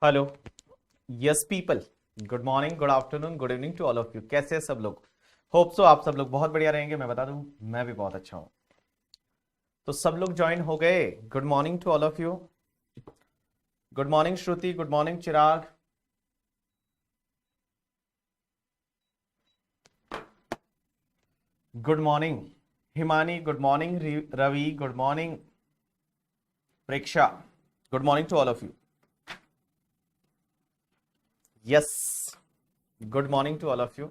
Hello. Yes people, good morning, good afternoon, good evening to all of you. कैसे हैं सब लोग? Hope so आप सब लोग बहुत बढ़िया रहेंगे। मैं बता दूं, मैं भी बहुत अच्छा हूं। तो सब लोग ज्वाइन हो गए। Good morning to all of you. Good morning Shruti, good morning Chirag, good morning Himani, good morning Ravi, good morning Preksha, good morning to all of you. Yes, good morning to all of you.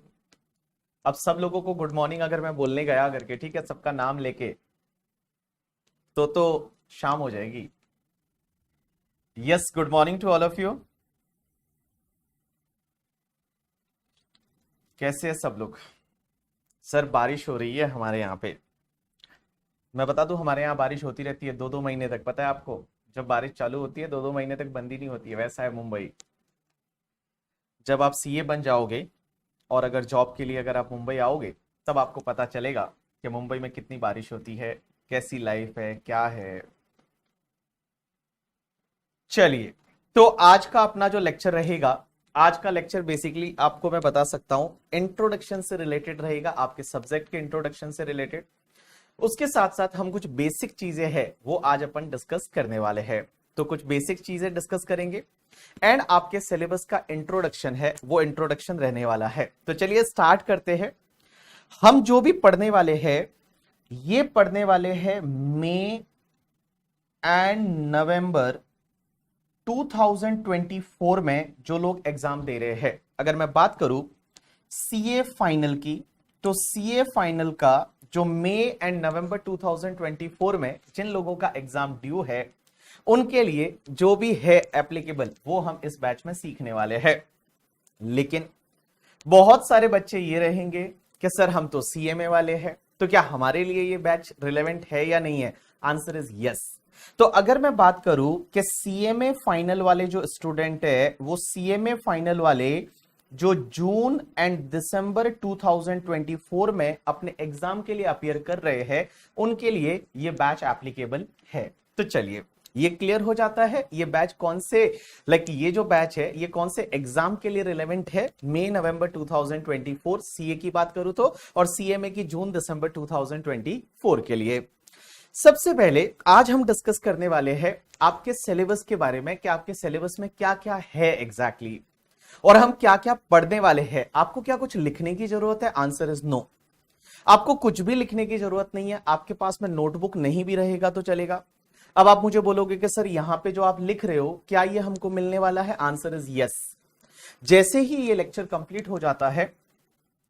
अब सब लोगों को गुड मॉर्निंग अगर मैं बोलने गया करके, ठीक है, सबका नाम लेके, तो शाम हो जाएगी। Yes, good morning to all of you. कैसे है सब लोग? सर बारिश हो रही है हमारे यहाँ पे। मैं बता दूं, हमारे यहाँ बारिश होती रहती है 2-2 महीने तक। पता है आपको? जब बारिश चालू होती है 2-2 महीने तक बंद ही नहीं होती है। वैसा है मुंबई। जब आप सीए बन जाओगे और अगर जॉब के लिए अगर आप मुंबई आओगे, तब आपको पता चलेगा कि मुंबई में कितनी बारिश होती है, कैसी लाइफ है, क्या है। चलिए, तो आज का अपना जो लेक्चर रहेगा, आज का लेक्चर बेसिकली आपको मैं बता सकता हूं इंट्रोडक्शन से रिलेटेड रहेगा, आपके सब्जेक्ट के इंट्रोडक्शन से रिलेटेड। उसके साथ साथ हम कुछ बेसिक चीजें हैं वो आज अपन डिस्कस करने वाले हैं। तो कुछ बेसिक चीजें डिस्कस करेंगे एंड आपके सिलेबस का इंट्रोडक्शन है वो इंट्रोडक्शन रहने वाला है। तो चलिए स्टार्ट करते हैं। हम जो भी पढ़ने वाले हैं ये पढ़ने वाले हैं मई एंड नवंबर 2024 में जो लोग एग्जाम दे रहे हैं। अगर मैं बात करूं सीए फाइनल की, तो सीए फाइनल का जो मई एंड नवंबर 2024 में जिन लोगों का एग्जाम ड्यू है, उनके लिए जो भी है एप्लीकेबल वो हम इस बैच में सीखने वाले हैं। लेकिन बहुत सारे बच्चे ये रहेंगे कि सर हम तो सीएमए वाले हैं, तो क्या हमारे लिए ये बैच रिलेवेंट है या नहीं है? Answer is yes. तो अगर मैं बात करूं कि सीएमए फाइनल वाले जो स्टूडेंट है, वो सीएमए फाइनल वाले जो जून एंड दिसंबर 2024 में अपने एग्जाम के लिए अपियर कर रहे हैं, उनके लिए ये बैच एप्लीकेबल है। तो चलिए, ये क्लियर हो जाता है ये बैच कौन से, ये जो बैच है ये कौन से एग्जाम के लिए रिलेवेंट है। मई नवंबर 2024 सीए की बात करूं तो, और सीएमए की जून दिसंबर 2024 के लिए। सबसे पहले आज हम डिस्कस करने वाले हैं आपके सिलेबस के बारे में कि आपके सिलेबस में क्या क्या है एग्जैक्टली, और हम क्या क्या पढ़ने वाले हैं। आपको क्या कुछ लिखने की जरूरत है? Answer is no. आपको कुछ भी लिखने की जरूरत नहीं है। आपके पास में नोटबुक नहीं भी रहेगा तो चलेगा। अब आप मुझे बोलोगे कि सर यहां पे जो आप लिख रहे हो क्या ये हमको मिलने वाला है? Answer is yes. जैसे ही ये लेक्चर कंप्लीट हो जाता है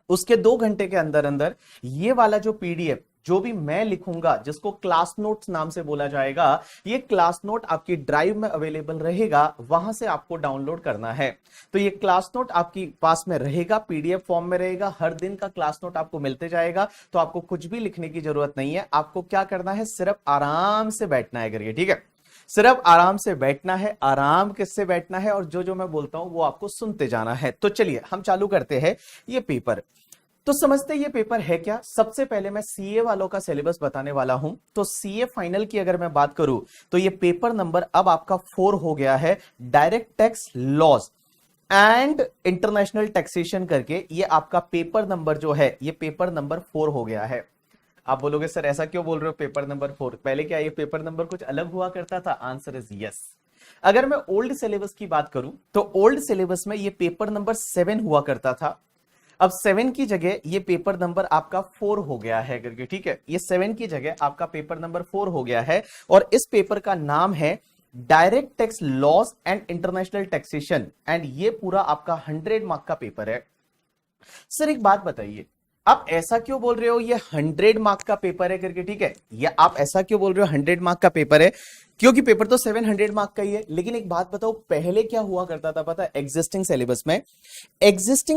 उसके 2 घंटे के अंदर अंदर ये वाला जो पीडीएफ जो भी मैं लिखूंगा, जिसको क्लास नोट्स नाम से बोला जाएगा, ये क्लास नोट आपकी ड्राइव में अवेलेबल रहेगा, वहां से आपको डाउनलोड करना है। तो ये क्लास नोट आपकी पास में रहेगा, पीडीएफ फॉर्म में रहेगा, हर दिन का क्लास नोट आपको मिलते जाएगा। तो आपको कुछ भी लिखने की जरूरत नहीं है। आपको क्या करना है? सिर्फ आराम से बैठना है करके, ठीक है? सिर्फ आराम से बैठना है। आराम किससे बैठना है? और जो जो मैं बोलता हूं वो आपको सुनते जाना है। तो चलिए हम चालू करते हैं ये पेपर। तो समझते ये पेपर है क्या। सबसे पहले मैं सीए वालों का सिलेबस बताने वाला हूं। तो सीए फाइनल की अगर मैं बात करूं तो ये पेपर नंबर अब आपका 4 हो गया है। Direct tax laws and international taxation करके ये आपका पेपर नंबर जो है ये पेपर नंबर 4 हो गया है। आप बोलोगे सर ऐसा क्यों बोल रहे हो पेपर नंबर 4? पहले क्या ये पेपर नंबर कुछ अलग हुआ करता था? Answer is yes. अगर मैं ओल्ड सिलेबस की बात करूं तो ओल्ड सिलेबस में ये पेपर नंबर 7 हुआ करता था। अब 7 की जगह ये पेपर नंबर आपका 4 हो गया है करके, ठीक है? ये 7 की जगह आपका पेपर नंबर 4 हो गया है और इस पेपर का नाम है direct tax laws and international taxation and ये पूरा आपका 100 मार्क का पेपर है। सर एक बात बताइए, आप ऐसा क्यों बोल रहे हो ये 100 मार्क का पेपर है करके, ठीक है? या आप ऐसा क्यों बोल रहे हो 100 मार्क का पेपर है? क्योंकि पेपर तो 700 मार्क का ही है। लेकिन एक बात बताओ, पहले क्या हुआ करता था पता है? एग्जिस्टिंग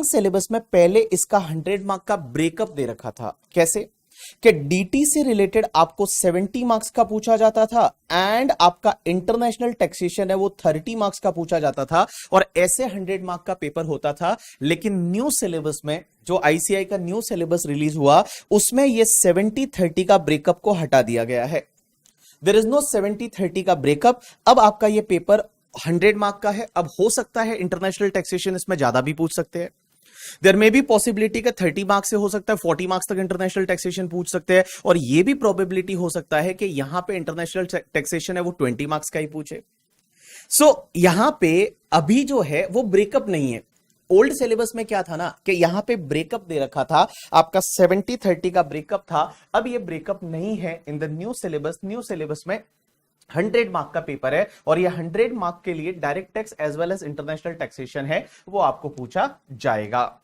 सिलेबस में पहले इसका 100 मार्क का ब्रेकअप दे रखा था। कैसे? कि डीटी से रिलेटेड आपको 70 मार्क्स का पूछा जाता था एंड आपका इंटरनेशनल टैक्सेशन है वो 30 मार्क्स का पूछा जाता था, और ऐसे 100 मार्क का पेपर होता था। लेकिन न्यू सिलेबस में जो आईसीआई का न्यू सिलेबस रिलीज हुआ उसमें ये 70-30 का ब्रेकअप को हटा दिया गया है। देयर इज नो 70-30 का ब्रेकअप। अब आपका ये पेपर 100 मार्क का है। अब हो सकता है इंटरनेशनल टैक्सेशन इसमें ज्यादा भी पूछ सकते हैं। देयर मे बी पॉसिबिलिटी का 30 मार्क्स से हो सकता है 40 मार्क्स तक इंटरनेशनल टैक्सेशन पूछ सकते हैं, और ये भी प्रोबेबिलिटी हो सकता है कि यहां पे इंटरनेशनल टैक्सेशन है वो 20 मार्क्स का ही पूछे। सो यहां पे अभी जो है वो ब्रेकअप नहीं है। ओल्ड सिलेबस में क्या था ना कि यहां पे ब्रेकअप दे रखा था, आपका 70-30 का ब्रेकअप था। अब ये ब्रेकअप नहीं है in the new syllabus. New syllabus में 100 मार्क का पेपर है, और ये 100 मार्क के लिए direct tax as well as international taxation है, वो आपको पूछा जाएगा।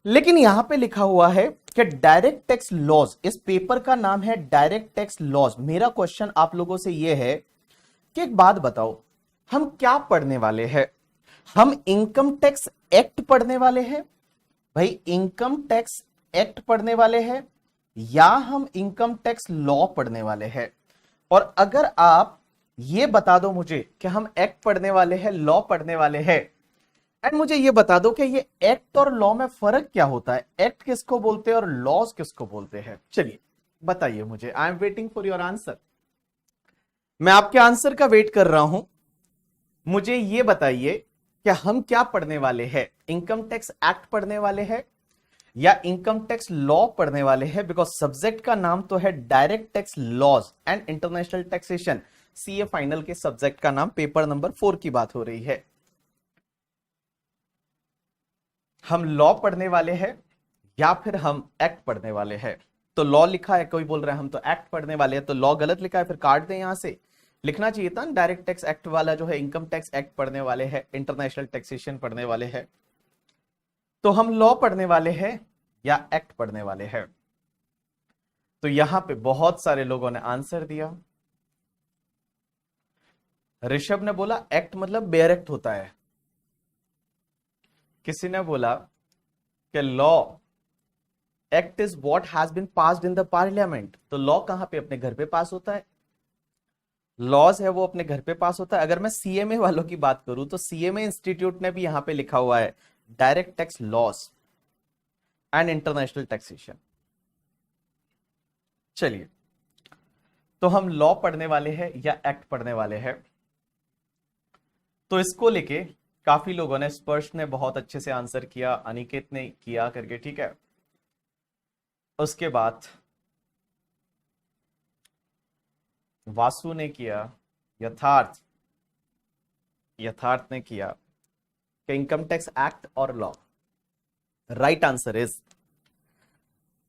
लेकिन यहां पे लिखा हुआ है कि डायरेक्ट टैक्स लॉज, इस पेपर का नाम है डायरेक्ट टैक्स लॉज। मेरा क्वेश्चन आप लोगों से यह है कि एक बात बताओ, हम क्या पढ़ने वाले हैं? हम इनकम टैक्स एक्ट पढ़ने वाले हैं भाई, इनकम टैक्स एक्ट पढ़ने वाले हैं, या हम इनकम टैक्स लॉ पढ़ने वाले हैं? और अगर आप ये बता दो मुझे कि हम एक्ट पढ़ने वाले हैं, लॉ पढ़ने वाले हैं, एंड मुझे ये बता दो कि ये एक्ट और लॉ में फर्क क्या होता है, एक्ट किसको बोलते हैं और लॉज किसको बोलते हैं, चलिए बताइए मुझे। I am waiting for your answer. मैं आपके आंसर का वेट कर रहा हूं। मुझे ये बताइए कि हम क्या पढ़ने वाले हैं, इनकम टैक्स एक्ट पढ़ने वाले हैं या इनकम टैक्स लॉ पढ़ने वाले हैं? बिकॉज सब्जेक्ट का नाम तो है direct tax laws and international taxation. CA final के सब्जेक्ट का नाम, पेपर नंबर 4 की बात हो रही है। हम लॉ पढ़ने वाले हैं या फिर हम एक्ट पढ़ने वाले हैं? तो लॉ लिखा है, कोई बोल रहा है हम तो एक्ट पढ़ने वाले हैं, तो लॉ गलत लिखा है, फिर काट दें यहां से। लिखना चाहिए था डायरेक्ट टैक्स एक्ट वाला जो है, इनकम टैक्स एक्ट पढ़ने वाले हैं, इंटरनेशनल टैक्सेशन पढ़ने वाले हैं। तो हम लॉ पढ़ने वाले हैं या एक्ट पढ़ने वाले हैं? तो यहां पे बहुत सारे लोगों ने आंसर दिया। ऋषभ ने बोला एक्ट मतलब बेयर एक्ट होता है। किसी ने बोला कि law act is what has been passed in the parliament. तो लॉ कहां पे, अपने घर पे पास होता है। लॉज है वो अपने घर पे पास होता है। अगर मैं सीएमए वालों की बात करूं तो सीएमए इंस्टीट्यूट ने भी यहां पे लिखा हुआ है direct tax loss and international taxation. चलिए, तो हम लॉ पढ़ने वाले हैं या एक्ट पढ़ने वाले हैं? तो इसको लेके काफी लोगों ने, स्पर्श ने बहुत अच्छे से आंसर किया, अनिकेत ने किया करके, ठीक है। उसके बाद वासु ने किया, यथार्थ ने किया कि इनकम टैक्स एक्ट और लॉ। राइट आंसर इज,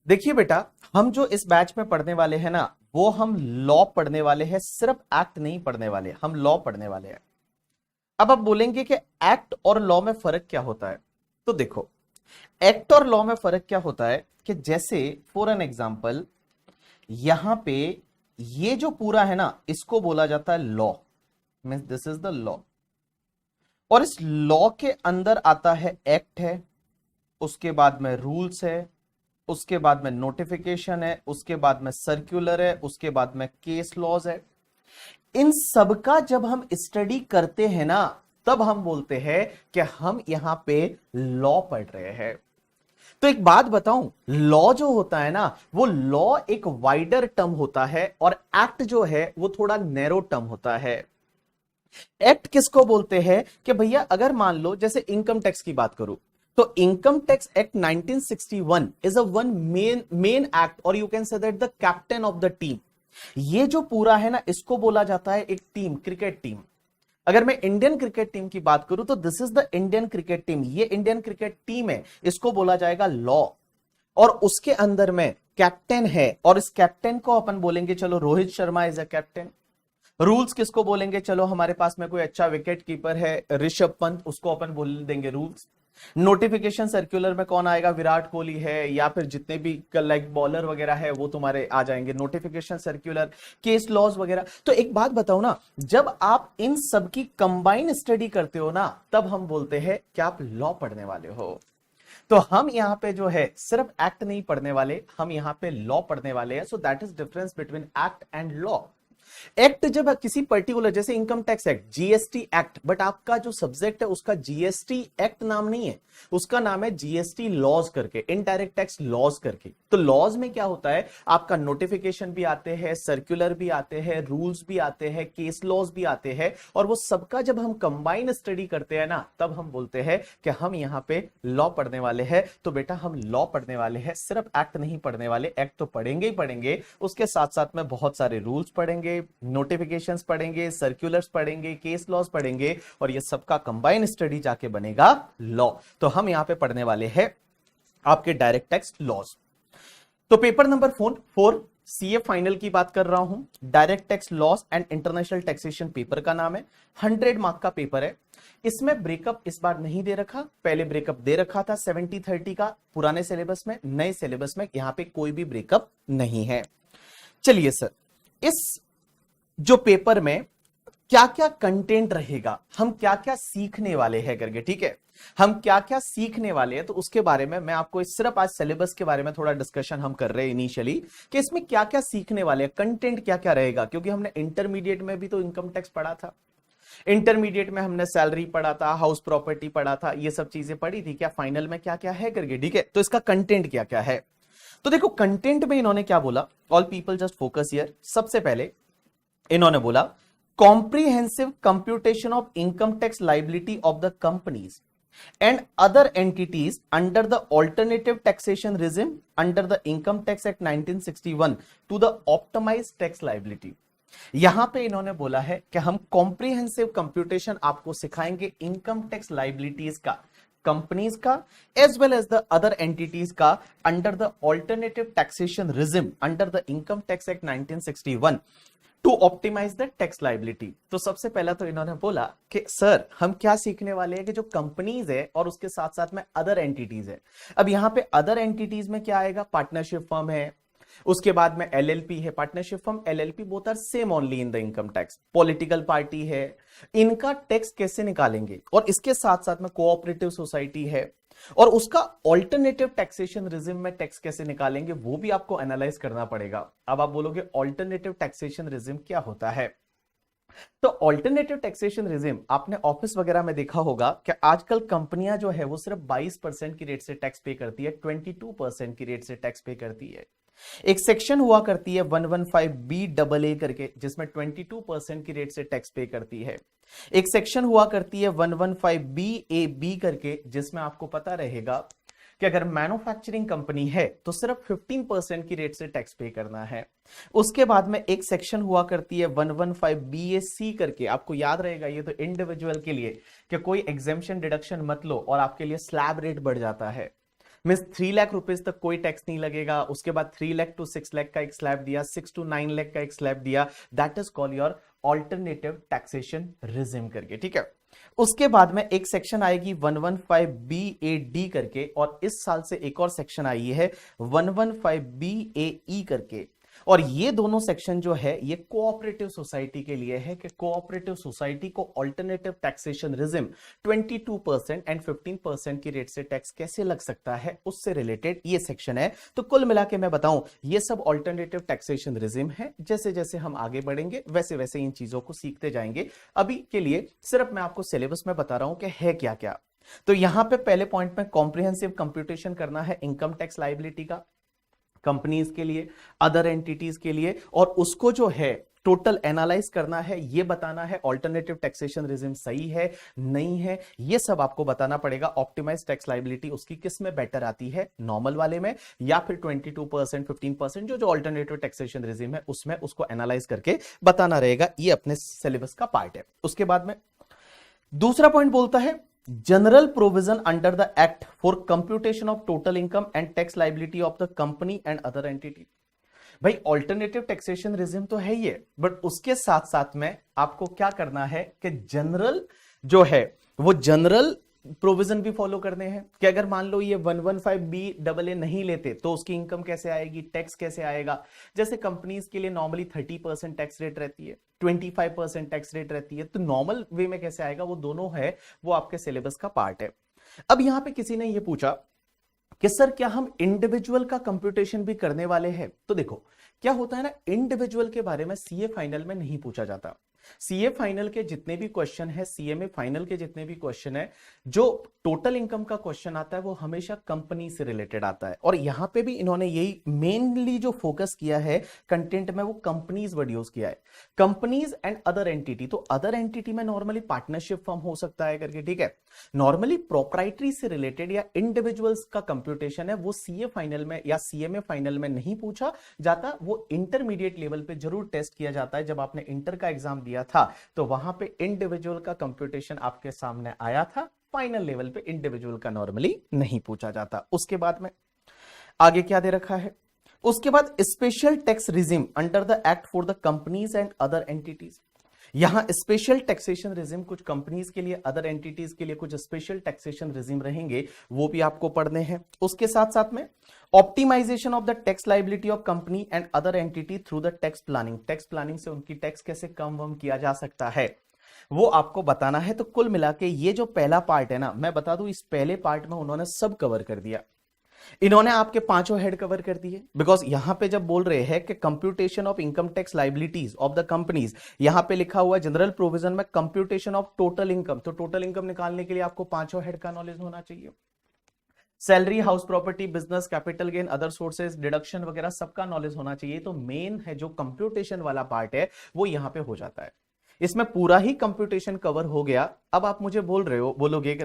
देखिए बेटा, हम जो इस बैच में पढ़ने वाले हैं ना, वो हम लॉ पढ़ने वाले हैं, सिर्फ एक्ट नहीं पढ़ने वाले, हम लॉ पढ़ने वाले हैं। अब आप बोलेंगे कि एक्ट और लॉ में फर्क क्या होता है? तो देखो, एक्ट और लॉ में फर्क क्या होता है कि जैसे फॉर एन एग्जांपल, यहां पे ये जो पूरा है ना, इसको बोला जाता है law, means this is the law. और इस लॉ के अंदर आता है एक्ट है, उसके बाद में रूल्स है, उसके बाद में नोटिफिकेशन है, उसके बाद में सर्कुलर है, उसके बाद में केस लॉज है। इन सब का जब हम स्टडी करते हैं ना, तब हम बोलते हैं कि हम यहां पे लॉ पढ़ रहे हैं। तो एक बात बताऊं, लॉ जो होता है ना, वो लॉ एक वाइडर टर्म होता है, और एक्ट जो है वो थोड़ा नैरो टर्म होता है। एक्ट किसको बोलते हैं कि भैया, अगर मान लो जैसे इनकम टैक्स की बात करूं, तो income tax act 1961 is a one main act, और you can say that the captain of the team. ये जो पूरा है ना, इसको बोला जाता है एक टीम, क्रिकेट टीम। अगर मैं इंडियन क्रिकेट टीम की बात करूं तो this is the Indian cricket team, ये इंडियन क्रिकेट टीम है, इसको बोला जाएगा लॉ। और उसके अंदर में कैप्टन है, और इस कैप्टन को अपन बोलेंगे चलो Rohit Sharma is a captain. Rules किसको बोलेंगे, चलो हमारे पास में कोई अच्छा विकेट कीपर है ऋषभ पंत, उसको अपन बोल देंगे रूल्स। नोटिफिकेशन सर्कुलर में कौन आएगा, विराट कोहली है, या फिर जितने भी लाइक बॉलर वगैरह है वो तुम्हारे आ जाएंगे नोटिफिकेशन सर्कुलर, केस लॉज वगैरह। तो एक बात बताओ ना, जब आप इन सब की कंबाइन स्टडी करते हो ना, तब हम बोलते हैं कि आप लॉ पढ़ने वाले हो। तो हम यहां पे जो है सिर्फ एक्ट नहीं पढ़ने वाले, हम यहां पे लॉ पढ़ने वाले हैं। So that is difference between act and law. Act जब किसी पर्टिकुलर, जैसे income tax act, GST act, but आपका जो सब्जेक्ट है उसका जीएसटी एक्ट नाम नहीं है, उसका नाम है जीएसटी लॉज करके, इनडायरेक्ट टैक्स लॉज करके। तो लॉज में क्या होता है, आपका नोटिफिकेशन भी आते हैं, सर्कुलर भी आते हैं, रूल्स भी आते हैं, केस लॉज भी आते हैं, और वो सबका जब हम कंबाइन स्टडी करते हैं ना, तब हम बोलते हैं कि हम यहां पे लॉ पढ़ने वाले हैं। तो बेटा हम लॉ पढ़ने वाले हैं, सिर्फ एक्ट नहीं पढ़ने वाले, एक्ट तो पढ़ेंगे ही पढ़ेंगे, उसके साथ साथ में बहुत सारे रूल्स पढ़ेंगे, नोटिफिकेशंस पढ़ेंगे, सर्कुलर्स पढ़ेंगे, केस लॉज पढ़ेंगे, और ये सबका कंबाइन स्टडी जाके बनेगा लॉ। तो हम यहां पे पढ़ने वाले हैं आपके डायरेक्ट टैक्स लॉज। तो पेपर नंबर 4 सीए फाइनल की बात कर रहा हूं, direct tax loss and international taxation paper का नाम है, 100 मार्क का पेपर है। इसमें ब्रेकअप इस बार नहीं दे रखा, पहले ब्रेकअप दे रखा था 70-30 का पुराने सिलेबस में, नए सिलेबस में यहां पे कोई भी ब्रेकअप नहीं है। चलिए सर, इस जो पेपर में क्या क्या कंटेंट रहेगा, हम क्या क्या सीखने वाले हैं करके, ठीक है, हम क्या क्या सीखने वाले हैं, तो उसके बारे में मैं आपको सिर्फ आज सिलेबस के बारे में थोड़ा डिस्कशन हम कर रहे हैं इनिशियली, कि इसमें क्या क्या सीखने वाले हैं, कंटेंट क्या क्या रहेगा। क्योंकि हमने इंटरमीडिएट में भी तो इनकम टैक्स पढ़ा था, इंटरमीडिएट में हमने सैलरी पढ़ा था, हाउस प्रॉपर्टी पढ़ा था, ये सब चीजें पढ़ी थी, क्या फाइनल में क्या क्या है करके, ठीक है। तो इसका कंटेंट क्या क्या है, तो देखो कंटेंट में इन्होंने क्या बोला, all people just focus here. सबसे पहले इन्होंने बोला comprehensive computation of income tax liability of the companies and other entities under the alternative taxation regime under the Income Tax Act 1961 to the optimized tax liability। यहां पे इन्होंने बोला है कि हम कॉम्प्रिहेंसिव कंप्यूटेशन आपको सिखाएंगे इनकम टैक्स लाइबिलिटीज का, कंपनीज का, as well as the other entities का, under the alternative taxation regime under the income tax act 1961 to optimise the tax liability. तो सबसे पहला तो इन्होंने बोला कि सर हम क्या सीखने वाले हैं कि जो कंपनीज है और उसके साथ साथ में अदर एंटिटीज है। अब यहां पे अदर एंटिटीज में क्या आएगा, पार्टनरशिप फर्म है, उसके बाद में एलएलपी है, partnership firm LLP both are same only in the income tax, political party है, इनका टैक्स कैसे निकालेंगे, और इसके साथ साथ में कोऑपरेटिव सोसाइटी है, और उसका ऑल्टरनेटिव टैक्सेशन रिजिम में टैक्स कैसे निकालेंगे वो भी आपको एनालाइज करना पड़ेगा। अब आप बोलोगे ऑल्टरनेटिव टैक्सेशन रिजिम क्या होता है, तो ऑल्टरनेटिव टैक्सेशन रिजिम आपने ऑफिस वगैरह में देखा होगा कि आजकल कंपनियां जो है वो सिर्फ 22% की रेट से टैक्स पे करती है, 22% की रेट से टैक्स पे करती है। एक सेक्शन हुआ करती है 115BAA करके, जिसमें 22% की रेट से टैक्स पे करती है। एक सेक्शन हुआ करती है 115BAB करके, जिसमें आपको पता रहेगा कि अगर मैन्युफैक्चरिंग कंपनी है तो सिर्फ 15% की रेट से टैक्स पे करना है। उसके बाद में एक सेक्शन हुआ करती है 115BAC करके, आपको याद रहेगा ये तो इंडिविजुअल के लिए कि कोई एग्जेम्पशन डिडक्शन मत लो और आपके लिए स्लैब रेट बढ़ जाता है, मींस 3 लाख रुपीस तक कोई टैक्स नहीं लगेगा। उसके बाद 3 लाख टू 6 लाख का एक स्लैब दिया, 6 to 9 लाख का एक स्लैब दिया, that is called your alternative taxation regime करके, ठीक है। उसके बाद में एक सेक्शन आएगी 115BAD करके, और इस साल से एक और सेक्शन आई है 115BAE करके, और ये दोनों सेक्शन जो है ये कोऑपरेटिव सोसाइटी के लिए है कि कोऑपरेटिव सोसाइटी को ऑल्टरनेटिव टैक्सेशन रिजिम 22% एंड 15% की रेट से टैक्स कैसे लग सकता है उससे रिलेटेड ये सेक्शन है। तो कुल मिला के मैं बताऊं ये सब ऑल्टरनेटिव टैक्सेशन रिजिम है, जैसे जैसे हम आगे बढ़ेंगे वैसे वैसे इन चीजों को सीखते जाएंगे। अभी के लिए सिर्फ मैं आपको सिलेबस में बता रहा हूं कि है क्या क्या। तो यहां पे पहले पॉइंट में कॉम्प्रिहेंसिव कंप्यूटेशन करना है इनकम टैक्स लायबिलिटी का, कंपनीज के लिए, अदर एंटिटीज के लिए, और उसको जो है टोटल एनालाइज करना है, ये बताना है ऑल्टरनेटिव टैक्सेशन रिजिम सही है नहीं है, ये सब आपको बताना पड़ेगा। ऑप्टिमाइज टैक्स लायबिलिटी उसकी किस में बेटर आती है, नॉर्मल वाले में या फिर 22% 15% जो ऑल्टरनेटिव टैक्सेशन रिजिम है उसमें, उसको एनालाइज करके बताना रहेगा। ये अपने सिलेबस का पार्ट है। उसके बाद में दूसरा पॉइंट बोलता है general provision under the act for computation of total income and tax liability of the company and other entity. भाई ऑल्टरनेटिव टैक्सेशन रिजिम तो है ही है, बट उसके साथ साथ में आपको क्या करना है कि जनरल जो है वो जनरल प्रोविजन भी फॉलो करने हैं कि अगर मान लो ये 115BAA नहीं लेते तो उसकी इनकम कैसे आएगी, टैक्स कैसे आएगा। जैसे कंपनीज के लिए नॉर्मली 30% टैक्स रेट रहती है, 25% टैक्स रेट रहती है, तो नॉर्मल वे में कैसे आएगा, वो दोनों है वो आपके सिलेबस का पार्ट है। अब यहां पे किसी ने ये पूछा कि सर क्या हम इंडिविजुअल का कंप्यूटेशन भी करने वाले हैं? तो देखो क्या होता है ना, इंडिविजुअल के बारे में सीए फाइनल में नहीं पूछा जाता। सीए फाइनल के जितने भी क्वेश्चन है, सीएमए फाइनल के जितने भी क्वेश्चन है, जो टोटल इनकम का क्वेश्चन आता है वो हमेशा कंपनी से रिलेटेड आता है। और यहां पे भी इन्होंने यही मेनली जो फोकस किया है कंटेंट में, वो कंपनीज वर्ड यूज किया है, कंपनीज एंड अदर एंटिटी। तो अदर एंटिटी में नॉर्मली पार्टनरशिप फर्म हो सकता है करके, ठीक है। नॉर्मली प्रोप्राइटरी से रिलेटेड या इंडिविजुअल्स का कंप्यूटेशन है वो सीए फाइनल में या सीएमए फाइनल में नहीं पूछा जाता, वो इंटरमीडिएट लेवल पे जरूर टेस्ट किया जाता है। जब आपने इंटर का एग्जाम दिया था तो वहां पे इंडिविजुअल का कंप्यूटेशन आपके सामने आया था, फाइनल लेवल पे इंडिविजुअल का नॉर्मली नहीं पूछा जाता। उसके बाद में आगे क्या दे रखा है, उसके बाद special tax regime under the act for the companies and other entities. यहां स्पेशल टैक्सेशन रिजिम कुछ कंपनीज के लिए, अदर एंटिटीज के लिए कुछ स्पेशल टैक्सेशन रिजिम रहेंगे, वो भी आपको पढ़ने हैं। उसके साथ साथ में optimisation of the tax liability of company and other entity through the tax planning. Tax planning से उनकी टैक्स कैसे कम वम किया जा सकता है वो आपको बताना है। तो कुल मिला के ये जो पहला पार्ट है ना, मैं बता दूं इस पहले पार्ट में उन्होंने सब कवर कर दिया। इन्होंने आपके पांचों हेड कवर कर दिए, बिकॉज यहां पे जब बोल रहे हैं कि computation of income tax liabilities of the companies, यहां पे लिखा हुआ है जनरल प्रोविजन में कंप्यूटेशन ऑफ टोटल इनकम। तो टोटल इनकम निकालने के लिए आपको पांचों हेड का नॉलेज होना चाहिए। Salary, house property, business, capital gain, other sources, deduction वगैरह सबका नॉलेज होना चाहिए। तो मेन है जो कंप्यूटेशन वाला पार्ट है वो यहां पे हो जाता है। इसमें पूरा ही कंप्यूटेशन कवर हो गया। अब आप मुझे बोल रहे हो, बोलोगे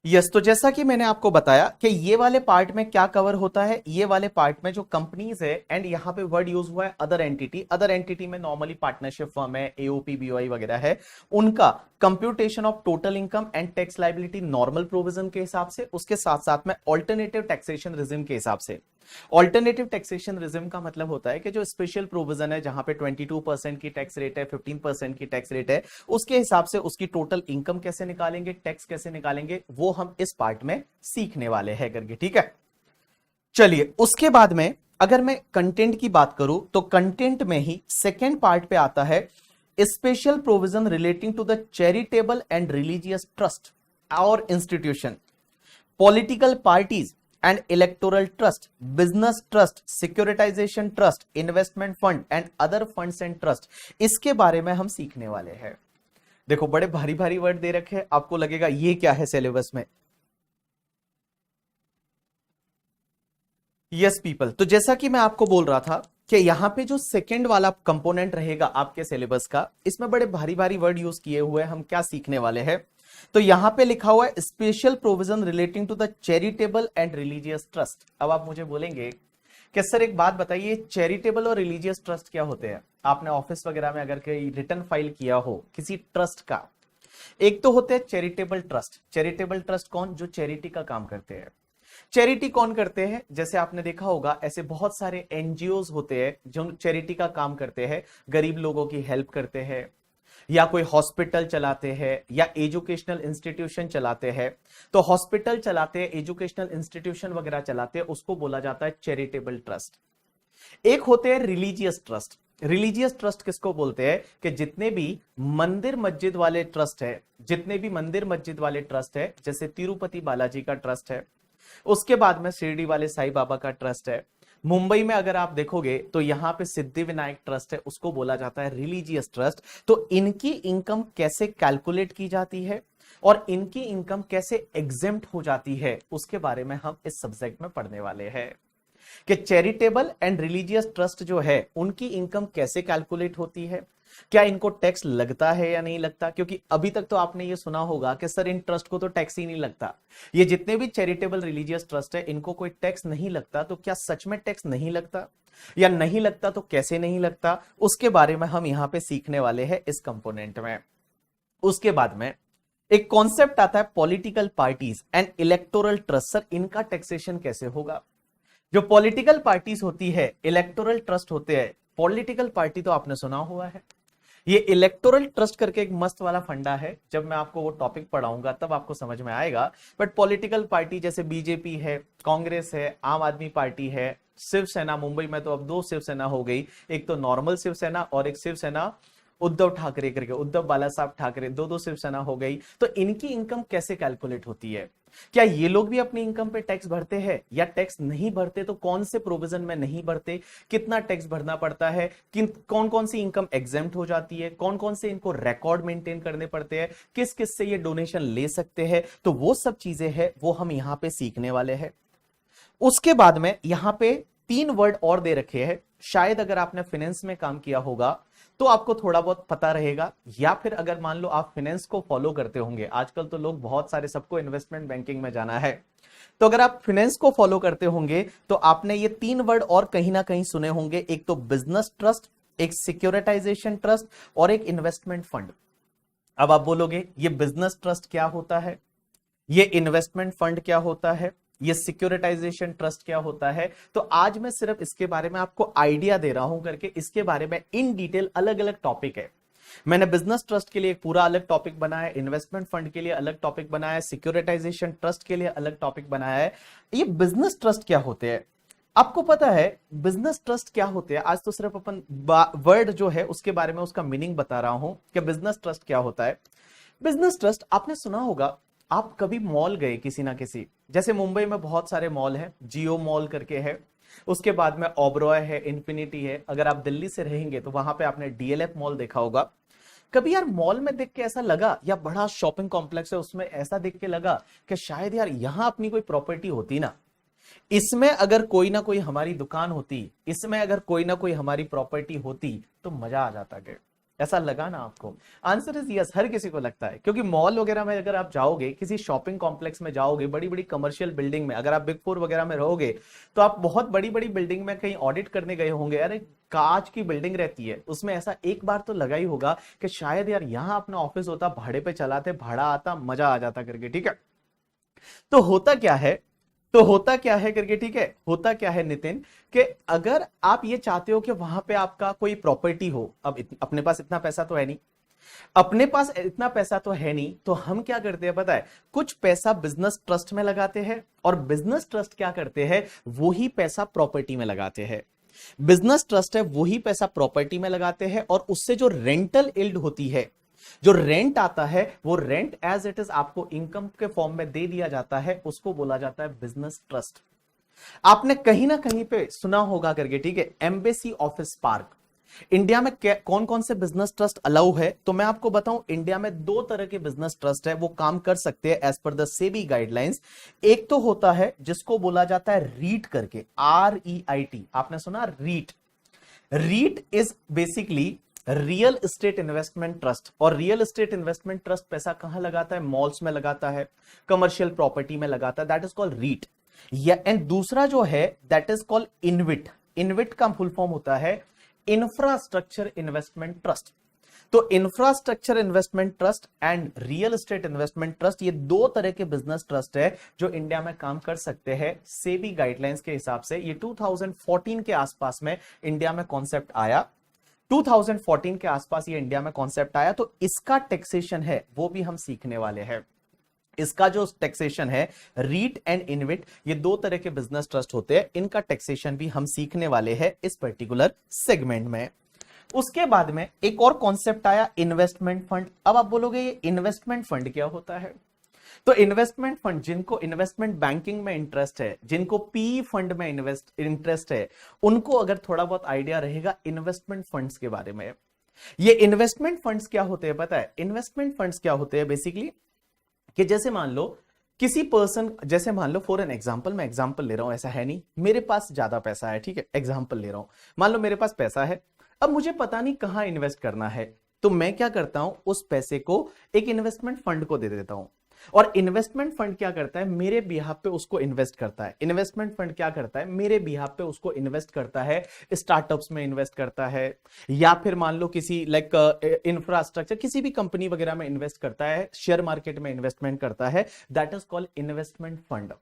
यस, तो जैसा कि मैंने आपको बताया कि ये वाले पार्ट में क्या कवर होता है, ये वाले पार्ट में जो कंपनीज है, एंड यहां पे वर्ड यूज हुआ है अदर एंटिटी। अदर एंटिटी में नॉर्मली पार्टनरशिप फर्म है, एओपी, बीओआई वगैरह है, उनका computation of total income and tax liability normal provision के हिसाब से, उसके साथ साथ में ऑल्टरनेटिव टैक्सेशन रिजिम के हिसाब से। ऑल्टरनेटिव टैक्सेशन रिजिम का मतलब होता है कि जो स्पेशल प्रोविजन है जहां पे 22% की टैक्स रेट है, 15% की टैक्स रेट है, उसके हिसाब से उसकी टोटल इनकम कैसे निकालेंगे, टैक्स कैसे निकालेंगे, वो हम इस पार्ट में सीखने वाले हैं करके, ठीक है। चलिए उसके बाद में अगर मैं कंटेंट की बात करूं तो कंटेंट में ही सेकेंड पार्ट पे आता है special provision relating to the charitable and religious trust और institution, political parties and electoral trust, business trust, securitisation trust, investment fund and other funds and trust. इसके बारे में हम सीखने वाले हैं। देखो बड़े भारी भारी वर्ड दे रखे हैं, आपको लगेगा ये क्या है सिलेबस में। यस पीपल, तो जैसा कि मैं आपको बोल रहा था कि यहां पे जो सेकंड वाला कंपोनेंट रहेगा आपके सिलेबस का, इसमें बड़े भारी भारी वर्ड यूज किए हुए हैं। हम क्या सीखने वाले हैं, तो यहां पे लिखा हुआ है special provision relating to the charitable and religious trust. अब आप मुझे बोलेंगे कि सर एक बात बताइए, चैरिटेबल और रिलीजियस ट्रस्ट क्या होते हैं? आपने ऑफिस वगैरह में अगर कोई रिटर्न फाइल किया हो किसी ट्रस्ट का, एक तो होते हैं चैरिटेबल ट्रस्ट। चैरिटेबल ट्रस्ट कौन? जो चैरिटी का काम करते हैं। चैरिटी कौन करते हैं? जैसे आपने देखा होगा ऐसे बहुत सारे एनजीओज होते हैं जो चैरिटी का काम करते हैं, गरीब लोगों की हेल्प करते हैं, या कोई हॉस्पिटल चलाते हैं या एजुकेशनल इंस्टीट्यूशन चलाते हैं। तो हॉस्पिटल चलाते हैं, एजुकेशनल इंस्टीट्यूशन वगैरह चलाते हैं, उसको बोला जाता है चैरिटेबल ट्रस्ट। एक होते हैं रिलीजियस ट्रस्ट। रिलीजियस ट्रस्ट किसको बोलते हैं? कि जितने भी मंदिर मस्जिद वाले ट्रस्ट है, जितने भी मंदिर मस्जिद वाले ट्रस्ट है, जैसे तिरुपति बालाजी का ट्रस्ट है, उसके बाद में शिरडी वाले साईं बाबा का ट्रस्ट है, मुंबई में अगर आप देखोगे तो यहां पे सिद्धि विनायक ट्रस्ट है, उसको बोला जाता है रिलीजियस ट्रस्ट। तो इनकी इनकम कैसे कैलकुलेट की जाती है और इनकी इनकम कैसे एग्जेम्प्ट हो जाती है, उसके बारे में हम इस सब्जेक्ट में पढ़ने वाले हैं कि चैरिटेबल एंड रिलीजियस ट्रस्ट जो है उनकी इनकम कैसे कैलकुलेट होती है, क्या इनको टैक्स लगता है या नहीं लगता। क्योंकि अभी तक तो आपने ये सुना होगा कि सर इन ट्रस्ट को तो टैक्स ही नहीं लगता। ये जितने भी चैरिटेबल रिलीजियस ट्रस्ट है इनको कोई टैक्स नहीं लगता। तो क्या सच में टैक्स नहीं लगता, या नहीं लगता तो कैसे नहीं लगता, उसके बारे में हम यहां पे सीखने वाले हैं इस कंपोनेंट में। उसके बाद में एक कॉन्सेप्ट आता है political parties and electoral trust. Sir इनका टैक्सेशन कैसे होगा? जो पॉलिटिकल पार्टीज होती है, इलेक्टोरल ट्रस्ट होते हैं। पॉलिटिकल पार्टी तो आपने सुना हुआ है, ये इलेक्टोरल ट्रस्ट करके एक मस्त वाला फंडा है, जब मैं आपको वो टॉपिक पढ़ाऊंगा तब आपको समझ में आएगा। बट पॉलिटिकल पार्टी जैसे बीजेपी है, कांग्रेस है, आम आदमी पार्टी है, शिवसेना, मुंबई में तो अब दो शिवसेना हो गई, एक तो नॉर्मल शिवसेना और एक शिवसेना उद्धव ठाकरे करके, उद्धव बाला साहब ठाकरे, दो दो शिवसेना हो गई, तो इनकी इनकम कैसे कैलकुलेट होती है? क्या ये लोग भी अपनी इनकम पे टैक्स भरते हैं या टैक्स नहीं भरते? तो कौन से प्रोविजन में नहीं भरते, कितना टैक्स भरना पड़ता है, किन कौन कौन सी इनकम एग्जेम्प्ट हो जाती है, कौन कौन से इनको रिकॉर्ड मेंटेन करने पड़ते हैं, किस किस से ये डोनेशन ले सकते हैं, तो वो सब चीजें हैं वो हम यहां पे सीखने वाले हैं। उसके बाद में यहां पे 3 वर्ड और दे रखे हैं, शायद अगर आपने फाइनेंस में काम किया होगा तो आपको थोड़ा बहुत पता रहेगा, या फिर अगर मान लो आप फाइनेंस को फॉलो करते होंगे, आजकल तो लोग बहुत सारे, सबको इन्वेस्टमेंट बैंकिंग में जाना है, तो अगर आप फाइनेंस को फॉलो करते होंगे तो आपने ये 3 वर्ड और कहीं ना कहीं सुने होंगे, एक तो बिजनेस ट्रस्ट, एक सिक्योरिटाइजेशन ट्रस्ट और एक इन्वेस्टमेंट फंड। अब आप बोलोगे ये बिजनेस ट्रस्ट क्या होता है, ये इन्वेस्टमेंट फंड क्या होता है, ये सिक्योरिटाइजेशन ट्रस्ट क्या होता है? तो आज मैं सिर्फ इसके बारे में आपको आइडिया दे रहा हूं करके, इसके बारे में इन डिटेल अलग अलग टॉपिक है। मैंने बिजनेस ट्रस्ट के लिए एक पूरा अलग टॉपिक बनाया है, इन्वेस्टमेंट फंड के लिए अलग टॉपिक बनाया है, सिक्योरिटाइजेशन ट्रस्ट के लिए अलग टॉपिक बनाया है। ये बिजनेस ट्रस्ट क्या होते हैं आपको पता है? बिजनेस ट्रस्ट क्या होते हैं? आज तो सिर्फ अपन वर्ड जो है उसके बारे में उसका मीनिंग बता रहा हूं कि बिजनेस ट्रस्ट क्या होता है। बिजनेस ट्रस्ट आपने सुना होगा, आप कभी मॉल गए किसी ना किसी, जैसे मुंबई में बहुत सारे मॉल हैं, जियो मॉल करके है, उसके बाद में ओबरॉय है, इन्फिनिटी है, अगर आप दिल्ली से रहेंगे तो वहां पे आपने डीएलएफ मॉल देखा होगा। कभी यार मॉल में देख के ऐसा लगा, या बड़ा शॉपिंग कॉम्प्लेक्स है उसमें ऐसा देख के लगा कि शायद यार यहां अपनी कोई प्रॉपर्टी होती ना, इसमें अगर कोई ना कोई हमारी दुकान होती, इसमें अगर कोई ना कोई हमारी प्रॉपर्टी होती तो मजा आ जाता? क्या ऐसा लगा ना आपको? आंसर इज यस, हर किसी को लगता है, क्योंकि मॉल वगैरह में अगर आप जाओगे, किसी शॉपिंग कॉम्प्लेक्स में जाओगे, बड़ी बड़ी कमर्शियल बिल्डिंग में, अगर आप बिग फोर वगैरह में रहोगे तो आप बहुत बड़ी बड़ी बिल्डिंग में कहीं ऑडिट करने गए होंगे, अरे कांच की बिल्डिंग रहती है, उसमें ऐसा एक बार तो लगा ही होगा कि शायद यार यहां अपना ऑफिस होता, भाड़े पे चलाते, भाड़ा आता, मजा आ जाता करके, ठीक है। तो होता क्या है, तो होता क्या है करके, ठीक है, होता क्या है नितिन, कि अगर आप ये चाहते हो कि वहां पे आपका कोई प्रॉपर्टी हो, अब अपने पास इतना पैसा तो है नहीं, अपने पास इतना पैसा तो है नहीं, तो हम क्या करते हैं पता है? कुछ पैसा बिजनेस ट्रस्ट में लगाते हैं, और बिजनेस ट्रस्ट क्या करते हैं, वही पैसा प्रॉपर्टी में लगाते हैं। बिजनेस ट्रस्ट है वही पैसा प्रॉपर्टी में लगाते हैं, और उससे जो रेंटल इल्ड होती है, जो रेंट आता है, वो रेंट एज इट इज आपको इनकम के फॉर्म में दे दिया जाता है, उसको बोला जाता है बिजनेस ट्रस्ट। आपने कहीं ना कहीं पे सुना होगा करके, ठीक है, एम्बेसी ऑफिस पार्क। इंडिया में कौन कौन से बिजनेस ट्रस्ट अलाउ है? तो मैं आपको बताऊं, इंडिया में 2 तरह के बिजनेस ट्रस्ट है, वो काम कर सकते हैं as per the SEBI guidelines. एक तो होता है जिसको बोला जाता है रीट करके, REIT, आपने सुना REIT? REIT is basically real estate investment trust, और रियल एस्टेट इन्वेस्टमेंट ट्रस्ट पैसा कहां लगाता है? मॉल्स में लगाता है, कमर्शियल प्रॉपर्टी में लगाता है, दैट इज कॉल्ड रीट। या एंड दूसरा जो है दैट इज कॉल्ड इनविट। इनविट का फुल फॉर्म होता है इंफ्रास्ट्रक्चर इन्वेस्टमेंट ट्रस्ट। तो infrastructure investment trust and real estate investment trust, ये 2 तरह के बिजनेस ट्रस्ट है जो इंडिया में काम कर सकते हैं सेबी गाइडलाइंस के हिसाब से। ये 2014 के आसपास में इंडिया में कॉन्सेप्ट आया, 2014 के आसपास ये इंडिया में कॉन्सेप्ट आया, तो इसका टैक्सेशन है वो भी हम सीखने वाले हैं। इसका जो टैक्सेशन है, रीट एंड इनविट, ये 2 तरह के बिजनेस ट्रस्ट होते हैं, इनका टैक्सेशन भी हम सीखने वाले हैं इस पर्टिकुलर सेगमेंट में। उसके बाद में एक और कॉन्सेप्ट आया, इन्वेस्टमेंट फंड। अब आप बोलोगे ये इन्वेस्टमेंट फंड क्या होता है? तो इन्वेस्टमेंट फंड, जिनको इन्वेस्टमेंट बैंकिंग में इंटरेस्ट है, जिनको पी फंड में इंटरेस्ट है, उनको अगर थोड़ा बहुत आइडिया रहेगा इन्वेस्टमेंट फंड्स के बारे में। ये इन्वेस्टमेंट फंड्स क्या होते हैं पता है? इन्वेस्टमेंट फंड्स क्या होते हैं बेसिकली, कि जैसे मान लो किसी पर्सन, जैसे मान लो फॉर एन एग्जांपल, मैं एग्जांपल ले रहा हूं, ऐसा है नहीं, मेरे पास ज्यादा पैसा है, ठीक है, एग्जांपल ले रहा हूं, मान लो मेरे पास पैसा है, अब मुझे पता नहीं कहां इन्वेस्ट करना है, तो मैं क्या करता हूं, उस पैसे को एक इन्वेस्टमेंट फंड को दे देता हूं, और इन्वेस्टमेंट फंड क्या करता है, मेरे बिहाफ पे उसको इन्वेस्ट करता है। इन्वेस्टमेंट फंड क्या करता है, मेरे बिहाफ पे उसको इन्वेस्ट करता है, स्टार्टअप्स में इन्वेस्ट करता है, या फिर मान लो किसी लाइक इंफ्रास्ट्रक्चर, किसी भी कंपनी वगैरह में इन्वेस्ट करता है, शेयर मार्केट में इन्वेस्टमेंट करता है, that is called investment fund.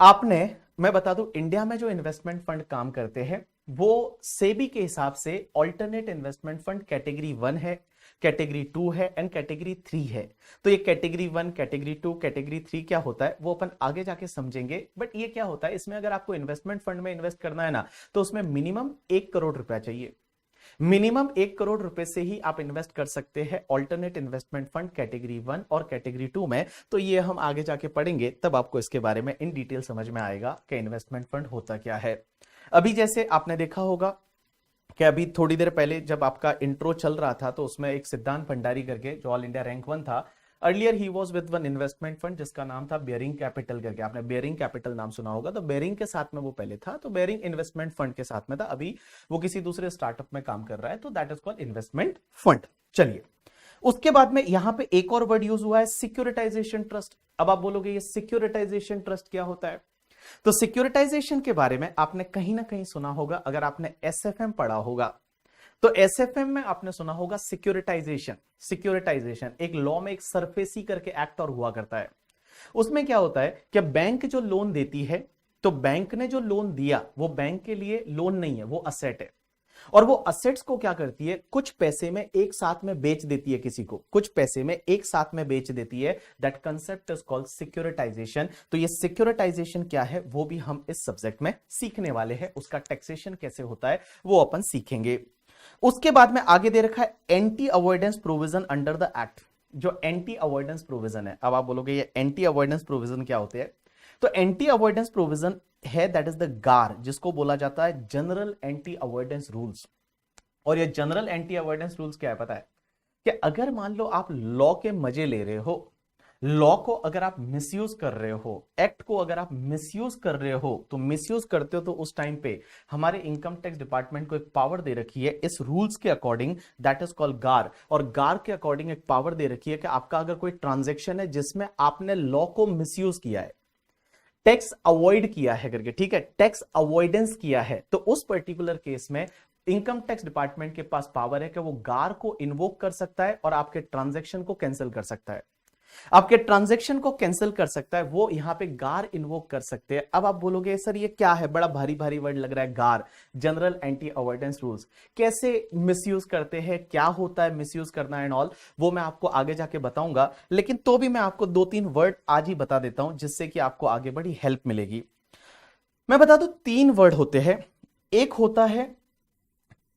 आपने, मैं बता दूं, इंडिया में जो इन्वेस्टमेंट फंड काम करते हैं वो सेबी के हिसाब से ऑल्टरनेट इन्वेस्टमेंट फंड कैटेगरी 1 है, कैटेगरी 2 है एंड कैटेगरी 3 है। तो ये कैटेगरी 1, कैटेगरी 2, कैटेगरी 3 क्या होता है वो अपन आगे जाके समझेंगे, बट ये क्या होता है, इसमें अगर आपको इन्वेस्टमेंट फंड में इन्वेस्ट करना है ना, तो उसमें मिनिमम 1 करोड़ रुपया चाहिए। मिनिमम 1 करोड़ रुपए से ही आप इन्वेस्ट कर सकते हैं ऑल्टरनेट इन्वेस्टमेंट फंड कैटेगरी 1 और कैटेगरी 2 में। तो ये हम आगे जाके पढ़ेंगे, तब आपको इसके बारे में इन डिटेल समझ में आएगा कि इन्वेस्टमेंट फंड होता क्या है। अभी जैसे आपने देखा होगा कि अभी थोड़ी देर पहले जब आपका इंट्रो चल रहा था तो उसमें एक सिद्धांत भंडारी करके जो ऑल इंडिया रैंक 1 था, earlier he was with one investment fund जिसका नाम था बेयरिंग कैपिटल करके, आपने बेयरिंग कैपिटल नाम सुना होगा। तो बेयरिंग के साथ में वो पहले था, तो बेयरिंग इन्वेस्टमेंट फंड के साथ में था, अभी वो किसी दूसरे स्टार्टअप में काम कर रहा है, तो that is called investment fund. चलिए, उसके बाद में यहां पे एक और वर्ड यूज हुआ है सिक्योरिटाइजेशन ट्रस्ट। अब आप बोलोगे ये सिक्योरिटाइजेशन ट्रस्ट क्या होता है? तो सिक्योरिटाइजेशन के बारे में आपने कहीं ना कहीं सुना होगा, अगर आपने एसएफएम पढ़ा होगा तो एसएफएम में आपने सुना होगा सिक्योरिटाइजेशन। सिक्योरिटाइजेशन एक लॉ में एक सरफेसी करके एक्ट और हुआ करता है। उसमें क्या होता है कि बैंक जो लोन देती है, तो बैंक ने जो लोन दिया वो बैंक के लिए लोन नहीं है, वो असेट है, और वो असेट्स को क्या करती है, कुछ पैसे में एक साथ में बेच देती है किसी को, कुछ पैसे में एक साथ में बेच देती है। That concept is called securitisation. तो ये सिक्योरिटाइजेशन क्या है वो भी हम इस सब्जेक्ट में सीखने वाले हैं, उसका टैक्सेशन कैसे होता है वो अपन सीखेंगे। उसके बाद में आगे दे रखा है anti avoidance provision under the act. जो एंटी अवॉइडेंस प्रोविजन है, अब आप बोलोगे ये एंटी अवॉइडेंस प्रोविजन क्या होते हैं? तो एंटी अवॉइडेंस प्रोविजन है दैट इज द गार, जिसको बोला जाता है जनरल एंटी अवॉइडेंस रूल्स। और ये जनरल एंटी अवॉइडेंस रूल्स क्या है पता है? कि अगर मान लो आप लॉ के मजे ले रहे हो, लॉ को अगर आप मिसयूज कर रहे हो, एक्ट को अगर आप मिसयूज कर रहे हो, तो मिसयूज करते हो तो उस टाइम पे हमारे इनकम टैक्स डिपार्टमेंट को एक पावर दे रखी है इस रूल्स के अकॉर्डिंग, दैट इज कॉल्ड गार। और गार के अकॉर्डिंग एक पावर दे रखी है कि आपका अगर कोई ट्रांजेक्शन है जिसमें आपने लॉ को मिसयूज किया है, टैक्स अवॉइड किया है करके, ठीक है, टैक्स अवॉइडेंस किया है, तो उस पर्टिकुलर केस में इनकम टैक्स डिपार्टमेंट के पास पावर है कि वो गार को इन्वोक कर सकता है और आपके ट्रांजैक्शन को कैंसिल कर सकता है, आपके ट्रांजैक्शन को कैंसिल कर सकता है, वो यहां पे गार इन्वोक कर सकते हैं। अब आप बोलोगे सर ये क्या है, बड़ा भारी भारी वर्ड लग रहा है, गार, जनरल एंटी अवॉइडेंस रूल्स, कैसे मिसयूज करते हैं, क्या होता है मिसयूज करना एंड ऑल, वो मैं आपको आगे जाके बताऊंगा। लेकिन तो भी मैं आपको 2-3 वर्ड आज ही बता देता हूं जिससे कि आपको आगे बड़ी हेल्प मिलेगी। मैं बता दूं 3 वर्ड होते हैं, एक होता है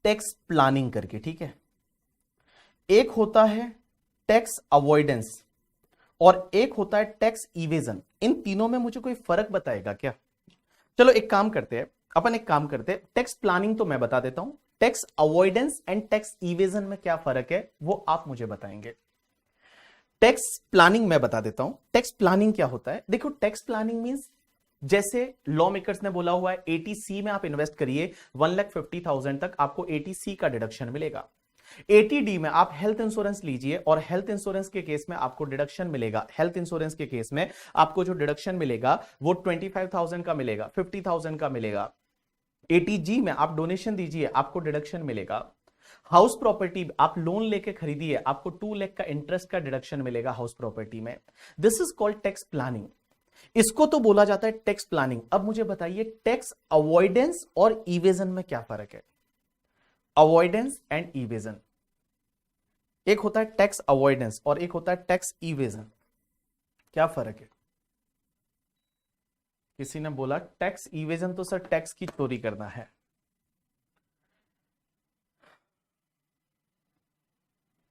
टैक्स प्लानिंग करके, ठीक है, एक होता है टैक्स अवॉइडेंस, और एक होता है टैक्स इवेजन। इन तीनों में मुझे कोई फर्क बताएगा क्या? चलो एक काम करते हैं, अपन एक काम करते हैं, टैक्स प्लानिंग तो मैं बता देता हूं, tax avoidance and tax evasion में क्या फर्क है वो आप मुझे बताएंगे। टैक्स प्लानिंग मैं बता देता हूं, टैक्स प्लानिंग क्या होता है। देखो टैक्स प्लानिंग मींस जैसे लॉ मेकर्स ने बोला हुआ है 80C में आप इन्वेस्ट करिए 1,50,000 तक आपको 80C का डिडक्शन मिलेगा। 80D में आप हेल्थ इंश्योरेंस लीजिए और हेल्थ इंश्योरेंस के केस में आपको डिडक्शन मिलेगा, हेल्थ इंश्योरेंस के केस में आपको जो डिडक्शन मिलेगा वो 25,000 का मिलेगा, 50,000 का मिलेगा। 80G में आप डोनेशन दीजिए आपको डिडक्शन मिलेगा। हाउस प्रॉपर्टी आप लोन लेके खरीदिए आपको 2 लाख का इंटरेस्ट का डिडक्शन मिलेगा हाउस प्रॉपर्टी में। This is called tax planning, इसको तो बोला जाता है टैक्स प्लानिंग। अब मुझे बताइए टैक्स अवॉइडेंस और इवेजन में क्या फर्क है? अवॉइडेंस एंड इवेजन, एक होता है टैक्स अवॉइडेंस और एक होता है टैक्स इवेजन, क्या फर्क है? किसी ने बोला टैक्स इवेजन तो सर टैक्स की चोरी करना है।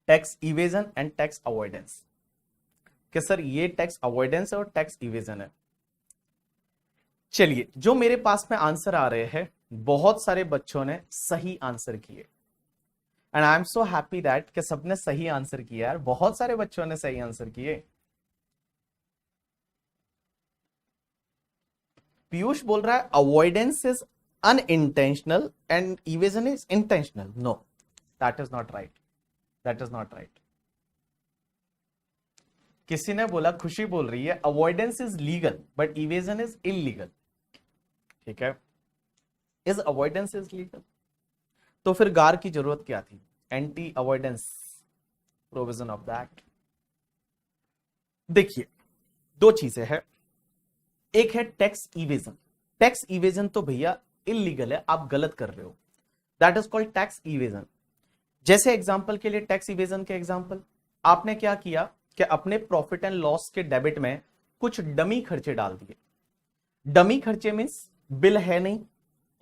Tax evasion and tax avoidance, कि सर ये टैक्स अवॉइडेंस है और टैक्स इवेजन है। चलिए जो मेरे पास में आंसर आ रहे हैं, बहुत सारे बच्चों ने सही आंसर किए and I am so happy that कि सबने सही आंसर किया यार, बहुत सारे बच्चों ने सही आंसर किए। पीयूष बोल रहा है avoidance is unintentional and evasion is intentional. No, that is not right, that is not right. किसी ने बोला, खुशी बोल रही है avoidance is legal but evasion is illegal, ठीक है, इज अवॉइडेंस इज लीगल, तो फिर गार की जरूरत क्या थी? Anti avoidance provision of the act. देखिए 2 चीजें हैं, एक है टैक्स इवेजन। टैक्स इवेजन तो भैया इलीगल है, आप गलत कर रहे हो, that is called tax evasion. जैसे एग्जांपल के लिए टैक्स इवेजन के एग्जांपल, आपने क्या किया कि अपने प्रॉफिट एंड लॉस के डेबिट में कुछ डमी खर्चे डाल दिए। डमी खर्चे मींस बिल है नहीं,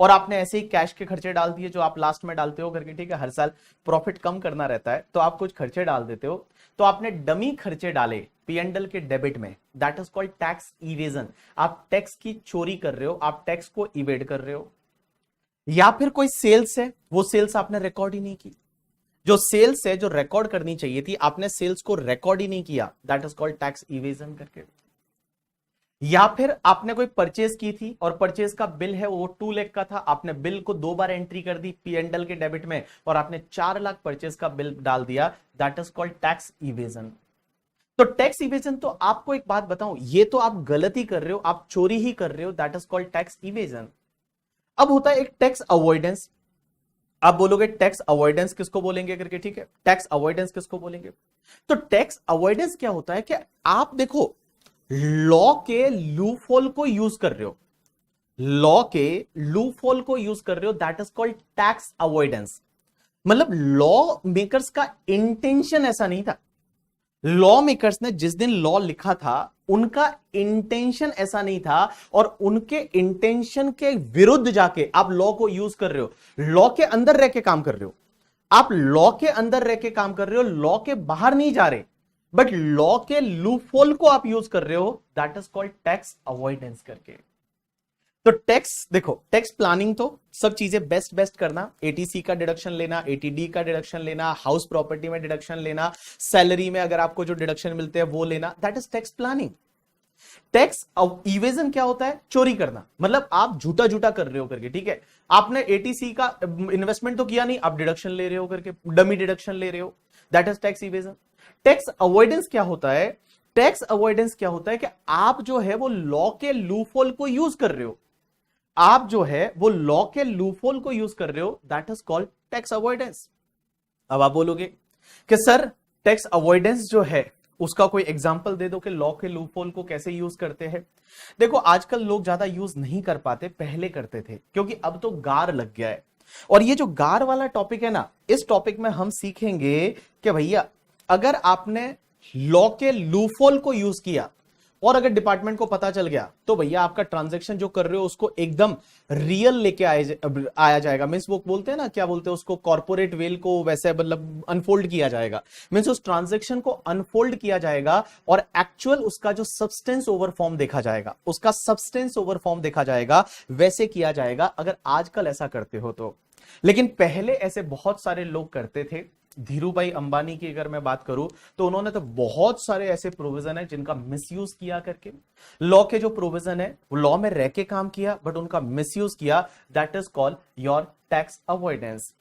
और आपने ऐसे ही कैश के खर्चे डाल दिए जो आप लास्ट में डालते हो करके, ठीक है, हर साल प्रॉफिट कम करना रहता है तो आप कुछ खर्चे डाल देते हो, तो आपने डमी खर्चे डाले पीएनडल के डेबिट में, that is called tax evasion. आप टैक्स की चोरी कर रहे हो, आप टैक्स को इवेड कर रहे हो। या फिर कोई सेल्स है, वो सेल्स आपने रिकॉर्ड ही नहीं की, जो सेल्स है जो रिकॉर्ड करनी चाहिए थी आपने सेल्स को रिकॉर्ड ही नहीं किया, that is called tax evasion करके। या फिर आपने कोई परचेज की थी और परचेज का बिल है वो 2 लाख का था, आपने बिल को 2 बार एंट्री कर दी पीएनडल के डेबिट में और आपने 4 लाख परचेज का बिल डाल दिया, that is called tax evasion. तो टैक्स इवेजन, तो आपको एक बात बताऊं, ये तो आप गलती कर रहे हो, आप चोरी ही कर रहे हो, that is called tax evasion. अब होता है एक टैक्स अवॉइडेंस। आप बोलोगे टैक्स अवॉइडेंस किसको बोलेंगे करके, ठीक है, टैक्स अवॉइडेंस किसको बोलेंगे? तो टैक्स अवॉइडेंस क्या होता है कि आप देखो लॉ के लूपहोल को यूज कर रहे हो, लॉ के लूपहोल को यूज कर रहे हो, that is called tax avoidance. मतलब लॉ मेकर्स का इंटेंशन ऐसा नहीं था, लॉ मेकर्स ने जिस दिन लॉ लिखा था उनका इंटेंशन ऐसा नहीं था, और उनके इंटेंशन के विरुद्ध जाके आप लॉ को यूज कर रहे हो, लॉ के अंदर रह के काम कर रहे हो, आप लॉ के अंदर रह के काम कर रहे हो, लॉ के बाहर नहीं जा रहे, बट लॉ के लूपहोल को आप यूज कर रहे हो, that is called tax avoidance करके। तो टैक्स देखो, टैक्स प्लानिंग तो सब चीजें बेस्ट बेस्ट करना, एटीसी का डिडक्शन लेना, एटीडी का डिडक्शन लेना, हाउस प्रॉपर्टी में डिडक्शन लेना, सैलरी में अगर आपको जो डिडक्शन मिलते हैं वो लेना, that is tax planning. Tax evasion क्या होता है? चोरी करना, मतलब आप झूठा झूठा कर रहे हो करके, ठीक है, आपने एटीसी का इन्वेस्टमेंट तो किया नहीं, आप डिडक्शन ले रहे हो करके, डमी डिडक्शन ले रहे हो, that is tax evasion. Tax avoidance क्या होता है? टैक्स अवॉइडेंस क्या होता है कि आप जो है वो लॉ के लूपहोल को यूज कर रहे हो, आप जो है वो लॉ के लूपहोल को यूज कर रहे हो, that is called tax avoidance. अब आप बोलोगे कि सर टैक्स अवॉइडेंस जो है उसका कोई एग्जांपल दे दो कि लॉ के लूपहोल को कैसे यूज करते हैं। देखो आजकल लोग ज्यादा यूज नहीं कर पाते, पहले करते थे, क्योंकि अब तो गार लग गया है। और ये जो गार वाला टॉपिक है ना, इस टॉपिक में हम सीखेंगे कि भैया अगर आपने लॉ के लूपहोल को यूज किया और अगर डिपार्टमेंट को पता चल गया तो भैया आपका ट्रांजैक्शन जो कर रहे हो उसको एकदम रियल लेके आया जाएगा। मीन्स वो बोलते हैं ना, क्या बोलते हैं उसको, कॉर्पोरेट वेल को वैसे मतलब अनफोल्ड किया जाएगा। मीन्स उस ट्रांजैक्शन को अनफोल्ड किया जाएगा और एक्चुअल उसका जो सब्सटेंस ओवर फॉर्म देखा जाएगा, उसका सब्सटेंस ओवर फॉर्म देखा जाएगा, वैसे किया जाएगा अगर आजकल ऐसा करते हो तो। लेकिन पहले ऐसे बहुत सारे लोग करते थे। धीरूभाई अंबानी की अगर मैं बात करूं तो उन्होंने तो बहुत सारे ऐसे प्रोविजन है जिनका मिसयूज किया करके, लॉ के जो प्रोविजन है वो लॉ में रह के काम किया बट उनका मिसयूज किया, that is called your tax avoidance.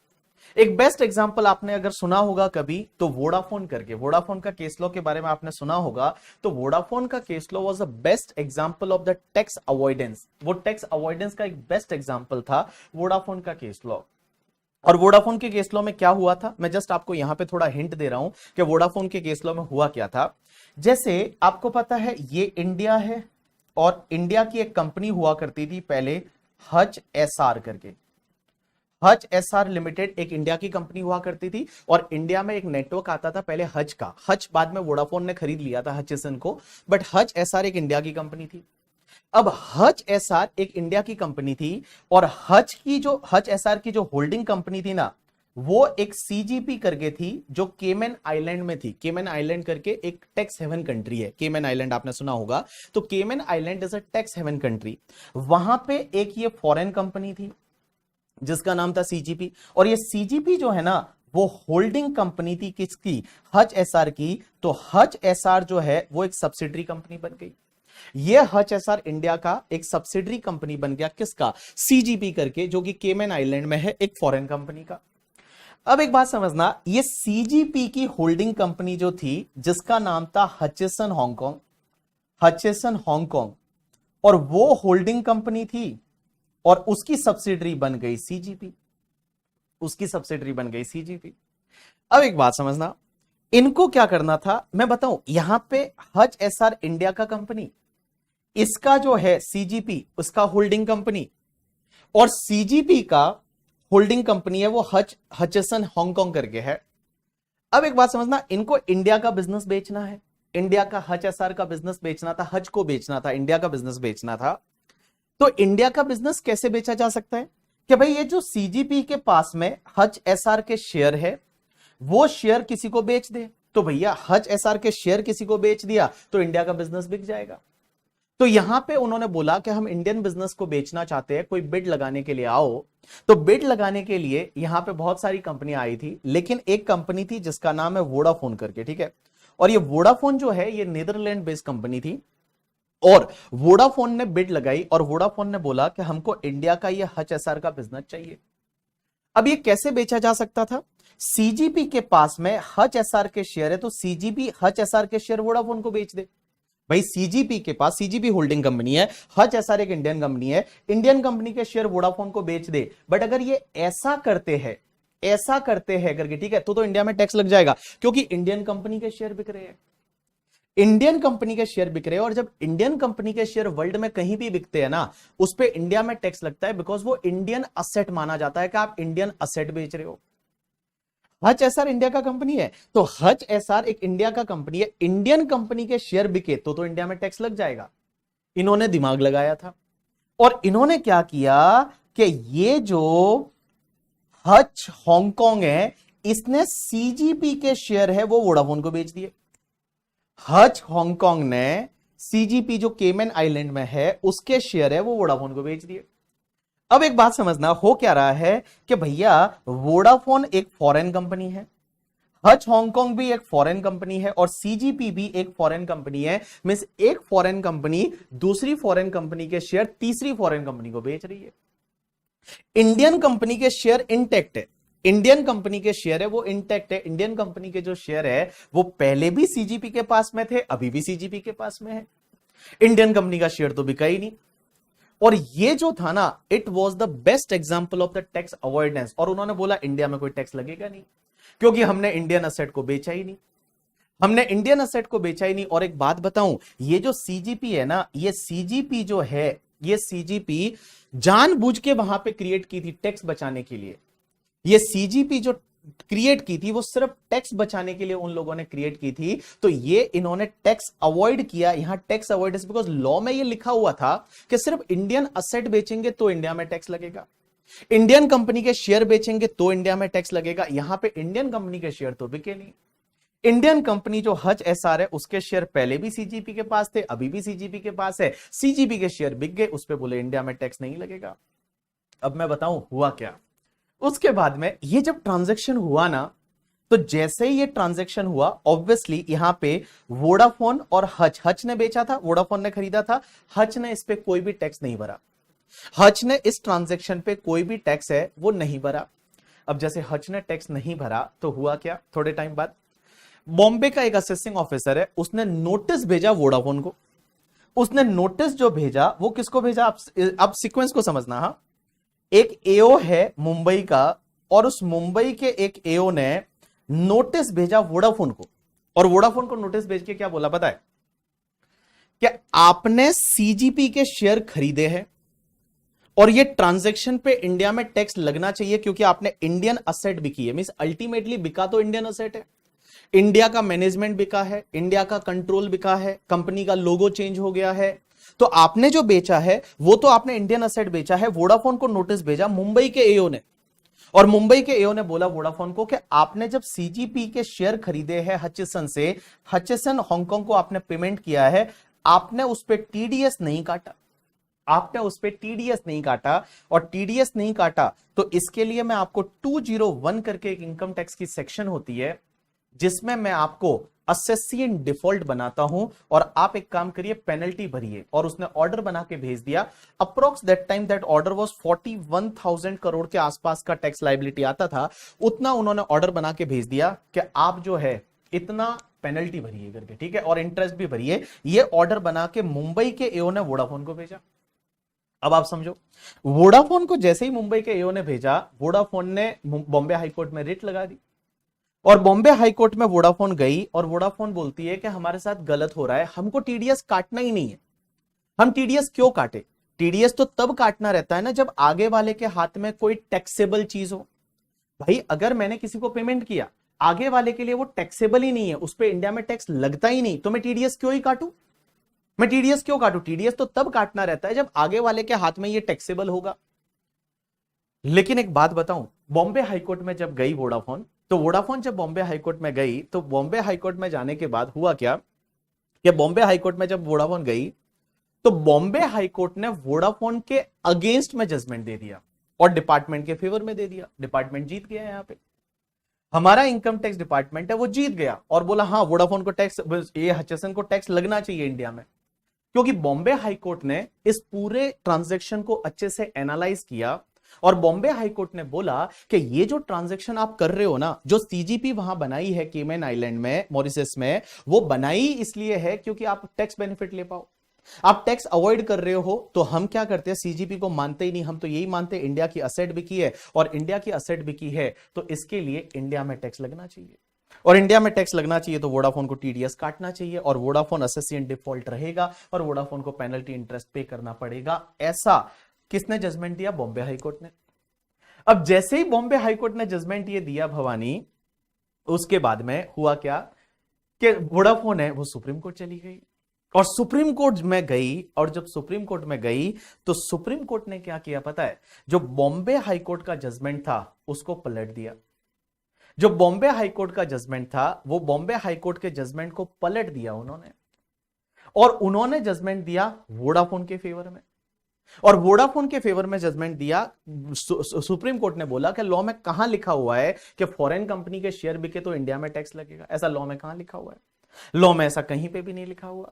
एक बेस्ट एग्जांपल आपने अगर सुना होगा कभी तो वोडाफोन करके, वोडाफोन का केस लॉ के बारे में आपने सुना होगा, तो वोडाफोन का case law was the best example of the tax avoidance. वो टैक्स अवॉइडेंस का एक बेस्ट एग्जांपल था वोडाफोन का केस लॉ। और वोडाफोन के केस लॉ में क्या हुआ था, मैं जस्ट आपको यहां पे थोड़ा हिंट दे रहा हूं कि वोडाफोन के केस लॉ में हुआ क्या था। जैसे आपको पता है ये इंडिया है और इंडिया की एक कंपनी हुआ करती थी पहले, हज एसआर करके, हज एसआर लिमिटेड एक इंडिया की कंपनी हुआ करती थी और इंडिया में एक नेटवर्क आता था पहले हज का, हज बाद में वोडाफोन ने खरीद लिया था हचिसन को, बट हज एसआर एक इंडिया की कंपनी थी। अब हज एसआर एक इंडिया की कंपनी थी और हज एसआर की जो होल्डिंग कंपनी थी ना, वो एक सीजीपी करके थी जो केमन आइलैंड में थी। केमन आइलैंड करके एक टैक्स हेवन कंट्री है, केमन आइलैंड आपने सुना होगा, तो Cayman island is a tax haven country. वहां पे एक ये फॉरेन कंपनी थी जिसका नाम था सीजीपी, और ये सीजीपी जो है ना वो होल्डिंग कंपनी थी किसकी, हज एसआर की। तो हज एसआर जो है वो एक सब्सिडरी कंपनी बन गई। ये हच एसआर इंडिया का एक सब्सिडरी कंपनी बन गया, किसका, सीजीपी करके, जो कि केमन आइलैंड में है, एक फॉरेन कंपनी का। अब एक बात समझना, ये सीजीपी की होल्डिंग कंपनी जो थी जिसका नाम था हचिसन हांगकांग, हचिसन हांगकांग, और वो होल्डिंग कंपनी थी और उसकी सब्सिडरी बन गई सीजीपी, उसकी सब्सिडरी बन गई सीजीपी। अब एक बात समझना, इनको क्या करना था मैं बताऊं, यहां पे हज एसआर इंडिया का कंपनी, इसका जो है सीजीपी उसका होल्डिंग कंपनी, और सीजीपी का होल्डिंग कंपनी है वो हचिसन हांगकांग करके है। अब एक बात समझना, इनको इंडिया का बिजनेस बेचना है, इंडिया का हज एसआर का बिजनेस बेचना था, हज को बेचना था, इंडिया का बिजनेस बेचना था। तो इंडिया का बिजनेस कैसे बेचा जा सकता है, कि भाई ये जो सीजीपी के पास में हच एसआर के शेयर है, वो शेयर किसी को बेच दे। तो भैया हच एसआर के शेयर किसी को बेच दिया तो इंडिया का बिजनेस बिक जाएगा। तो यहां पे उन्होंने बोला कि हम इंडियन बिजनेस को बेचना चाहते हैं, कोई बिड लगाने के लिए आओ। तो बिड लगाने के लिए यहां पे बहुत सारी कंपनियां आई थी, लेकिन एक कंपनी थी जिसका नाम है वोडाफोन करके, ठीक है। और ये वोडाफोन जो है ये नीदरलैंड बेस्ड कंपनी थी, और वोडाफोन ने बिड लगाई और वोडाफोन ने बोला कि हमको इंडिया का ये हच एसआर का बिजनेस चाहिए। अब ये कैसे बेचा जा सकता था? सीजीपी के पास में हच एसआर के शेयर है, तो सीजीपी हच एसआर के शेयर वोडाफोन को बेच दे। भाई सीजीपी के पास, सीजीपी होल्डिंग कंपनी है, हच एसआर एक इंडियन कंपनी है, इंडियन कंपनी के शेयर वोडाफोन को बेच दे। बट अगर ये ऐसा करते हैं करके, ठीक है, तो इंडिया में टैक्स लग जाएगा, क्योंकि इंडियन कंपनी के शेयर बिक रहे हैं, इंडियन कंपनी के शेयर बिक रहे हैं। और जब इंडियन कंपनी के शेयर वर्ल्ड में कहीं भी बिकते हैं ना, उस पर इंडिया में टैक्स लगता है, बिकॉज वो इंडियन असेट माना जाता है कि आप इंडियन असेट बेच रहे हो। हच एसआर इंडिया का कंपनी है, तो हच एसआर एक इंडिया का कंपनी है, इंडियन कंपनी के शेयर बिके तो इंडिया में टैक्स लग जाएगा। इन्होंने दिमाग लगाया था और इन्होंने क्या किया कि ये जो हच हांगकांग है, इसने सीजीपी के शेयर है वो वोडाफोन को बेच दिए। हच हांगकांग ने सीजीपी जो केमन आइलैंड में है उसके शेयर है वो वोडाफोन को बेच दिए। अब एक बात समझना, हो क्या रहा है कि भैया वोडाफोन एक फॉरेन कंपनी है, हच हांगकांग भी एक फॉरेन कंपनी है, और सीजीपी भी एक फॉरेन कंपनी है। मींस एक फॉरेन कंपनी दूसरी फॉरेन कंपनी के शेयर तीसरी फॉरेन कंपनी को बेच रही है। इंडियन कंपनी के शेयर इंटैक्ट है, इंडियन कंपनी के शेयर है वो इंटैक्ट है। इंडियन कंपनी के जो शेयर है वो पहले भी सीजीपी के पास में थे, अभी भी सीजीपी के पास में है। इंडियन कंपनी का शेयर तो बिका ही नहीं। और ये जो था ना, it was the best example of the tax avoidance. और उन्होंने बोला इंडिया में कोई टैक्स लगेगा नहीं, क्योंकि हमने इंडियन असेट को बेचा ही नहीं, हमने इंडियन असेट को बेचा ही नहीं। और एक बात बताऊं, ये जो सीजीपी है ना, ये सीजीपी जो है, ये सीजीपी जानबूझ के वहां पे क्रिएट की थी टैक्स बचाने के लिए। ये सीजीपी जो क्रिएट की थी वो सिर्फ टैक्स बचाने के लिए उन लोगों ने क्रिएट की थी। तो ये इन्होंने टैक्स अवॉइड किया। यहां टैक्स अवॉइडेंस, बिकॉज लॉ में ये लिखा हुआ था कि सिर्फ इंडियन असेट बेचेंगे तो इंडिया में टैक्स लगेगा, इंडियन कंपनी के शेयर बेचेंगे तो इंडिया में टैक्स लगेगा। यहां पे इंडियन कंपनी के शेयर तो बिके नहीं। इंडियन कंपनी जो हच एसआर है उसके शेयर पहले भी सीजीपी के पास थे, अभी भी सीजीपी के पास है, सीजीपी के शेयर बिक गए, उस पर बोले इंडिया में टैक्स नहीं लगेगा। अब मैं बताऊं हुआ क्या। उसके बाद में ये जब ट्रांजैक्शन हुआ ना, तो जैसे ही ये ट्रांजैक्शन हुआ, ऑब्वियसली यहां पे वोडाफोन और हच ने बेचा था, वोडाफोन ने खरीदा था, हच ने इस पे कोई भी टैक्स नहीं भरा, हच ने इस ट्रांजैक्शन पे कोई भी टैक्स है वो नहीं भरा। अब जैसे हच ने टैक्स नहीं भरा तो हुआ क्या, थोड़े टाइम बाद बॉम्बे का एक असेसिंग ऑफिसर है, उसने नोटिस भेजा वोडाफोन को। उसने नोटिस जो भेजा वो किसको भेजा, आप सीक्वेंस को समझना। हाँ, एक एओ है मुंबई का, और उस मुंबई के एक एओ ने नोटिस भेजा वोडाफोन को, और वोडाफोन को नोटिस भेज के क्या बोला पता है, कि आपने सीजीपी के शेयर खरीदे हैं और ये ट्रांजैक्शन पे इंडिया में टैक्स लगना चाहिए, क्योंकि आपने इंडियन असेट बिकी है। मींस अल्टीमेटली बिका तो इंडियन असेट है, इंडिया का मैनेजमेंट बिका है, इंडिया का कंट्रोल बिका है, कंपनी का लोगो चेंज हो गया है। तो आपने जो बेचा है वो तो आपने इंडियन असेट बेचा है। वोडाफोन को नोटिस भेजा मुंबई के एओ ने, और मुंबई के एओ ने बोला वोडाफोन को कि आपने जब सीजीपी के शेयर खरीदे हैं हचिसन से, हचिसन हांगकांग को आपने पेमेंट किया है, आपने उस पर टीडीएस नहीं काटा, आपने उस पर टीडीएस नहीं काटा, और टीडीएस नहीं काटा तो इसके लिए मैं आपको 201 करके एक इनकम टैक्स की सेक्शन होती है, जिसमें मैं आपको असेसी इन डिफॉल्ट बनाता हूं, और आप एक काम करिए पेनल्टी भरिए। और उसने ऑर्डर बना के भेज दिया। Approx that time that order was 41,000 crore के आसपास का टैक्स लायबिलिटी आता था, उतना उन्होंने ऑर्डर बना के भेज दिया कि आप जो है इतना पेनल्टी भरिए करके, ठीक है, और इंटरेस्ट भी भरिए। ये ऑर्डर बना के मुंबई के एओ ने वोडाफोन को भेजा। अब आप समझो, वोडाफोन को जैसे ही मुंबई के एओ ने भेजा, वोडाफोन ने बॉम्बे हाईकोर्ट में रिट लगा दी, और बॉम्बे हाईकोर्ट में वोडाफोन गई, और वोडाफोन बोलती है कि हमारे साथ गलत हो रहा है, हमको टीडीएस काटना ही नहीं है। हम टीडीएस क्यों काटे? टीडीएस तो तब काटना रहता है ना जब आगे वाले के हाथ में कोई टैक्सेबल चीज हो। भाई अगर मैंने किसी को पेमेंट किया, आगे वाले के लिए वो टैक्सेबल ही नहीं है, उस पर इंडिया में टैक्स लगता ही नहीं, तो मैं टीडीएस क्यों ही काटूं? मैं टीडीएस क्यों काटूं? टीडीएस तो तब काटना रहता है जब आगे वाले के हाथ में ये टैक्सेबल होगा। लेकिन एक बात बताऊं, बॉम्बे हाईकोर्ट में जब गई वोडाफोन, तो वोडाफोन जब बॉम्बे हाईकोर्ट में गई, तो बॉम्बे हाईकोर्ट में जाने के बाद हुआ क्या कि बॉम्बे हाईकोर्ट में जब वोडाफोन गई, तो बॉम्बे हाईकोर्ट ने वोडाफोन के अगेंस्ट में जजमेंट दे दिया और डिपार्टमेंट के फेवर में दे दिया। डिपार्टमेंट जीत गया यहां पे, हमारा इनकम टैक्स डिपार्टमेंट है वो जीत गया और बोला हाँ वोडाफोन को टैक्स, ये हचसन को टैक्स लगना चाहिए इंडिया में। क्योंकि बॉम्बे हाईकोर्ट ने इस पूरे ट्रांजैक्शन को अच्छे से एनालाइज किया और बॉम्बे हाईकोर्ट ने बोला कि ये जो ट्रांजैक्शन आप कर रहे हो ना, जो सीजीपी वहां बनाई है केमन आइलैंड में, मॉरिशस में, वो बनाई इसलिए है क्योंकि आप टैक्स बेनिफिट ले पाओ। आप टैक्स अवॉइड कर रहे हो, तो हम क्या करते हैं, सीजीपी को मानते ही नहीं, हम तो यही मानते हैं इंडिया की असेट बिकी है और इंडिया की असेट बिकी है तो इसके लिए इंडिया में टैक्स लगना चाहिए। और इंडिया में टैक्स लगना चाहिए तो वोडाफोन को टीडीएस काटना चाहिए और वोडाफोन असेसिएंट डिफॉल्ट रहेगा और वोडाफोन को पेनल्टी इंटरेस्ट पे करना पड़ेगा। ऐसा किसने जजमेंट दिया? बॉम्बे हाईकोर्ट ने। अब जैसे ही बॉम्बे हाईकोर्ट ने जजमेंट ये दिया भवानी, उसके बाद में हुआ क्या कि वोडाफोन है वो सुप्रीम कोर्ट चली गई और सुप्रीम कोर्ट में गई। और जब सुप्रीम कोर्ट में गई तो सुप्रीम कोर्ट ने क्या किया पता है? जो बॉम्बे हाईकोर्ट का जजमेंट था उसको पलट दिया। जो बॉम्बे हाईकोर्ट का जजमेंट था वो बॉम्बे हाईकोर्ट के जजमेंट को पलट दिया उन्होंने, और उन्होंने जजमेंट दिया वोडाफोन के फेवर में। और वोडाफोन के फेवर में जजमेंट दिया। सुप्रीम कोर्ट ने बोला कि लॉ में कहां लिखा हुआ है कि फॉरेन कंपनी के शेयर बिके तो इंडिया में टैक्स लगेगा? ऐसा लॉ में कहां लिखा हुआ है? लॉ में ऐसा कहीं पे भी नहीं लिखा हुआ।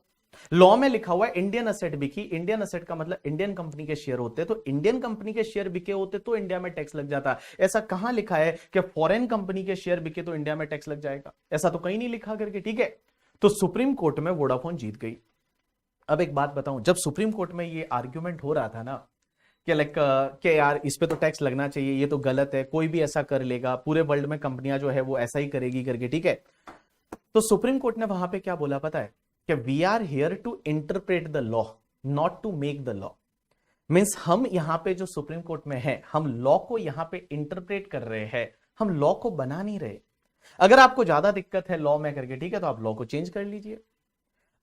लॉ में लिखा हुआ है इंडियन असेट बिकी, इंडियन असेट का मतलब इंडियन कंपनी के शेयर होते, तो इंडियन कंपनी के शेयर बिके होते तो इंडिया में टैक्स लग जाता। ऐसा कहां लिखा है कि फॉरेन कंपनी के शेयर बिके तो इंडिया में टैक्स लग जाएगा? ऐसा तो कहीं नहीं लिखा करके, ठीक है। तो सुप्रीम कोर्ट में वोडाफोन जीत गई। अब एक बात बताऊं, जब सुप्रीम कोर्ट में ये आर्ग्यूमेंट हो रहा था ना कि लाइक कि यार इस पे तो टैक्स लगना चाहिए, ये तो गलत है, कोई भी ऐसा कर लेगा, पूरे वर्ल्ड में कंपनियां जो है वो ऐसा ही करेगी करके, ठीक है। तो सुप्रीम कोर्ट ने वहां पे क्या बोला पता है? कि we are here to interpret the law, not to make the law. Means हम यहां पे जो सुप्रीम कोर्ट में है, हम लॉ को यहां पे इंटरप्रेट कर रहे हैं, हम लॉ को बना नहीं रहे। अगर आपको ज्यादा दिक्कत है लॉ में करके, ठीक है, तो आप लॉ को चेंज कर लीजिए।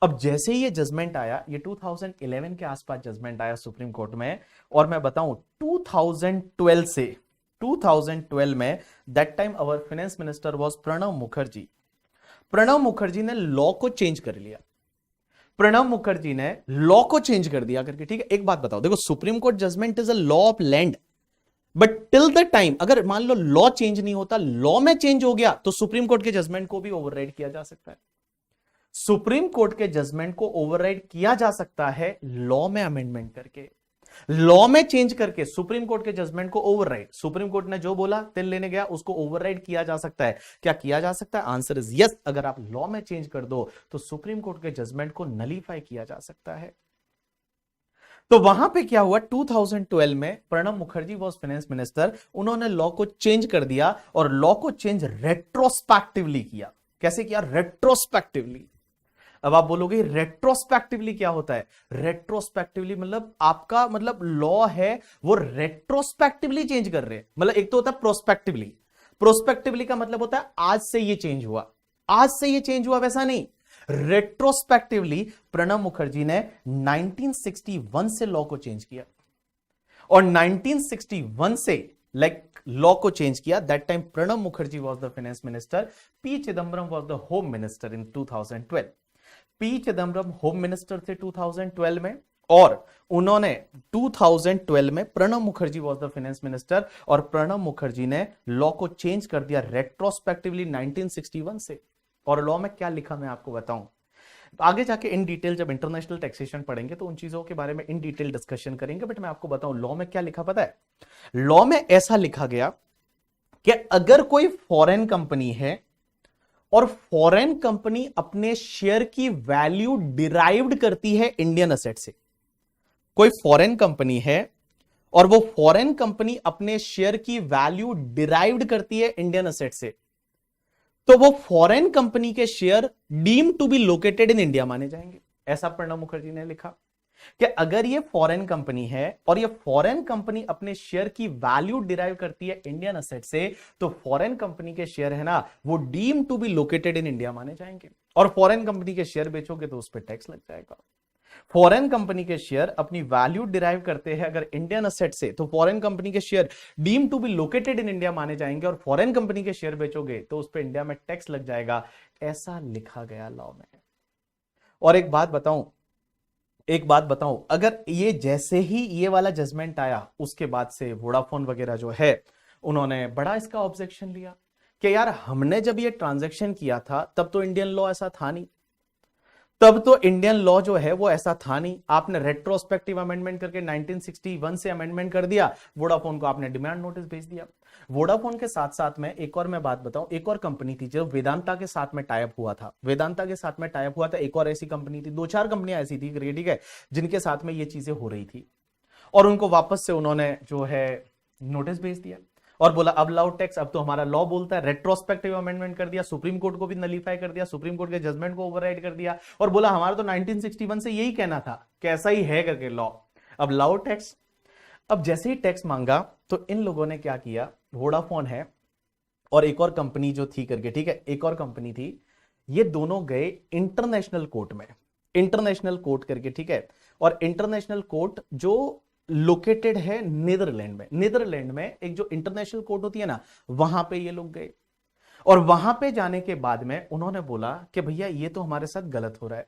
अब जैसे ही ये जजमेंट आया, ये 2011 के आसपास जजमेंट आया सुप्रीम कोर्ट में, और मैं बताऊं 2012 से 2012 में, that time our finance minister was Pranab Mukherjee. Pranab Mukherjee ने लॉ को चेंज कर लिया। प्रणब मुखर्जी ने लॉ को चेंज कर दिया करके, ठीक है। एक बात बताओ, देखो Supreme Court judgment is a law of land, but till the time अगर मान लो लॉ चेंज नहीं होता, लॉ में चेंज हो गया तो सुप्रीम कोर्ट के जजमेंट को भी ओवरराइड किया जा सकता है। सुप्रीम कोर्ट के जजमेंट को ओवरराइड किया जा सकता है लॉ में अमेंडमेंट करके, लॉ में चेंज करके सुप्रीम कोर्ट के जजमेंट को ओवरराइड। सुप्रीम कोर्ट ने जो बोला तिल लेने गया, उसको ओवरराइड किया जा सकता है। क्या किया जा सकता है? Answer is yes. अगर आप लॉ में चेंज कर दो तो सुप्रीम कोर्ट के जजमेंट को नलीफाई किया जा सकता है। तो वहां पे क्या हुआ, 2012 में Pranab Mukherjee was finance minister, उन्होंने लॉ को चेंज कर दिया और लॉ को चेंज रेट्रोस्पेक्टिवली किया। कैसे किया? रेट्रोस्पेक्टिवली। अब आप बोलोगे रेट्रोस्पेक्टिवली क्या होता है? रेट्रोस्पेक्टिवली मतलब आपका मतलब लॉ है वो रेट्रोस्पेक्टिवली चेंज कर रहे हैं। मतलब एक तो होता है प्रोस्पेक्टिवली, प्रोस्पेक्टिवली का मतलब होता है आज से ये चेंज हुआ, आज से ये चेंज हुआ, वैसा नहीं। रेट्रोस्पेक्टिवली प्रणब मुखर्जी ने 1961 से लॉ को चेंज किया और 1961 से लॉ को चेंज किया। That time Pranab Mukherjee was the finance minister, P Chidambaram was the home minister in 2012। P Chidambaram home minister थे 2012 में, और उन्होंने 2012 में Pranab Mukherjee was the finance minister, और प्रणब मुखर्जी ने लॉ को चेंज कर दिया रेट्रोस्पेक्टिवली 1961 से। और लॉ में क्या लिखा मैं आपको बताऊं, आगे जाके इन डिटेल जब इंटरनेशनल टैक्सेशन पढ़ेंगे तो उन चीजों के बारे में इन डिटेल डिस्कशन करेंगे, बट मैं आपको बताऊं लॉ में क्या लिखा पता है? लॉ में ऐसा लिखा गया कि अगर कोई फॉरेन कंपनी है और फॉरेन कंपनी अपने शेयर की वैल्यू डिराइव्ड करती है इंडियन असेट से, कोई फॉरेन कंपनी है और वो फॉरेन कंपनी अपने शेयर की वैल्यू डिराइव्ड करती है इंडियन असेट से, तो वो फॉरेन कंपनी के share deem to be located in India माने जाएंगे। ऐसा प्रणब मुखर्जी ने लिखा कि अगर ये फॉरेन कंपनी है और ये फॉरेन कंपनी अपने शेयर की वैल्यू डिराइव करती है इंडियन असेट से, तो फॉरेन कंपनी के शेयर है ना वो deem to be located in India माने जाएंगे, और फॉरेन कंपनी के शेयर बेचोगे तो उस पर टैक्स लग जाएगा। फॉरेन कंपनी के शेयर अपनी वैल्यू डिराइव करते हैं अगर इंडियन असेट से, तो फॉरेन कंपनी के share deem to be located in India माने जाएंगे, और फॉरेन कंपनी के शेयर बेचोगे तो उस पर इंडिया में टैक्स लग जाएगा, ऐसा लिखा गया लॉ में। और एक बात बताऊं, अगर ये जैसे ही ये वाला जजमेंट आया उसके बाद से वोडाफोन वगैरह जो है उन्होंने बड़ा इसका ऑब्जेक्शन लिया कि यार हमने जब ये ट्रांजैक्शन किया था तब तो इंडियन लॉ ऐसा था नहीं, तब तो इंडियन लॉ जो है वो ऐसा था नहीं, आपने रेट्रोस्पेक्टिव अमेंडमेंट करके 1961 से अमेंडमेंट कर दिया, वोडाफोन को आपने डिमांड नोटिस भेज दिया। वोडाफोन के साथ साथ में एक और मैं बात बताऊं, एक और कंपनी थी जो वेदांता के साथ में टाइप हुआ था, वेदांता के साथ में टाइप हुआ था, एक और ऐसी कंपनी थी, 2-4 कंपनियां ऐसी थी, ठीक है, जिनके साथ में ये चीजें हो रही थी, और उनको वापस से उन्होंने जो है नोटिस भेज दिया और बोला अब लाउड टैक्स, अब तो हमारा लॉ बोलता है, रेट्रोस्पेक्टिव अमेंडमेंट कर दिया, सुप्रीम कोर्ट को भी नलीफाई कर दिया, सुप्रीम कोर्ट के जजमेंट को ओवरराइड कर दिया, और बोला हमारा तो 1961 से यही कहना था, कैसा ही है करके लॉ, अब लाउड टैक्स। अब जैसे ही टैक्स मांगा तो इन लोगों ने क्या किया, वोडाफोन है और एक और कंपनी जो थी करके, ठीक है, एक और कंपनी थी, ये दोनों गए इंटरनेशनल कोर्ट में, इंटरनेशनल कोर्ट करके, ठीक है, और इंटरनेशनल कोर्ट जो लोकेटेड है नीदरलैंड में, नीदरलैंड में एक जो इंटरनेशनल कोर्ट होती है ना, वहां पे ये लोग गए, और वहां पे जाने के बाद में उन्होंने बोला कि भैया ये तो हमारे साथ गलत हो रहा है,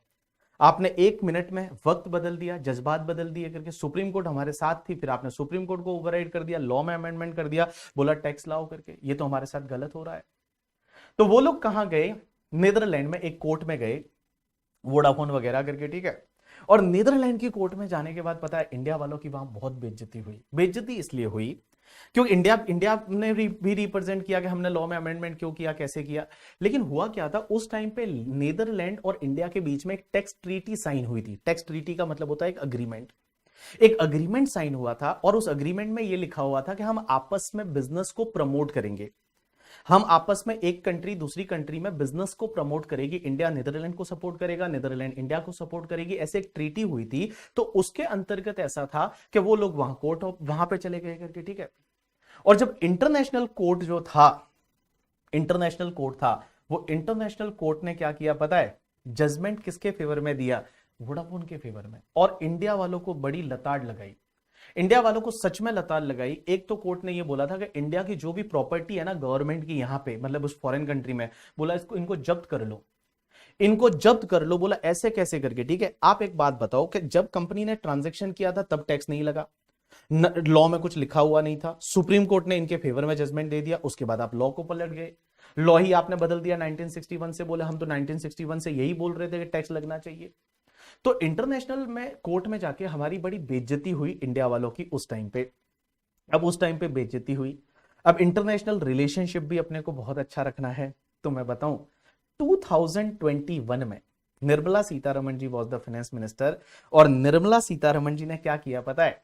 आपने 1 मिनट में वक्त बदल दिया, जज्बात बदल दिए करके, सुप्रीम कोर्ट हमारे साथ थी, फिर आपने सुप्रीम कोर्ट को ओवरराइड कर दिया, लॉ में अमेंडमेंट कर दिया, बोला टैक्स लाओ करके, ये तो हमारे साथ गलत हो रहा है। तो वो लोग कहां गए, नीदरलैंड में एक कोर्ट में गए, वोडाफोन वगैरह करके, ठीक है, और नीदरलैंड की कोर्ट में जाने के बाद पता है इंडिया वालों की वहां बहुत बेइज्जती हुई, बेइज्जती इसलिए हुई क्योंकि इंडिया इंडिया ने भी रिप्रेजेंट किया कि हमने लॉ में अमेंडमेंट क्यों किया, कैसे किया, लेकिन हुआ क्या था उस टाइम पे नीदरलैंड और इंडिया के बीच में एक टैक्स ट्रीटी साइन हुई थी, टैक्स ट्रीटी का मतलब होता है एक अग्रीमेंट, एक अग्रीमेंट साइन हुआ था, और उस अग्रीमेंट में यह लिखा हुआ था कि हम आपस में बिजनेस को प्रमोट करेंगे, हम आपस में एक कंट्री दूसरी कंट्री में बिजनेस को प्रमोट करेगी, इंडिया नीदरलैंड को सपोर्ट करेगा, नीदरलैंड इंडिया को सपोर्ट करेगी, ऐसे एक ट्रीटी हुई थी। तो उसके अंतर्गत ऐसा था कि वो लोग वहां कोर्ट वहां पे चले गए करके, ठीक है, और जब इंटरनेशनल कोर्ट जो था, इंटरनेशनल कोर्ट था, वो इंटरनेशनल कोर्ट ने क्या किया पता है, जजमेंट किसके फेवर में दिया, वोडाफोन के फेवर में, और इंडिया वालों को बड़ी लताड़ लगाई, इंडिया वालों को सच में लताड़ लगाई। एक तो कोर्ट ने ये बोला था कि इंडिया की जो भी प्रॉपर्टी है ना गवर्नमेंट की यहां पे, मतलब उस फॉरेन कंट्री में, बोला इसको इनको जब्त कर लो, इनको जब्त कर लो, बोला ऐसे कैसे करके, ठीक है। आप एक बात बताओ कि जब कंपनी ने ट्रांजैक्शन किया था तब टैक्स नहीं लगा, लॉ में कुछ लिखा हुआ नहीं था, सुप्रीम कोर्ट ने इनके फेवर में जजमेंट दे दिया, उसके बाद आप लॉ को पलट गए, लॉ ही आपने बदल दिया 1961 से, बोले हम तो 1961 से यही बोल रहे थे कि टैक्स लगना चाहिए। तो इंटरनेशनल में कोर्ट में जाके हमारी बड़ी बेइज्जती हुई इंडिया वालों की उस टाइम पे। अब उस टाइम पे बेइज्जती हुई, अब इंटरनेशनल रिलेशनशिप भी अपने को बहुत अच्छा रखना है, तो मैं बताऊं 2021 में Nirmala Sitharaman ji was the finance minister, और निर्मला सीतारमण जी ने क्या किया पता है,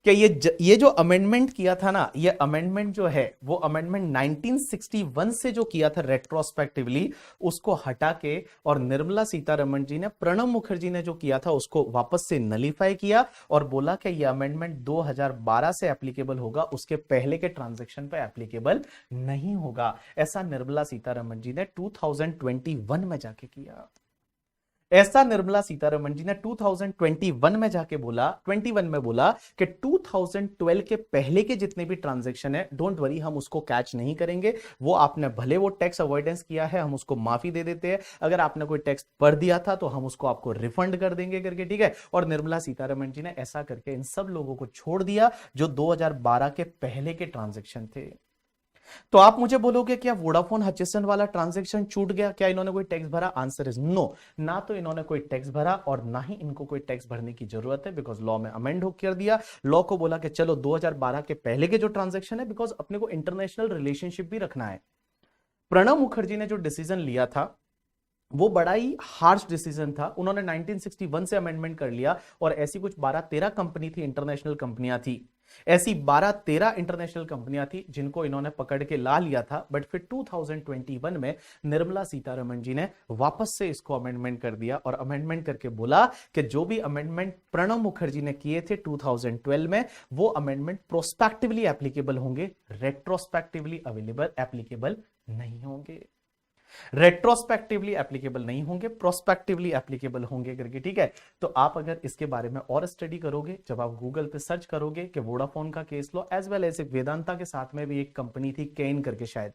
कि ये जो अमेंडमेंट किया था ना, ये अमेंडमेंट जो है वो अमेंडमेंट 1961 से जो किया था रेट्रोस्पेक्टिवली, उसको हटा के, और निर्मला सीतारमण जी ने, प्रणब मुखर्जी ने जो किया था उसको वापस से नलीफाई किया, और बोला कि ये अमेंडमेंट 2012 से एप्लीकेबल होगा, उसके पहले के ट्रांजैक्शन पे एप्लीकेबल नहीं होगा। ऐसा निर्मला सीतारमण जी ने 2021 में जाके किया, ऐसा निर्मला सीतारमण जी ने 2021 में जाके बोला, 21 में बोला कि 2012 के पहले के जितने भी ट्रांजैक्शन है, डोंट वरी, हम उसको कैच नहीं करेंगे, वो आपने भले वो टैक्स अवॉइडेंस किया है, हम उसको माफी दे देते हैं, अगर आपने कोई टैक्स भर दिया था तो हम उसको आपको रिफंड कर देंगे करके, ठीक है। और निर्मला सीतारमण जी ने ऐसा करके इन सब लोगों को छोड़ दिया जो 2012 के पहले के ट्रांजेक्शन थे। तो आप मुझे बोलोगे क्या वोडाफोन हचिसन वाला ट्रांजैक्शन छूट गया, क्या इन्होंने कोई टैक्स भरा? आंसर इज नो, ना तो इन्होंने कोई टैक्स भरा और ना ही इनको कोई टैक्स भरने की जरूरत है, बिकॉज लॉ में अमेंड हो कर दिया, लॉ को बोला कि चलो 2012 के पहले के जो ट्रांजैक्शन है, बिकॉज अपने को इंटरनेशनल रिलेशनशिप भी रखना है। प्रणब मुखर्जी ने जो डिसीजन लिया था वो बड़ा ही हार्श डिसीजन था, उन्होंने 1961 से अमेंडमेंट कर लिया, और ऐसी कुछ 12-13 कंपनी थी, इंटरनेशनल कंपनियां थी, ऐसी 12-13 इंटरनेशनल कंपनियां थी जिनको इन्होंने पकड़ के ला लिया था। बट फिर 2021 में निर्मला सीतारमण जी ने वापस से इसको अमेंडमेंट कर दिया, और अमेंडमेंट करके बोला कि जो भी अमेंडमेंट प्रणब मुखर्जी ने किए थे 2012 में, वो अमेंडमेंट प्रोस्पेक्टिवली एप्लीकेबल होंगे, रेट्रोस्पेक्टिवली अवेलेबल एप्लीकेबल नहीं होंगे। रेट्रोस्पेक्टिवली एप्लीकेबल नहीं होंगे, प्रोस्पेक्टिवली एप्लीकेबल होंगे करके, ठीक है। तो आप अगर इसके बारे में और स्टडी करोगे, जब आप गूगल पे सर्च करोगे कि वोडाफोन का केस लो, एज वेल एज वेदांता के साथ में भी एक कंपनी थी केन करके, शायद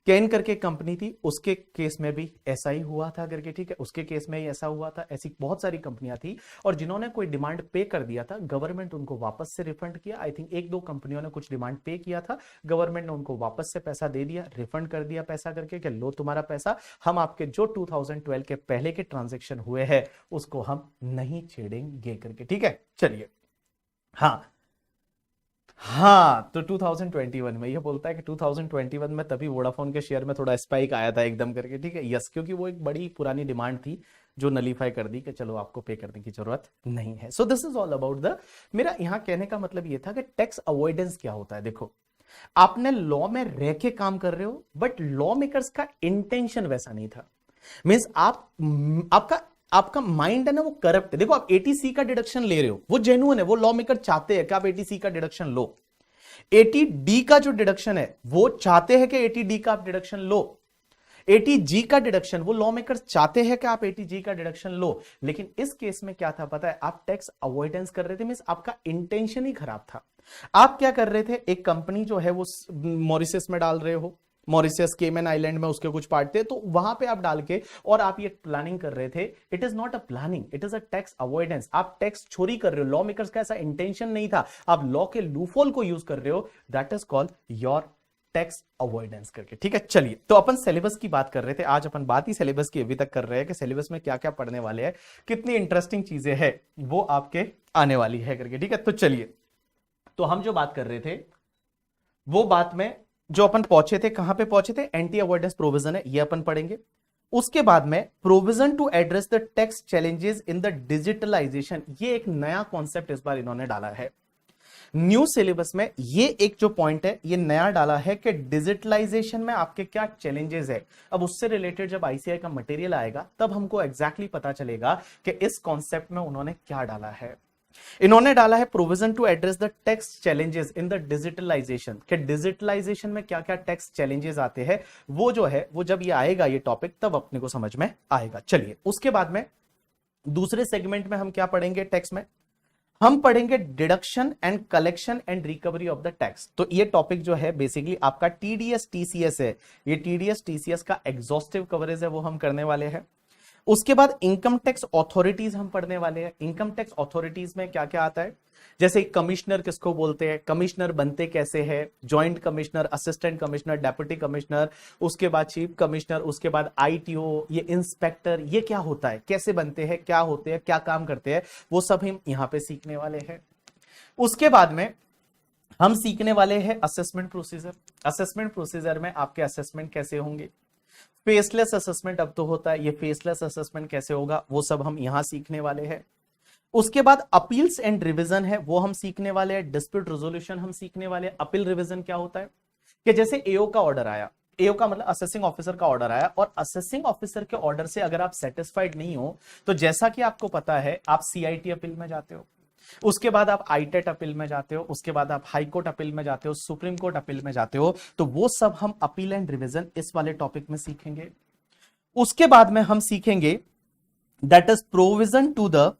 केन करके कंपनी थी, उसके केस में भी ऐसा ही हुआ था करके, ठीक है। उसके केस में ही ऐसा हुआ था। ऐसी बहुत सारी कंपनियां थी और जिन्होंने कोई डिमांड पे कर दिया था, गवर्नमेंट उनको वापस से रिफंड किया। आई थिंक एक दो कंपनियों ने कुछ डिमांड पे किया था, गवर्नमेंट ने उनको वापस से पैसा दे दिया, रिफंड कर दिया पैसा करके कि लो तुम्हारा पैसा, हम आपके जो 2012 के पहले के ट्रांजेक्शन हुए हैं उसको हम नहीं छेड़ेंगे करके, ठीक है। चलिए, हाँ हाँ, तो 2021 में ये बोलता है कि 2021 में तभी वोडाफोन के शेयर में थोड़ा स्पाइक आया था एकदम करके, ठीक है। यस, क्योंकि वो एक बड़ी पुरानी डिमांड थी जो नलीफाई कर दी कि चलो आपको पे करने की जरूरत नहीं है। So this is all about the, मेरा यहां कहने का मतलब ये था कि टैक्स अवॉइडेंस क्या होता है। देखो, आपने लॉ में रह के काम कर रहे हो, बट लॉ मेकर्स का इंटेंशन वैसा नहीं था। मींस आपका आपका माइंड है ना वो करप्ट है। देखो, आप एटीसी का डिडक्शन ले रहे हो, वो जेन्युइन है, वो लॉ मेकर चाहते हैं कि आप एटीसी का डिडक्शन लो। एटीडी का जो डिडक्शन है वो चाहते हैं कि एटीडी का आप डिडक्शन लो। एटीजी का डिडक्शन वो लॉ मेकर चाहते हैं कि आप एटीजी का डिडक्शन लो। लेकिन इस केस में क्या था पता है, आप टैक्स अवॉइडेंस कर रहे थे, मींस आपका इंटेंशन ही खराब था। आप क्या कर रहे थे, एक कंपनी जो है वो मॉरिशस में डाल रहे हो, मॉरिशस केमन आइलैंड में उसके कुछ पार्ट थे, तो वहां पे आप डाल के और आप ये प्लानिंग कर रहे थे। It is not a planning, it is a tax avoidance. आप टैक्स चोरी कर रहे हो, लॉ मेकर्स का ऐसा इंटेंशन नहीं था, आप लॉ के लूफोल को यूज कर रहे हो, that is called your tax avoidance करके, ठीक है। चलिए, तो अपन सिलेबस की बात कर रहे थे, आज अपन बात ही सिलेबस की अभी तक कर रहे हैं कि सिलेबस में क्या क्या पढ़ने वाले हैं, कितनी इंटरेस्टिंग चीजें हैं वो आपके आने वाली है करके, ठीक है। तो चलिए, तो हम जो बात कर रहे थे वो बात में जो अपन पहुंचे थे, कहां पे पहुंचे थे, एंटी अवॉइडेंस प्रोविजन है, ये अपन पढ़ेंगे। उसके बाद में provision to address the tax challenges in the digitalisation, ये एक नया कॉन्सेप्ट इस बार इन्होंने डाला है न्यू सिलेबस में। ये एक जो पॉइंट है ये नया डाला है कि डिजिटलाइजेशन में आपके क्या चैलेंजेस है। अब उससे रिलेटेड जब आईसीआई का मटेरियल आएगा तब हमको एग्जैक्टली पता चलेगा कि इस कॉन्सेप्ट में उन्होंने क्या डाला है। इन्होंने डाला है provision to address the tax challenges in the digitalisation, कि डिजिटलाइजेशन में क्या क्या टैक्स चैलेंजेस आते हैं, वो जो है वो जब ये आएगा ये टॉपिक तब अपने को समझ में आएगा। चलिए, उसके बाद में दूसरे सेगमेंट में हम क्या पढ़ेंगे, टैक्स में हम पढ़ेंगे deduction and collection and recovery of the tax. तो ये टॉपिक जो है बेसिकली आपका टीडीएस टीसीएस है, ये टीडीएस टीसीएस का एग्जॉस्टिव कवरेज है, वो हम करने वाले हैं। उसके बाद इनकम टैक्स अथॉरिटीज हम पढ़ने वाले हैं। इनकम टैक्स अथॉरिटीज में क्या क्या आता है, जैसे कमिश्नर किसको बोलते हैं, कमिश्नर बनते कैसे हैं, joint commissioner, assistant commissioner, deputy commissioner, उसके बाद चीफ कमिश्नर, उसके बाद आईटीओ, ये इंस्पेक्टर, ये क्या होता है, कैसे बनते हैं, क्या होते हैं, क्या काम करते हैं, वो सब हम यहां पे सीखने वाले हैं। उसके बाद में हम सीखने वाले हैं असेसमेंट प्रोसीजर। असेसमेंट प्रोसीजर में आपके असेसमेंट कैसे होंगे, फेसलेस असेसमेंट अब तो होता है, ये फेसलेस असेसमेंट कैसे होगा वो सब हम यहां सीखने वाले हैं। उसके बाद अपील्स एंड रिवीजन है वो हम सीखने वाले हैं। डिस्प्यूट रेजोल्यूशन हम सीखने वाले हैं। अपील रिवीजन क्या होता है कि जैसे एओ का ऑर्डर आया, एओ का मतलब असेसिंग ऑफिसर का ऑर्डर आया, और असेसिंग ऑफिसर के ऑर्डर से अगर आप सेटिस्फाइड नहीं हो तो जैसा कि आपको पता है आप सीआईटी अपील में जाते हो, उसके बाद आप आईटेट अपील में जाते हो, उसके बाद आप हाई कोर्ट अपील में जाते हो, सुप्रीम कोर्ट अपील में जाते हो। तो वो सब हम अपील एंड रिवीजन इस वाले टॉपिक में सीखेंगे। उसके बाद में हम सीखेंगे that is provision to the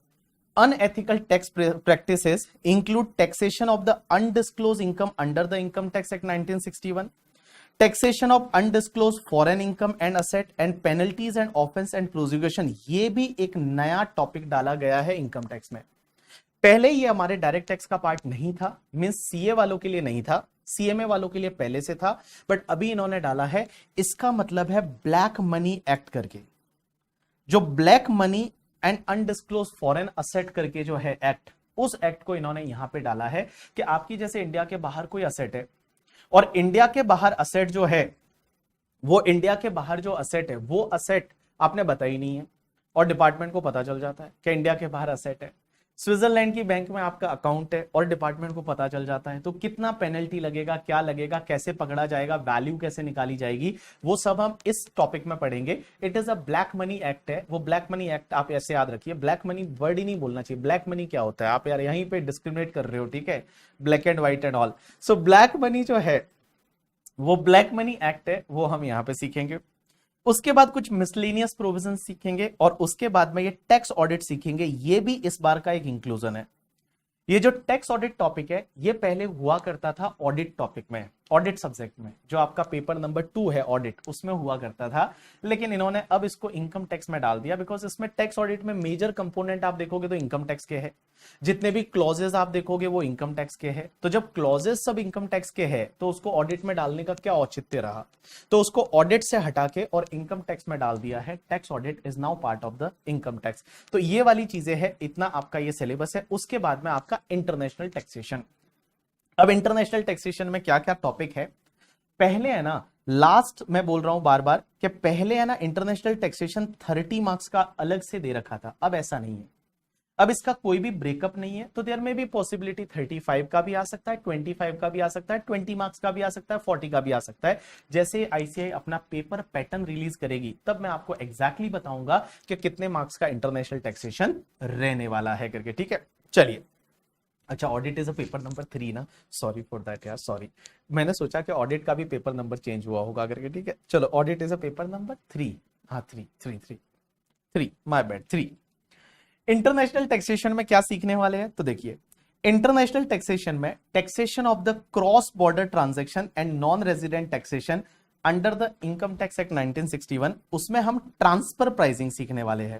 unethical tax practices include taxation of the undisclosed income under the Income Tax Act 1961, taxation of undisclosed foreign income and asset, and penalties and offense and prosecution। ये भी एक नया topic डाला गया है income tax में। पहले ये हमारे डायरेक्ट टैक्स का पार्ट नहीं था, मींस सीए वालों के लिए नहीं था, सीएमए वालों के लिए पहले से था, बट अभी इन्होंने डाला है। इसका मतलब है ब्लैक मनी एक्ट करके, जो black money and undisclosed foreign asset करके जो है एक्ट, उस एक्ट को इन्होंने यहां पे डाला है कि आपकी जैसे इंडिया के बाहर कोई असेट है, और इंडिया के बाहर असेट जो है वो इंडिया के बाहर जो असेट है वो असेट आपने बताई नहीं है, और डिपार्टमेंट को पता चल जाता है कि इंडिया के बाहर असेट है। स्विट्जरलैंड की बैंक में आपका अकाउंट है और डिपार्टमेंट को पता चल जाता है, तो कितना पेनल्टी लगेगा, क्या लगेगा, कैसे पकड़ा जाएगा, वैल्यू कैसे निकाली जाएगी, वो सब हम इस टॉपिक में पढ़ेंगे। It is a black money act है। वो ब्लैक मनी एक्ट आप ऐसे याद रखिए, ब्लैक मनी वर्ड ही नहीं बोलना चाहिए, ब्लैक मनी क्या होता है, आप यार यहीं पे डिस्क्रिमिनेट कर रहे हो, ठीक है, black and white and all. So black money जो है वो ब्लैक मनी एक्ट है, वो हम यहां पे सीखेंगे। उसके बाद कुछ मिसलेनियस प्रोविजन सीखेंगे और उसके बाद में ये टैक्स ऑडिट सीखेंगे। ये भी इस बार का एक इंक्लूजन है। ये जो टैक्स ऑडिट टॉपिक है ये पहले हुआ करता था ऑडिट टॉपिक में, ऑडिट सब्जेक्ट में, जो आपका पेपर नंबर 2 है ऑडिट, उसमें हुआ करता था। लेकिन इन्होंने अब इसको इनकम टैक्स में डाल दिया, बिकॉज इसमें टैक्स ऑडिट में मेजर कंपोनेंट आप देखोगे तो इनकम टैक्स के है, जितने भी क्लॉजेस आप देखोगे वो इनकम टैक्स के है। तो जब क्लॉजेस सब इनकम टैक्स के है तो उसको ऑडिट में डालने का क्या औचित्य रहा, तो उसको ऑडिट से हटा के और इनकम टैक्स में डाल दिया है। Tax audit is now part of the income tax. तो ये वाली चीजें है, इतना आपका ये सिलेबस है। उसके बाद में आपका इंटरनेशनल टैक्सेशन। अब इंटरनेशनल टैक्सेशन में क्या क्या टॉपिक है, पहले है ना, लास्ट मैं बोल रहा हूं बार बार कि पहले है ना इंटरनेशनल टैक्सेशन 30 मार्क्स का अलग से दे रखा था, अब ऐसा नहीं है। अब इसका कोई भी ब्रेकअप नहीं है, तो देयर में भी पॉसिबिलिटी 35 का भी आ सकता है, 25 का भी आ सकता है, 20 मार्क्स का भी आ सकता है, 40 का भी आ सकता है। जैसे आईसीआई अपना पेपर पैटर्न रिलीज करेगी तब मैं आपको एग्जैक्टली बताऊंगा कि कितने मार्क्स का इंटरनेशनल टैक्सेशन रहने वाला है करके, ठीक है। चलिए, अच्छा, audit is a paper number 3 ना, सॉरी फॉर दैट यार, सॉरी, मैंने सोचा कि ऑडिट का भी पेपर नंबर चेंज हुआ होगा करके, ठीक है। चलो, audit is a paper number 3, हाँ 3 माय बैड 3। इंटरनेशनल टैक्सेशन में क्या सीखने वाले हैं, तो देखिए, इंटरनेशनल टैक्सेशन में taxation of the cross border transaction and non resident taxation under the income tax act 1961, उसमें हम ट्रांसफर प्राइसिंग सीखने वाले हैं।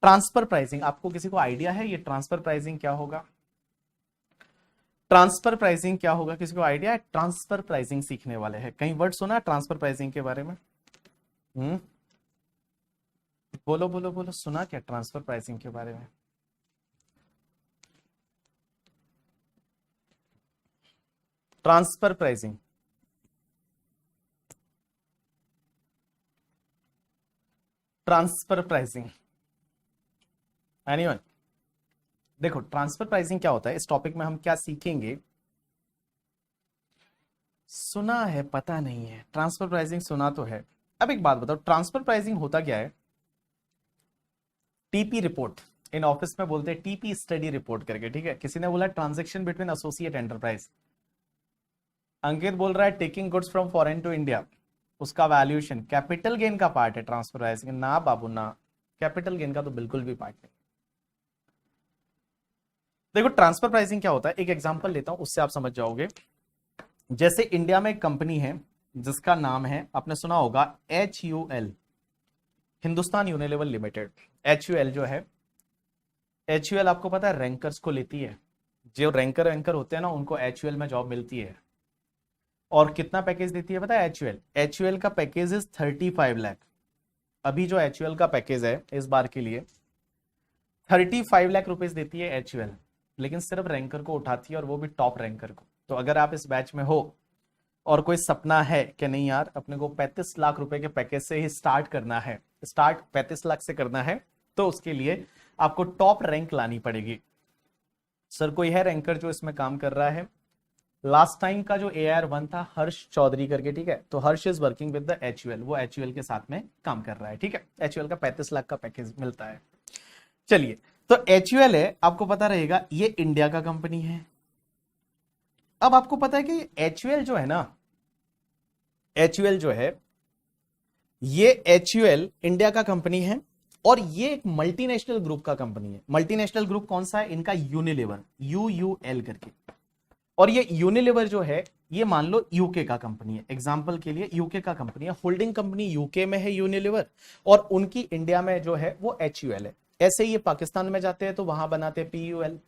ट्रांसफर प्राइसिंग, आपको किसी को आइडिया है ये ट्रांसफर प्राइसिंग क्या होगा? ट्रांसफर प्राइसिंग क्या होगा, किसी को आइडिया है? ट्रांसफर प्राइसिंग सीखने वाले हैं। कहीं वर्ड सुना ट्रांसफर प्राइसिंग के बारे में? बोलो बोलो बोलो, सुना क्या ट्रांसफर प्राइसिंग के बारे में? Transfer pricing, transfer pricing, anyone? देखो, ट्रांसफर प्राइसिंग क्या होता है, इस टॉपिक में हम क्या सीखेंगे? सुना है, पता नहीं है, ट्रांसफर प्राइसिंग सुना तो है। अब एक बात बताओ, ट्रांसफर प्राइसिंग होता क्या है? टीपी रिपोर्ट, इन ऑफिस में बोलते हैं टीपी स्टडी रिपोर्ट करके, ठीक है। किसी ने बोला transaction between associate enterprise, Ankit बोल रहा है taking goods from foreign to India, उसका वैल्यूएशन कैपिटल गेन का पार्ट है ट्रांसफर प्राइसिंग। ना बाबू ना, कैपिटल गेन का तो बिल्कुल भी पार्ट नहीं। देखो, ट्रांसफर प्राइसिंग क्या होता है, एक एग्जांपल लेता हूं, उससे आप समझ जाओगे। जैसे इंडिया में एक कंपनी है जिसका नाम है, आपने सुना होगा, HUL, Hindustan Unilever limited. HUL जो है, HUL आपको पता है रैंकर्स को लेती है, जो रैंकर वैंकर होते हैं ना उनको HUL में जॉब मिलती है। और कितना पैकेज देती है पता है HUL? HUL का पैकेज इज 35 लाख। अभी जो HUL का पैकेज है इस बार के लिए 35 लाख रुपीज देती है HUL, लेकिन सिर्फ रैंकर को उठाती है, और वो भी टॉप रैंकर को। तो अगर आप इस बैच में हो और कोई सपना है कि नहीं यार अपने को 35 लाख रुपए के पैकेज से ही स्टार्ट करना है, स्टार्ट 35 लाख से करना है, तो उसके लिए आपको टॉप रैंक लानी पड़ेगी। सर कोई है रैंकर जो इसमें काम कर रहा है? लास्ट टाइम का जो AR1 था हर्ष चौधरी करके, ठीक है। तो Harsh is working with the HUL, वो HUL के साथ में काम कर रहा है, ठीक है। HUL का 35 लाख का पैकेज मिलता है। चलिए, तो HUL है, आपको पता रहेगा ये इंडिया का कंपनी है। अब आपको पता है कि HUL जो है ना, HUL जो है, ये HUL इंडिया का कंपनी है, और ये एक मल्टीनेशनल ग्रुप का कंपनी है। मल्टीनेशनल ग्रुप कौन सा है इनका? यूनिलीवर, UUL करके। और ये यूनिलीवर जो है, ये मान लो यूके का कंपनी है, एग्जांपल के लिए यूके का कंपनी है, होल्डिंग कंपनी यूके में है यूनिलीवर, और उनकी इंडिया में जो है वो HUL है। ऐसे ही ये पाकिस्तान में जाते हैं तो वहां बनाते हैं PUL,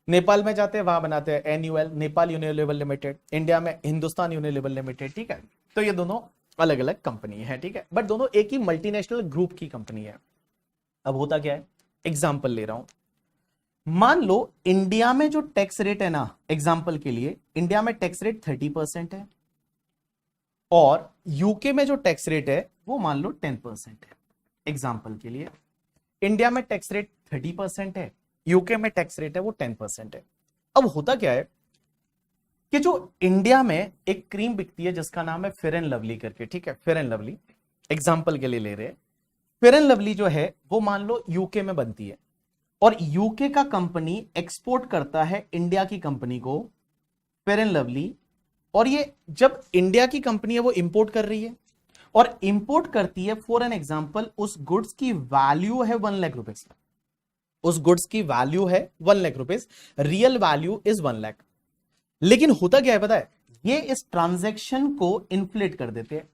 नेपाल में जाते हैं वहां बनाते हैं NUL, Nepal Unilever limited, India में हिंदुस्तान यूनिलीवर लिमिटेड, ठीक है। तो ये दोनों अलग अलग कंपनी है, ठीक है, बट दोनों एक ही मल्टीनेशनल ग्रुप की कंपनी है। अब होता क्या है, एग्जाम्पल ले रहा हूं, मान लो इंडिया में जो टैक्स रेट है ना, एग्जाम्पल के लिए इंडिया में टैक्स रेट 30% है, और यूके में जो टैक्स रेट है वो मान लो 10% है। एग्जाम्पल के लिए इंडिया में टैक्स रेट 30% है, यूके में टैक्स रेट है वो 10% है। अब होता क्या है कि जो इंडिया में एक क्रीम बिकती है जिसका नाम है फेयर एंड लवली करके, ठीक है, फेयर एंड लवली एग्जाम्पल के लिए ले रहे हैं। फेयर एंड लवली जो है वो मान लो यूके में बनती है, और यूके का कंपनी एक्सपोर्ट करता है इंडिया की कंपनी को फेयर एंड लवली, और ये जब इंडिया की कंपनी है वो इंपोर्ट कर रही है, और इंपोर्ट करती है फॉर एन एग्जांपल उस गुड्स की वैल्यू है 1 लाख रुपीज, उस गुड्स की वैल्यू है 1 lakh rupees, real value is 1 lakh. लेकिन होता क्या है पता है, ये इस ट्रांजैक्शन को इन्फ्लेट कर देते हैं,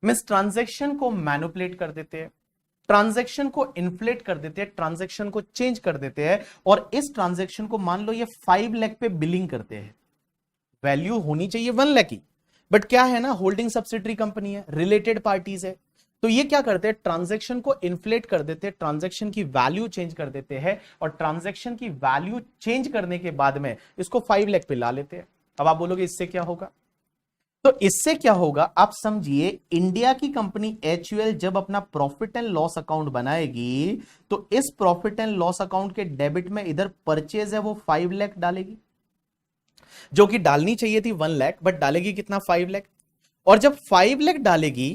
मींस ट्रांजैक्शन को मैनिपुलेट कर देते हैं, ट्रांजैक्शन को इन्फ्लेट कर देते हैं, ट्रांजैक्शन को चेंज कर देते हैं, और इस ट्रांजैक्शन को मान लो ये 5 लाख पे बिलिंग करते हैं, वैल्यू होनी चाहिए 1 लाख की, बट क्या है ना, होल्डिंग सब्सिडरी कंपनी है, रिलेटेड पार्टीज है, तो ये क्या करते हैं, ट्रांजैक्शन को इन्फ्लेट कर देते हैं, ट्रांजैक्शन की वैल्यू चेंज कर देते हैं, और ट्रांजैक्शन की वैल्यू चेंज करने के बाद में इसको 5 लाख पे ला लेते हैं। अब आप बोलोगे इससे क्या होगा, तो इससे क्या होगा आप समझिए, इंडिया की कंपनी एचयूएल जब अपना प्रॉफिट एंड लॉस अकाउंट बनाएगी, तो इस प्रॉफिट एंड लॉस अकाउंट के डेबिट में इधर परचेज है वो 5 लाख डालेगी, जो कि डालनी चाहिए थी 1 लाख, बट डालेगी कितना, 5 लाख। और जब 5 लाख डालेगी,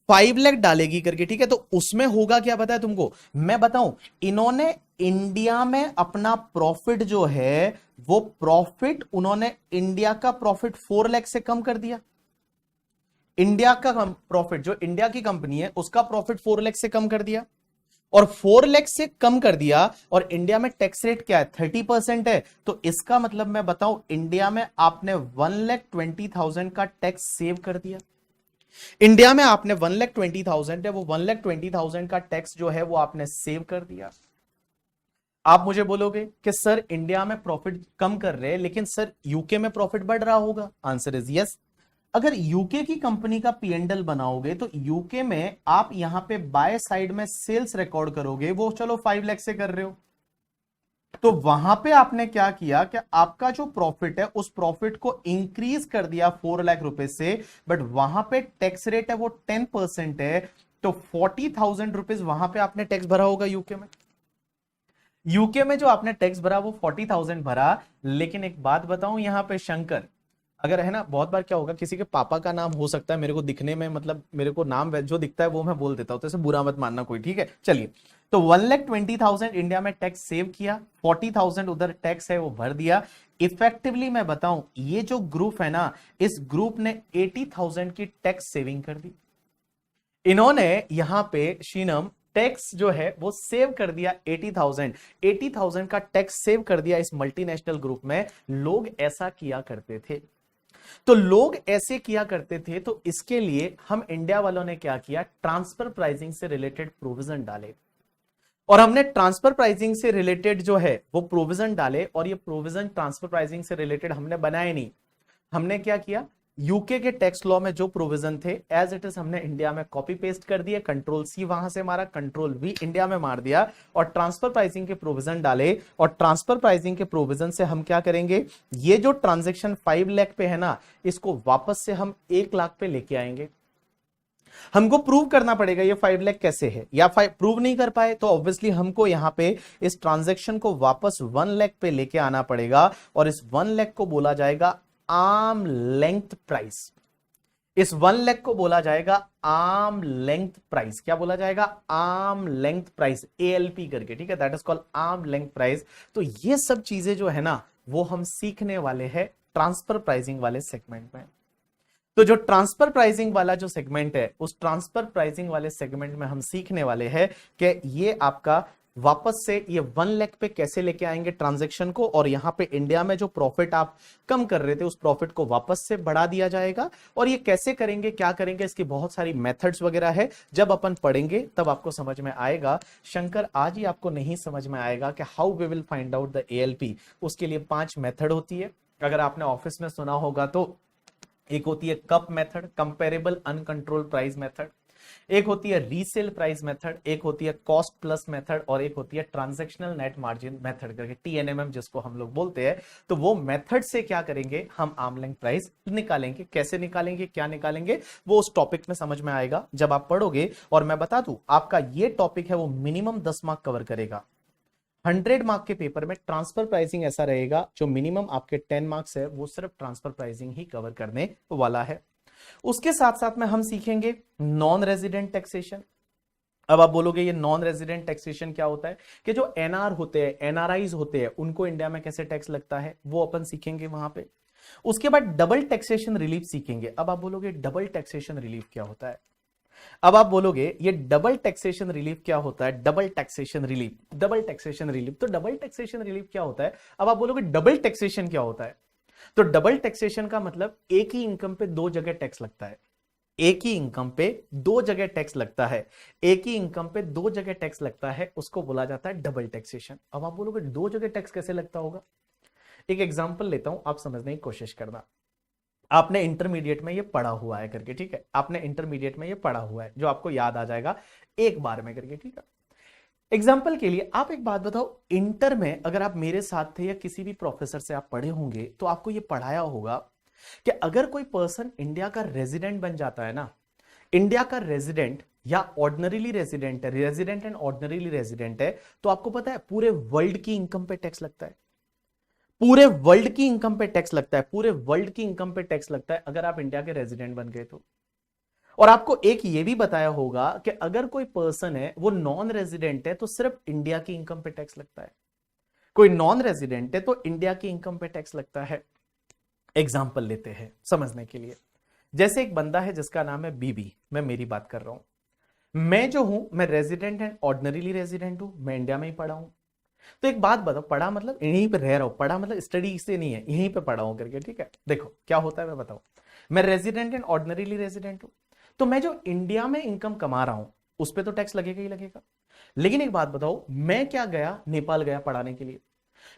5 लाख डालेगी करके, ठीक है, तो उसमें होगा क्या पता है तुमको, मैं बताऊं, इन्होंने इंडिया में अपना प्रॉफिट जो है, वो प्रॉफिट उन्होंने इंडिया का प्रॉफिट 4 लाख से कम कर दिया। इंडिया का प्रॉफिट, जो इंडिया की कंपनी है उसका प्रॉफिट 4 लाख से कम कर दिया, और 4 लाख से कम कर दिया, और इंडिया में टैक्स रेट क्या है, 30% है, तो इसका मतलब मैं बताऊं, इंडिया में आपने 1,20,000 का टैक्स सेव कर दिया। इंडिया में आपने 1,20,000 है, वो 1,20,000 का टैक्स जो है वो आपने सेव कर दिया। आप मुझे बोलोगे कि सर इंडिया में प्रॉफिट कम कर रहे हैं, लेकिन सर यूके में प्रॉफिट बढ़ रहा होगा, आंसर इज यस। अगर यूके की कंपनी का पीएनडल बनाओगे, तो यूके में आप यहां पे बाय साइड में सेल्स रिकॉर्ड करोगे, वो चलो 5 लाख से कर रहे हो, तो वहां पे आपने क्या किया कि आपका जो प्रॉफिट है उस प्रॉफिट को इंक्रीज कर दिया 4 लाख रुपए से, बट वहां पे टैक्स रेट है वो 10% है, तो 40,000 रुपीज वहां पे आपने टैक्स भरा होगा यूके में। यूके में जो आपने टैक्स भरा वो 40,000 भरा। लेकिन एक बात बताऊं यहां पे शंकर, अगर है ना, बहुत बार क्या होगा, किसी के पापा का नाम हो सकता है मेरे को दिखने में, मतलब मेरे को नाम जो दिखता है वो मैं बोल देता हूं, तो इसे बुरा मत मानना कोई, ठीक है। चलिए, तो 1,20,000 इंडिया में टैक्स सेव किया, 40,000 उधर टैक्स है वो भर दिया। इफेक्टिवली मैं बताऊं, ये जो ग्रुप है ना, इस ग्रुप ने 80,000 की टैक्स सेविंग कर दी। इन्होंने यहां पे शीनम टैक्स जो है वो सेव कर दिया 80,000 का टैक्स सेव कर दिया इस मल्टीनेशनल ग्रुप में। लोग ऐसा किया करते थे, तो लोग ऐसे किया करते थे, तो इसके लिए हम इंडिया वालों ने क्या किया, ट्रांसफर प्राइसिंग से रिलेटेड प्रोविजन डाले, और हमने ट्रांसफर प्राइसिंग से रिलेटेड जो है वो प्रोविजन डाले, और ये प्रोविजन ट्रांसफर प्राइसिंग से रिलेटेड हमने बनाए नहीं। हमने क्या किया, यूके के टैक्स लॉ में जो प्रोविजन थे एज इट इज हमने इंडिया में कॉपी पेस्ट कर दिए, कंट्रोल सी वहां से मारा, कंट्रोल वी इंडिया में मार दिया, और ट्रांसफर प्राइसिंग के प्रोविजन डाले। और ट्रांसफर प्राइसिंग के प्रोविजन से हम क्या करेंगे, ये जो ट्रांजेक्शन 5 लाख पे है ना, इसको वापस से हम 1 लाख पे लेके आएंगे। हमको प्रूव करना पड़ेगा ये 5 लाख कैसे है, या प्रूव नहीं कर पाए तो ऑब्वियसली हमको यहां पे इस ट्रांजेक्शन को वापस 1 लाख पे लेके आना पड़ेगा, और इस 1 लाख को बोला जाएगा आर्म लेंथ प्राइस। इस 1 लाख को बोला जाएगा आर्म लेंथ प्राइस। क्या बोला जाएगा, आर्म लेंथ प्राइस, ALP करके, ठीक है, that is called arm length price. तो ये सब चीजें जो है ना, वो हम सीखने वाले हैं ट्रांसफर प्राइसिंग वाले सेगमेंट में। तो जो ट्रांसफर प्राइसिंग वाला जो सेगमेंट है, उस ट्रांसफर प्राइसिंग वाले सेगमेंट में हम सीखने वाले हैं कि ये आपका वापस से ये 1 लाख पे कैसे लेके आएंगे ट्रांजैक्शन को, और यहां पे इंडिया में जो प्रॉफिट आप कम कर रहे थे उस प्रॉफिट को वापस से बढ़ा दिया जाएगा। और ये कैसे करेंगे, क्या करेंगे, इसकी बहुत सारी मेथड्स वगैरह है, जब अपन पढ़ेंगे तब आपको समझ में आएगा। शंकर आज ही आपको नहीं समझ में आएगा कि how we will find out the ALP। उसके लिए 5 मेथड होती है, अगर आपने ऑफिस में सुना होगा तो। एक होती है CUP method, comparable uncontrol price method, एक होती है रीसेल प्राइस मेथड, एक होती है कॉस्ट प्लस मेथड, और एक होती है ट्रांजैक्शनल नेट मार्जिन मेथड करके, TNMM जिसको हम लोग बोलते हैं। तो वो मेथड से क्या करेंगे, हम आर्म लेंथ प्राइस निकालेंगे। कैसे निकालेंगे, क्या निकालेंगे, वो उस टॉपिक में समझ में आएगा जब आप पढ़ोगे। और मैं बता दूं, आपका ये टॉपिक है वो मिनिमम 10 मार्क कवर करेगा। 100 मार्क के पेपर में ट्रांसफर प्राइसिंग ऐसा रहेगा, जो मिनिमम आपके 10 मार्क्स है वो सिर्फ ट्रांसफर प्राइसिंग ही कवर करने वाला है। उसके साथ साथ में हम सीखेंगे नॉन रेजिडेंट टैक्सेशन। अब आप बोलोगे ये नॉन रेजिडेंट टैक्सेशन क्या होता है, कि जो NR होते हैं, NRIs होते हैं, उनको इंडिया में कैसे टैक्स लगता है वो अपन सीखेंगे वहां पे। उसके बाद डबल टैक्सेशन रिलीफ सीखेंगे। अब आप बोलोगे डबल टैक्सेशन रिलीफ क्या होता है? अब आप बोलोगे ये डबल टैक्सेशन रिलीफ क्या होता है? Double taxation relief, double taxation relief, तो डबल टैक्सेशन रिलीफ क्या होता है? अब आप बोलोगे डबल टैक्सेशन क्या होता है? तो डबल टैक्सेशन का मतलब एक ही इनकम पे दो जगह टैक्स लगता है। एक ही इनकम पे दो जगह टैक्स लगता है, एक ही इनकम पे दो जगह टैक्स लगता है, उसको बोला जाता है डबल टैक्सेशन। अब आप बोलोगे दो जगह टैक्स कैसे लगता होगा? एक एग्जांपल लेता हूं, आप समझने की कोशिश करना। आपने इंटरमीडिएट में ये पढ़ा हुआ है करके, ठीक है, आपने इंटरमीडिएट में ये पढ़ा हुआ है, जो आपको याद आ जाएगा एक बार में करके, ठीक है। एग्जाम्पल के लिए आप एक बात बताओ, इंटर में अगर आप मेरे साथ थे या किसी भी प्रोफेसर से आप पढ़े होंगे तो आपको ये पढ़ाया होगा कि अगर कोई पर्सन इंडिया का रेजिडेंट बन जाता है ना, इंडिया का रेजिडेंट या ऑर्डिनरीली रेजिडेंट है, रेजिडेंट एंड ऑर्डिनरीली रेजिडेंट है, तो आपको पता है पूरे वर्ल्ड की इनकम पे टैक्स लगता है। पूरे वर्ल्ड की इनकम पे टैक्स लगता है, पूरे वर्ल्ड की इनकम पे टैक्स लगता है अगर आप इंडिया के रेजिडेंट बन गए तो। और आपको एक ये भी बताया होगा कि अगर कोई पर्सन है वो नॉन रेजिडेंट है तो सिर्फ इंडिया की इनकम पे टैक्स लगता है। कोई नॉन रेजिडेंट है तो इंडिया की इनकम पे टैक्स लगता है। एग्जाम्पल लेते हैं समझने के लिए। जैसे एक बंदा है जिसका नाम है बीबी, मैं मेरी बात कर रहा हूं। मैं जो हूं मैं रेजिडेंट एंड ऑर्डिनरीली रेजिडेंट हूं, मैं इंडिया में ही पढ़ा हूं। तो एक बात बताओ, पढ़ा मतलब यहीं पे रह रहा हूं, पढ़ा मतलब स्टडी से नहीं है, यहीं पे पढ़ा हूं करके, ठीक है। देखो क्या होता है मैं बताऊं, मैं रेजिडेंट एंड ऑर्डिनरीली रेजिडेंट हूं, तो मैं जो इंडिया में इनकम कमा रहा हूं उस पर तो टैक्स लगेगा ही लगेगा। लेकिन एक बात बताओ, मैं क्या गया, नेपाल गया पढ़ाने के लिए,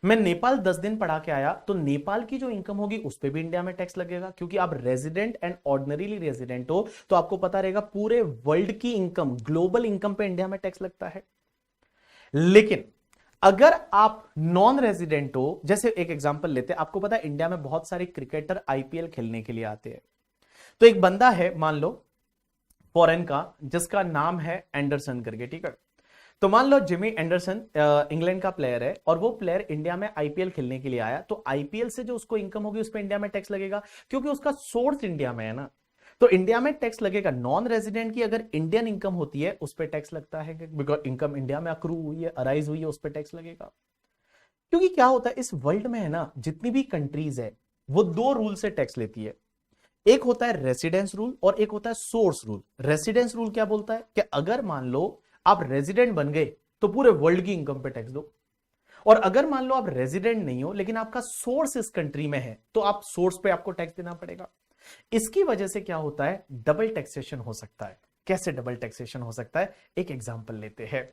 मैं नेपाल 10 दिन पढ़ा के आया, तो नेपाल की जो इनकम होगी उस पर भी इंडिया में टैक्स लगेगा, क्योंकि आप रेजिडेंट एंड ऑर्डिनरीली रेजिडेंट हो, तो आपको पता रहेगा पूरे वर्ल्ड की इनकम, ग्लोबल इनकम पे इंडिया में टैक्स लगता है। लेकिन अगर आप नॉन रेजिडेंट हो, जैसे एक एग्जांपल लेते हैं, आपको पता है इंडिया में बहुत सारे क्रिकेटर आईपीएल खेलने के लिए आते हैं। तो एक बंदा है मान लो फॉरेन का, जिसका नाम है एंडरसन करके, ठीक है। तो मान लो जिमी एंडरसन इंग्लैंड का प्लेयर है और वो प्लेयर इंडिया में आईपीएल खेलने के लिए आया, तो आईपीएल से जो उसको इनकम होगी उस पर इंडिया में टैक्स लगेगा, क्योंकि उसका सोर्स इंडिया में है ना। तो इंडिया में टैक्स लगेगा। नॉन रेजिडेंट की अगर इंडियन इनकम होती है उस पर टैक्स लगता है, बिकॉज इनकम इंडिया में अक्रू हुई है, अराइज हुई है, उस पर टैक्स लगेगा। क्योंकि क्या होता है इस वर्ल्ड में है ना, जितनी भी कंट्रीज है वो दो रूल से टैक्स लेती है। एक होता है रेसिडेंस रूल और एक होता है सोर्स रूल। रेसिडेंस रूल क्या बोलता है कि अगर मान लो आप रेजिडेंट बन गए तो पूरे वर्ल्ड की इनकम पे टैक्स दो, और अगर मान लो आप रेजिडेंट नहीं हो लेकिन आपका सोर्स इस कंट्री में है तो आप सोर्स पे आपको टैक्स देना पड़ेगा। इसकी वजह से क्या होता है, डबल टैक्सेशन हो सकता है। कैसे डबल टैक्सेशन हो सकता है, एक एग्जांपल लेते हैं।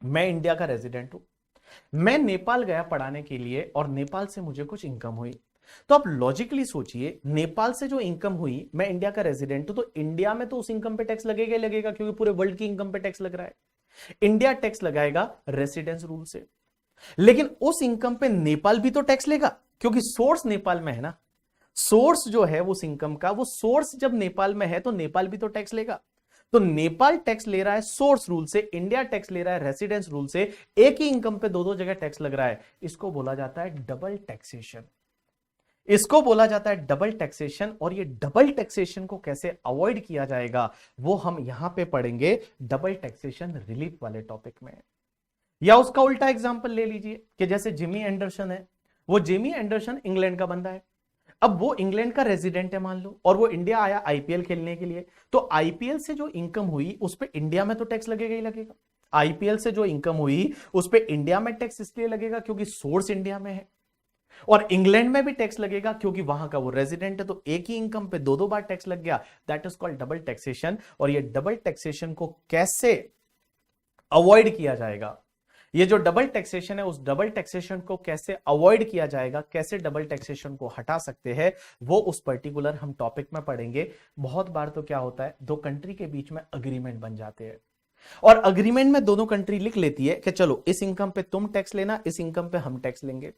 मैं इंडिया का रेजिडेंट हूं, मैं नेपाल गया पढ़ाने के लिए और नेपाल से मुझे कुछ इनकम हुई, तो आप लॉजिकली सोचिए, नेपाल से जो इनकम हुई, मैं इंडिया का रेजिडेंट हूं तो इंडिया में तो उस इनकम पे टैक्स लगेगा ही लगेगा, क्योंकि पूरे वर्ल्ड की इनकम पे टैक्स लग रहा है। इंडिया टैक्स लगाएगा रेसिडेंस रूल से, लेकिन उस इनकम पे नेपाल भी तो टैक्स लेगा, क्योंकि सोर्स नेपाल में है ना। सोर्स जो है उस इनकम का, वो सोर्स जब नेपाल में है तो नेपाल भी तो टैक्स लेगा। तो नेपाल टैक्स ले रहा है सोर्स रूल से, इंडिया टैक्स ले रहा है रेसिडेंस रूल से, एक ही इनकम पे दो दो जगह टैक्स लग रहा है। इसको बोला जाता है डबल टैक्सेशन। इसको बोला जाता है डबल टैक्सेशन। और ये डबल टैक्सेशन को कैसे अवॉइड किया जाएगा वो हम यहां पे पढ़ेंगे डबल टैक्सेशन रिलीफ वाले टॉपिक में। या उसका उल्टा एग्जांपल ले लीजिए कि जैसे जिमी एंडरसन है, वो जिमी एंडरसन इंग्लैंड का बंदा है, अब वो इंग्लैंड का रेजिडेंट है मान लो, और वो इंडिया आया आईपीएल खेलने के लिए, तो आईपीएल से जो इनकम हुई उस पर इंडिया में तो टैक्स लगेगा ही लगेगा। आईपीएल से जो इनकम हुई उस पर इंडिया में टैक्स इसलिए लगेगा क्योंकि सोर्स इंडिया में है, और इंग्लैंड में भी टैक्स लगेगा क्योंकि वहां का वो रेजिडेंट है, तो एक ही इनकम पे दो दो बार टैक्स लग गया। That is called double taxation. और ये डबल टैक्सेशन को कैसे अवॉइड किया जाएगा, ये जो डबल टैक्सेशन है उस डबल टैक्सेशन को कैसे अवॉइड किया जाएगा, कैसे डबल टैक्सेशन को हटा सकते हैं, वो उस पर्टिकुलर हम टॉपिक में पढ़ेंगे। बहुत बार तो क्या होता है, दो कंट्री के बीच में अग्रीमेंट बन जाते हैं और अग्रीमेंट में दोनों कंट्री लिख लेती है कि चलो इस इनकम पे तुम टैक्स लेना, इस इनकम पे हम टैक्स लेंगे,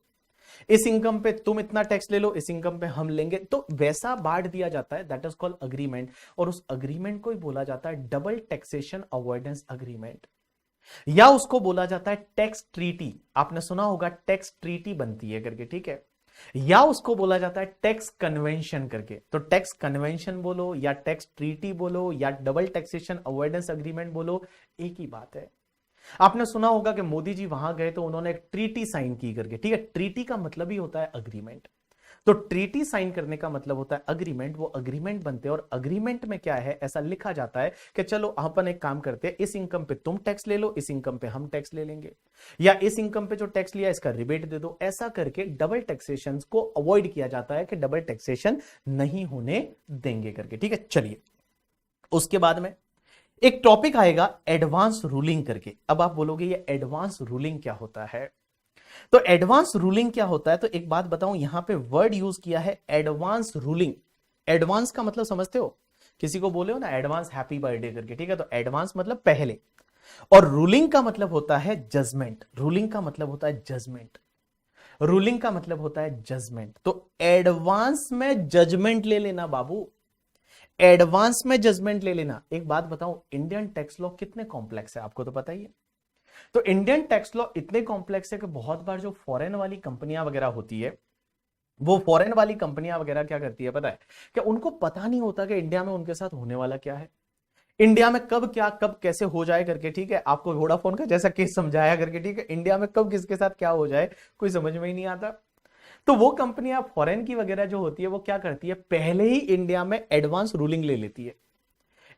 इस इनकम पे तुम इतना टैक्स ले लो, इस इनकम पे हम लेंगे, तो वैसा बांट दिया जाता है। That is called agreement. और उस अग्रीमेंट को ही बोला जाता है डबल टैक्सेशन अवॉइडेंस अग्रीमेंट, या उसको बोला जाता है टैक्स ट्रीटी। आपने सुना होगा टैक्स ट्रीटी बनती है करके, ठीक है, या उसको बोला जाता है टैक्स कन्वेंशन करके। तो टैक्स कन्वेंशन बोलो या टैक्स ट्रीटी बोलो या डबल टैक्सेशन अवॉइडेंस अग्रीमेंट बोलो, एक ही बात है। आपने सुना होगा कि मोदी जी वहां गए तो उन्होंने एक ट्रीटी साइन की करके, ठीक है। ट्रीटी का मतलब ही होता है अग्रीमेंट। तो ट्रीटी साइन करने का मतलब होता है अग्रीमेंट, वो अग्रीमेंट बनते हैं और अग्रीमेंट में क्या है, ऐसा लिखा जाता है कि चलो अपन एक काम करते हैं, इस इनकम पे तुम टैक्स ले लो, इस इनकम पे हम टैक्स ले लेंगे, या इस इनकम पे जो टैक्स लिया इसका रिबेट दे दो। ऐसा करके डबल टैक्सेशन को अवॉइड किया जाता है कि डबल टैक्सेशन नहीं होने देंगे करके, ठीक है। चलिए उसके बाद में एक टॉपिक आएगा एडवांस रूलिंग करके। अब आप बोलोगे ये एडवांस रूलिंग क्या होता है, तो एडवांस रूलिंग क्या होता है, तो एक बात बताऊं, यहां पे वर्ड यूज किया है एडवांस रूलिंग। एडवांस का मतलब समझते हो, किसी को बोले हो ना एडवांस हैप्पी बर्थडे करके, ठीक है, तो एडवांस मतलब पहले, और रूलिंग का मतलब होता है जजमेंट। रूलिंग का मतलब होता है जजमेंट, रूलिंग का मतलब होता है जजमेंट। तो एडवांस में जजमेंट ले लेना बाबू, एडवांस में जजमेंट ले लेना। एक बात बताऊं, इंडियन टैक्स लॉ कितने कॉम्प्लेक्स है आपको तो पता ही है। तो इंडियन टैक्स लॉ इतने कॉम्प्लेक्स है कि बहुत बार जो फॉरेन वाली कंपनियां वगैरह होती है, वो फॉरेन वाली कंपनियां वगैरह क्या करती है पता है, कि उनको पता नहीं होता कि इंडिया में उनके साथ होने वाला क्या है, इंडिया में कब क्या कब कैसे हो जाए करके, ठीक है। आपको वोडाफोन का जैसा केस समझाया करके, ठीक है, इंडिया में कब किसके साथ क्या हो जाए कोई समझ में ही नहीं आता। तो वो कंपनियां फॉरेन की वगैरह जो होती है वो क्या करती है, पहले ही इंडिया में एडवांस रूलिंग ले लेती है,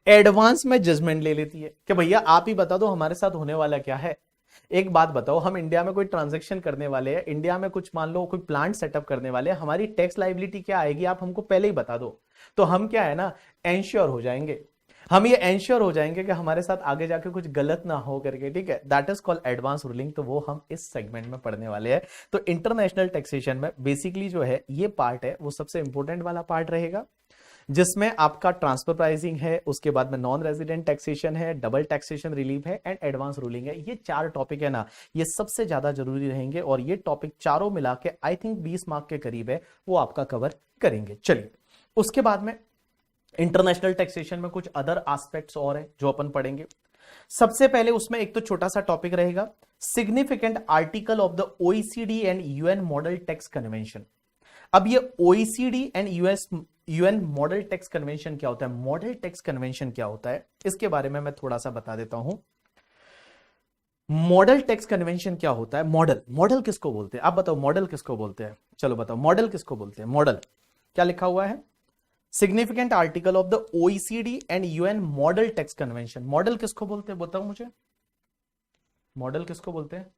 एडवांस में जजमेंट ले लेती है कि भैया आप ही बता दो हमारे साथ होने वाला क्या है। एक बात बताओ, हम इंडिया में कोई ट्रांजैक्शन करने वाले हैं, इंडिया में कुछ मान लो कोई प्लांट सेटअप करने वाले हैं, हमारी टैक्स लायबिलिटी क्या आएगी आप हमको पहले ही बता दो, तो हम क्या है ना एंश्योर हो जाएंगे, हम ये एंश्योर हो जाएंगे कि हमारे साथ आगे जाके कुछ गलत ना हो करके, ठीक है। That is called advance ruling. तो वो हम इस सेगमेंट में पढ़ने वाले हैं। तो इंटरनेशनल टैक्सेशन में बेसिकली जो है ये पार्ट है वो सबसे इंपॉर्टेंट वाला पार्ट रहेगा, जिसमें आपका ट्रांसफर प्राइसिंग है, उसके बाद में नॉन रेजिडेंट टैक्सेशन है, डबल टैक्सेशन रिलीफ है एंड एडवांस रूलिंग है। ये चार टॉपिक है ना, ये सबसे ज्यादा जरूरी रहेंगे और ये टॉपिक चारों मिला के आई थिंक 20 मार्क के करीब है, वो आपका कवर करेंगे। चलिए उसके बाद में इंटरनेशनल टैक्सेशन में कुछ अदर एस्पेक्ट्स और है जो अपन पढ़ेंगे। सबसे पहले उसमें एक तो छोटा सा टॉपिक रहेगा significant article of the OECD and UN model tax convention. अब ये OECD and UN model tax convention क्या होता है, मॉडल टैक्स कन्वेंशन क्या होता है, इसके बारे में मैं थोड़ा सा बता देता हूं। मॉडल टैक्स कन्वेंशन क्या होता है, मॉडल, मॉडल किसको बोलते हैं आप बताओ, मॉडल किसको बोलते हैं, चलो बताओ मॉडल किसको बोलते हैं। मॉडल क्या लिखा हुआ है, significant article of the OECD and UN model tax convention. Model किसको बोलते हैं बताओ मुझे, मॉडल किसको बोलते हैं।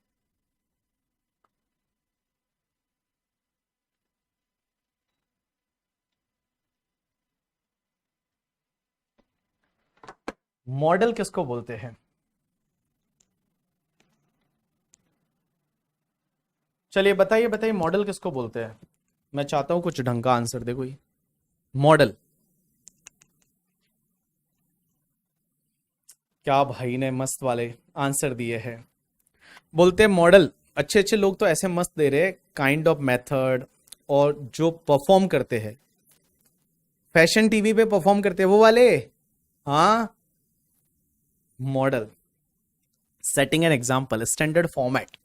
मॉडल किसको बोलते हैं, चलिए बताइए बताइए मॉडल किसको बोलते हैं। मैं चाहता हूं कुछ ढंग का आंसर दे कोई। मॉडल, क्या भाई ने मस्त वाले आंसर दिए हैं। बोलते हैं मॉडल, अच्छे अच्छे लोग तो ऐसे मस्त दे रहे हैं, काइंड ऑफ मेथड, और जो परफॉर्म करते हैं फैशन टीवी पे परफॉर्म करते हैं वो वाले, हाँ model. Setting an example standard format,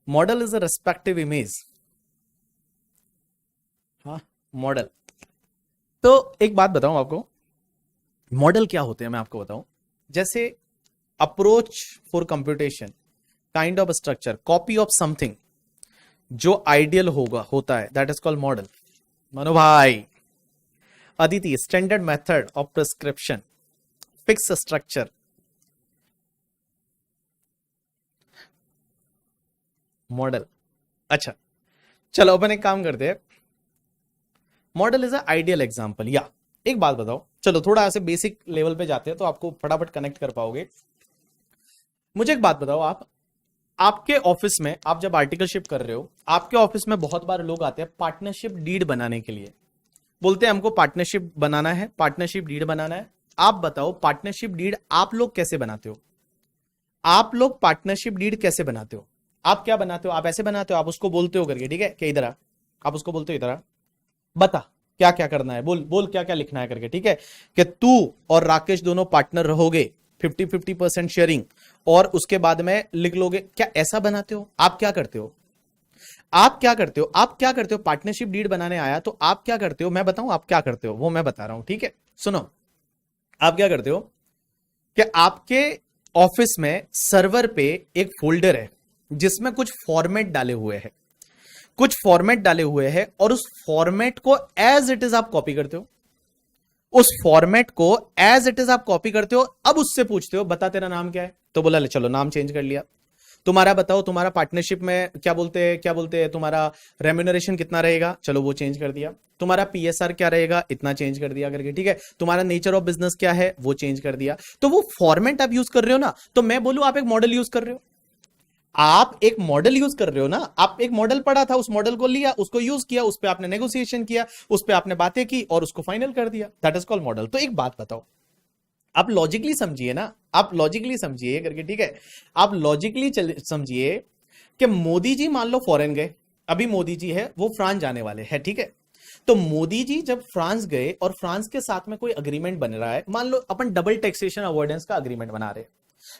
model is a respective image, हाँ मॉडल। तो एक बात बताऊं आपको, मॉडल क्या होते हैं मैं आपको बताऊं, जैसे approach for computation, kind of structure, copy of something जो आइडियल होगा होता है, दैट इज कॉल्ड मॉडल। मनो भाई, Aditi standard method of prescription, fix structure, model. अच्छा चलो अपन एक काम करते हैं, model is a ideal example. या एक बात बताओ, चलो थोड़ा ऐसे बेसिक लेवल पे जाते हैं तो आपको फटाफट कनेक्ट कर पाओगे। मुझे एक बात बताओ, आप आपके ऑफिस में आप जब आर्टिकलशिप कर रहे हो, आपके ऑफिस में बहुत बार लोग आते हैं पार्टनरशिप डीड बनाने के लिए, बोलते हैं हमको पार्टनरशिप बनाना है, पार्टनरशिप डीड बनाना है। आप बताओ पार्टनरशिप डीड आप लोग कैसे बनाते हो, आप लोग पार्टनरशिप डीड कैसे बनाते हो, आप क्या बनाते हो, आप ऐसे बनाते हो, आप उसको बोलते हो करके, ठीक है, क्या इधर आ, आप उसको बोलते हो इधर आ, बता क्या क्या करना है, बोल बोल क्या क्या लिखना है करके, ठीक है, कि तू और राकेश दोनों पार्टनर रहोगे, 50-50% शेयरिंग, और उसके बाद में लिख लोगे, क्या ऐसा बनाते हो, आप क्या करते हो, आप क्या करते हो, आप क्या करते हो, पार्टनरशिप डीड बनाने आया तो आप क्या करते हो, मैं बताऊं आप क्या करते हो, वो मैं बता रहा हूं, ठीक है। सुनो, आप क्या करते हो कि आपके ऑफिस में सर्वर पे एक फोल्डर है जिसमें कुछ फॉर्मेट डाले हुए हैं, कुछ फॉर्मेट डाले हुए हैं और उस फॉर्मेट को एज इट इज आप कॉपी करते हो, उस फॉर्मेट को एज इट इज आप कॉपी करते हो। अब उससे पूछते हो बता तेरा नाम क्या है, तो बोला ले चलो नाम चेंज कर लिया। तुम्हारा बताओ, तुम्हारा पार्टनरशिप में क्या बोलते हैं तुम्हारा रेम्यूनरेशन कितना रहेगा, चलो वो चेंज कर दिया। तुम्हारा पीएसआर क्या रहेगा, इतना चेंज कर दिया करके, ठीक है। तुम्हारा नेचर ऑफ बिजनेस क्या है, वो चेंज कर दिया। तो वो फॉर्मेट आप यूज कर रहे हो ना, तो मैं बोलूं आप एक मॉडल यूज कर रहे हो, आप एक मॉडल यूज कर रहे हो ना। आप एक मॉडल पढ़ा था, उस मॉडल को लिया, उसको यूज किया, उस पर आपने नेगोशिएशन किया, उस पर आपने बातें की और उसको फाइनल कर दिया, दैट इज कॉल्ड मॉडल। तो एक बात बताओ, आप लॉजिकली समझिए ना, आप लॉजिकली समझिए करके, ठीक है। आप लॉजिकली समझिए कि मोदी जी मान लो फॉरेन गए, अभी मोदी जी है वो फ्रांस जाने वाले हैं, ठीक है। तो मोदी जी जब फ्रांस गए और फ्रांस के साथ में कोई अग्रीमेंट बन रहा है, मान लो अपन डबल टैक्सेशन अवॉइडेंस का अग्रीमेंट बना रहे हैं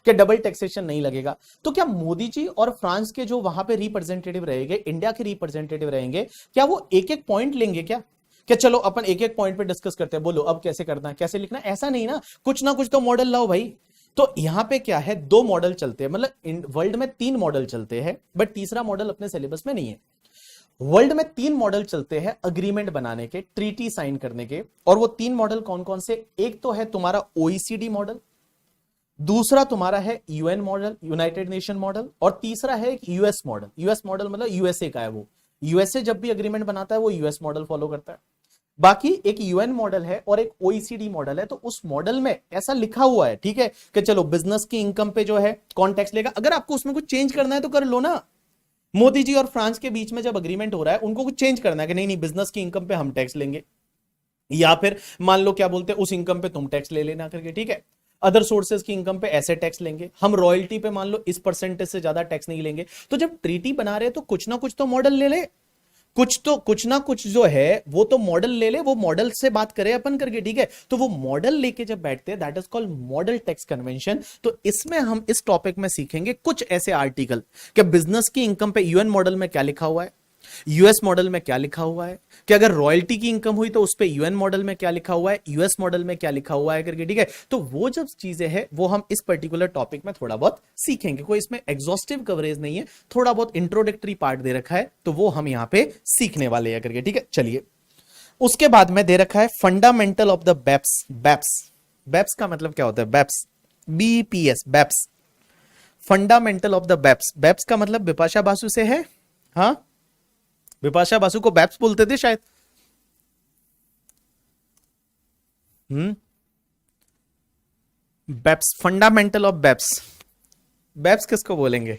कि डबल टैक्सेशन नहीं लगेगा, तो क्या मोदी जी और फ्रांस के जो वहां पे रिप्रेजेंटेटिव रहेंगे, इंडिया के रिप्रेजेंटेटिव रहेंगे, क्या वो एक एक पॉइंट लेंगे क्या चलो अपन एक एक पॉइंट पे डिस्कस करते हैं, बोलो अब कैसे करना है, कैसे लिखना है, ऐसा नहीं ना, कुछ ना कुछ तो मॉडल लाओ भाई। तो यहां पे क्या है, दो मॉडल चलते हैं, मतलब वर्ल्ड में तीन मॉडल चलते हैं, बट तीसरा मॉडल अपने सिलेबस में नहीं है। वर्ल्ड में तीन मॉडल चलते हैं अग्रीमेंट बनाने के, ट्रीटी साइन करने के, और वो तीन मॉडल कौन कौन से, एक तो है तुम्हारा ओईसीडी मॉडल, दूसरा तुम्हारा है UN model, United nation model, और तीसरा है एक यूएस मॉडल। यूएस मॉडल मतलब यूएसए का है, वो यूएसए जब भी अग्रीमेंट बनाता है वो यूएस मॉडल फॉलो करता है। बाकी एक यूएन मॉडल है और एक ओईसीडी मॉडल है। तो उस मॉडल में ऐसा लिखा हुआ है, ठीक है, कि चलो बिजनेस की इनकम पे जो है कौन टैक्स लेगा। अगर आपको उसमें कुछ चेंज करना है तो कर लो ना। मोदी जी और फ्रांस के बीच में जब अग्रीमेंट हो रहा है, उनको कुछ चेंज करना है कि नहीं नहीं बिजनेस की इनकम पे हम टैक्स लेंगे, या फिर मान लो क्या बोलते हैं उस इनकम पे तुम टैक्स ले लेना करके, ठीक है। अदर सोर्सेज की इनकम पे ऐसे टैक्स लेंगे, हम रॉयल्टी पे मान लो इस परसेंटेज से ज्यादा टैक्स नहीं लेंगे। तो जब ट्रीटी बना रहे तो कुछ ना कुछ तो मॉडल ले ले, कुछ ना कुछ जो है वो तो मॉडल ले ले, वो मॉडल से बात करें अपन करके, ठीक है। तो वो मॉडल लेके जब बैठते हैं, that is called model tax convention. तो इसमें हम इस टॉपिक में सीखेंगे कुछ ऐसे आर्टिकल कि बिजनेस की इनकम पे यूएन मॉडल में क्या लिखा हुआ है, यूएस मॉडल में क्या लिखा हुआ है, कि अगर रॉयल्टी की इनकम हुई तो उस पे यूएन मॉडल में क्या लिखा हुआ है, यूएस मॉडल में क्या लिखा हुआ है करके, ठीक है। तो वो जब चीजें हैं वो हम इस पर्टिकुलर टॉपिक में थोड़ा बहुत सीखेंगे, कोई इसमें एग्जॉस्टिव कवरेज नहीं है, थोड़ा बहुत इंट्रोडक्टरी पार्ट दे रखा है, तो वो हम यहां पे सीखने वाले हैं करके, ठीक है। चलिए, उसके बाद में दे रखा है fundamental of the BEPS. BEPS का मतलब क्या होता है, BEPS, BPS, BEPS, fundamental of the BEPS. BEPS का मतलब बिपाशा बासु से है, हाँ, बिपाशा बासु को बैप्स बोलते थे शायद। बैप्स, फंडामेंटल ऑफ बैप्स। बैप्स किसको बोलेंगे,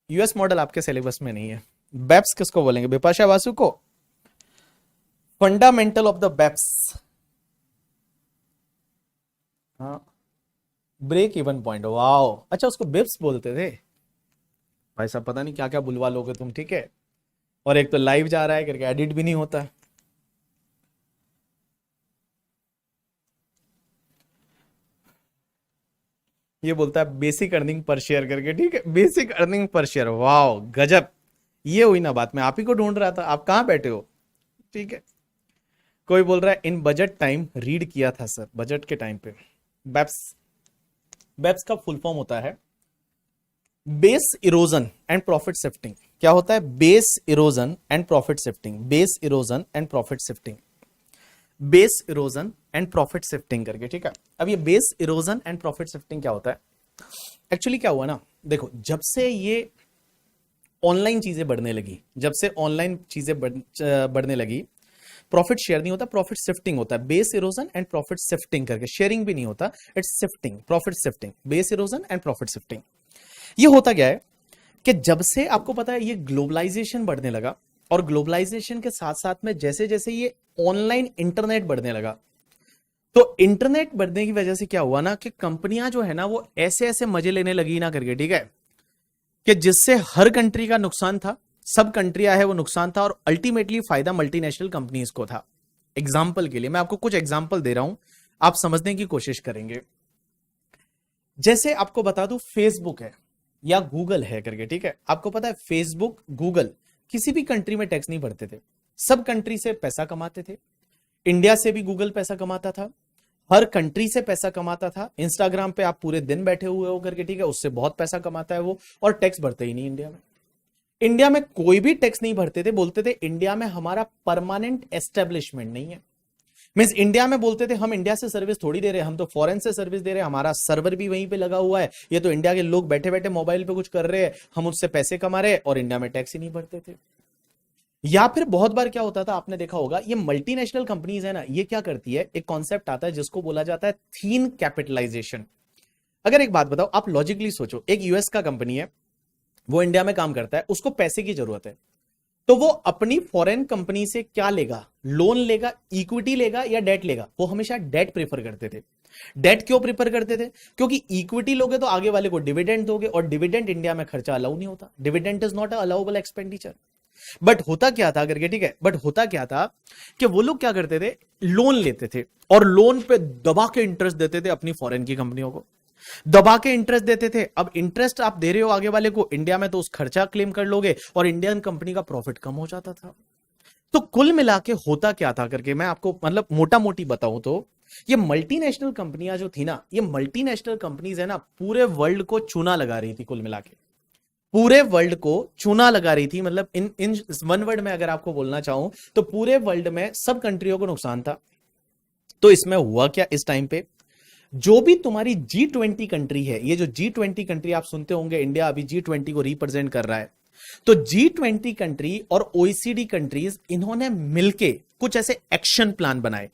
यूएस मॉडल आपके सिलेबस में नहीं है। बैप्स किसको बोलेंगे, बिपाशा बासु को। फंडामेंटल ऑफ द बैप्स, हाँ, ब्रेक इवन पॉइंट, वाओ, अच्छा उसको बिप्स बोलते थे। भाई साहब पता नहीं क्या क्या बुलवा लोगे तुम, ठीक है। और एक तो लाइव जा रहा है करके एडिट भी नहीं होता। ये बोलता है बेसिक अर्निंग पर शेयर करके, ठीक है, basic earning per share, wow गजब। ये हुई ना बात, मैं आप ही को ढूंढ रहा था, आप कहां बैठे हो, ठीक है। कोई बोल रहा है इन बजट टाइम रीड किया था सर, बजट के टाइम पे। बेप्स, बेप्स का फुल फॉर्म होता है base erosion and profit shifting. क्या होता है, base erosion and profit shifting, base erosion and profit shifting, base erosion and profit shifting करके, ठीक है। अब ये base erosion and profit shifting क्या होता है, एक्चुअली क्या हुआ ना, देखो जब से ये ऑनलाइन चीजें बढ़ने लगी, जब से ऑनलाइन चीजें बढ़ने लगी, प्रॉफिट शेयर नहीं होता, प्रॉफिट शिफ्टिंग होता है। Base erosion and profit shifting करके, शेयरिंग भी नहीं होता, it's shifting, profit shifting, base erosion and profit shifting. ये होता क्या है कि जब से आपको पता है ये ग्लोबलाइजेशन बढ़ने लगा, और ग्लोबलाइजेशन के साथ साथ में जैसे जैसे ये ऑनलाइन इंटरनेट बढ़ने लगा, तो इंटरनेट बढ़ने की वजह से क्या हुआ ना कि कंपनियां जो है ना वो ऐसे ऐसे मजे लेने लगी ना करके, ठीक है, कि जिससे हर कंट्री का नुकसान था, सब कंट्रियां है वो नुकसान था, और अल्टीमेटली फायदा मल्टीनेशनल कंपनीज को था। एग्जाम्पल के लिए मैं आपको कुछ एग्जाम्पल दे रहा हूं, आप समझने की कोशिश करेंगे। जैसे आपको बता दूं फेसबुक है या गूगल है करके, ठीक है। आपको पता है फेसबुक, गूगल किसी भी कंट्री में टैक्स नहीं भरते थे, सब कंट्री से पैसा कमाते थे। इंडिया से भी गूगल पैसा कमाता था, हर कंट्री से पैसा कमाता था। इंस्टाग्राम पे आप पूरे दिन बैठे हुए हो करके, ठीक है, उससे बहुत पैसा कमाता है वो, और टैक्स भरते ही नहीं इंडिया में। इंडिया में कोई भी टैक्स नहीं भरते थे, बोलते थे इंडिया में हमारा परमानेंट एस्टेब्लिशमेंट नहीं है। मींस इंडिया में बोलते थे हम इंडिया से सर्विस थोड़ी दे रहे हैं, हम तो फॉरेन से सर्विस दे रहे हैं, हमारा सर्वर भी वहीं पे लगा हुआ है, ये तो इंडिया के लोग बैठे बैठे मोबाइल पे कुछ कर रहे हैं, हम उससे पैसे कमा रहे हैं, और इंडिया में टैक्स ही नहीं भरते थे। या फिर बहुत बार क्या होता था, आपने देखा होगा, ये मल्टीनेशनल कंपनीज है ना, ये क्या करती है, एक कॉन्सेप्ट आता है जिसको बोला जाता है थीन कैपिटलाइजेशन। अगर एक बात बताओ, आप लॉजिकली सोचो, एक यूएस का कंपनी है, वो इंडिया में काम करता है, उसको पैसे की जरूरत है, तो वो अपनी फॉरेन कंपनी से क्या लेगा, लोन लेगा, इक्विटी लेगा या डेट लेगा? वो हमेशा डेट प्रेफर करते थे। डेट क्यों प्रेफर करते थे? क्योंकि इक्विटी लोगे तो आगे वाले को डिविडेंड दोगे, और डिविडेंड इंडिया में खर्चा अलाउ नहीं होता, dividend is not allowable expenditure. But होता क्या था करके, ठीक है, बट होता क्या था कि वो लोग क्या करते थे, लोन लेते थे, और लोन पे दबा के इंटरेस्ट देते थे अपनी फॉरेन की कंपनियों को, दबा के इंटरेस्ट देते थे। अब इंटरेस्ट आप दे रहे हो आगे वाले को इंडिया में, तो उस खर्चा क्लेम कर लोगे, और इंडियन कंपनी का प्रॉफिट कम हो जाता था। तो कुल मिला के होता क्या था करके, मैं आपको मतलब मोटा मोटी बताऊं तो, ये मल्टीनेशनल कंपनियां जो थी ना, ये मल्टीनेशनल कंपनीज है ना, पूरे वर्ल्ड को चूना लगा रही थी। कुल मिला के पूरे वर्ल्ड को चूना लगा रही थी, मतलब इन इन वन वर्ड में अगर आपको बोलना चाहूं तो पूरे वर्ल्ड में सब कंट्रियों को नुकसान था। तो इसमें हुआ क्या, इस टाइम पे जो भी तुम्हारी G20 कंट्री है, ये जो G20 कंट्री आप सुनते होंगे, इंडिया अभी G20 को रिप्रेजेंट कर रहा है, तो G20 कंट्री और OECD कंट्रीज, इन्होंने मिलके कुछ ऐसे एक्शन प्लान बनाए।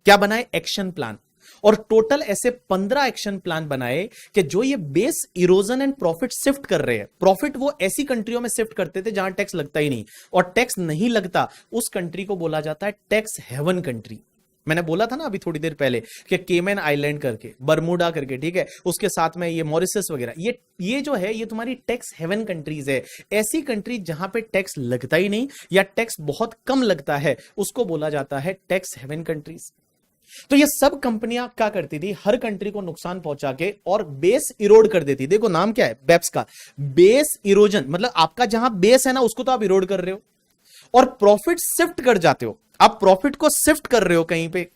क्या बनाए? Action plan. और टोटल ऐसे 15 एक्शन प्लान बनाए कि जो ये base erosion and profit shift कर रहे हैं, प्रॉफिट वो ऐसी कंट्रियों में शिफ्ट करते थे जहां टैक्स लगता ही नहीं, और टैक्स नहीं लगता उस कंट्री को बोला जाता है टैक्स हेवन कंट्री। मैंने बोला था ना अभी थोड़ी देर पहले कि केमन आइलैंड करके, बरमूडा करके, ठीक है, उसके साथ में ये मॉरिशस वगैरह, ये जो है, ये तुम्हारी टैक्स हेवन कंट्रीज है। ऐसी कंट्री जहां पे टैक्स लगता ही नहीं या टैक्स बहुत कम लगता है, उसको बोला जाता है टैक्स हेवन कंट्रीज। तो ये सब कंपनियां क्या करती थी, हर कंट्री को नुकसान पहुंचा के और बेस इरोड कर देती। देखो नाम क्या है, बेप्स का, बेस इरोजन, मतलब आपका जहां बेस है ना, उसको तो आप इरोड कर रहे हो, और प्रॉफिट शिफ्ट कर जाते हो। आप प्रॉफिट को शिफ्ट कर रहे हो कहीं पे,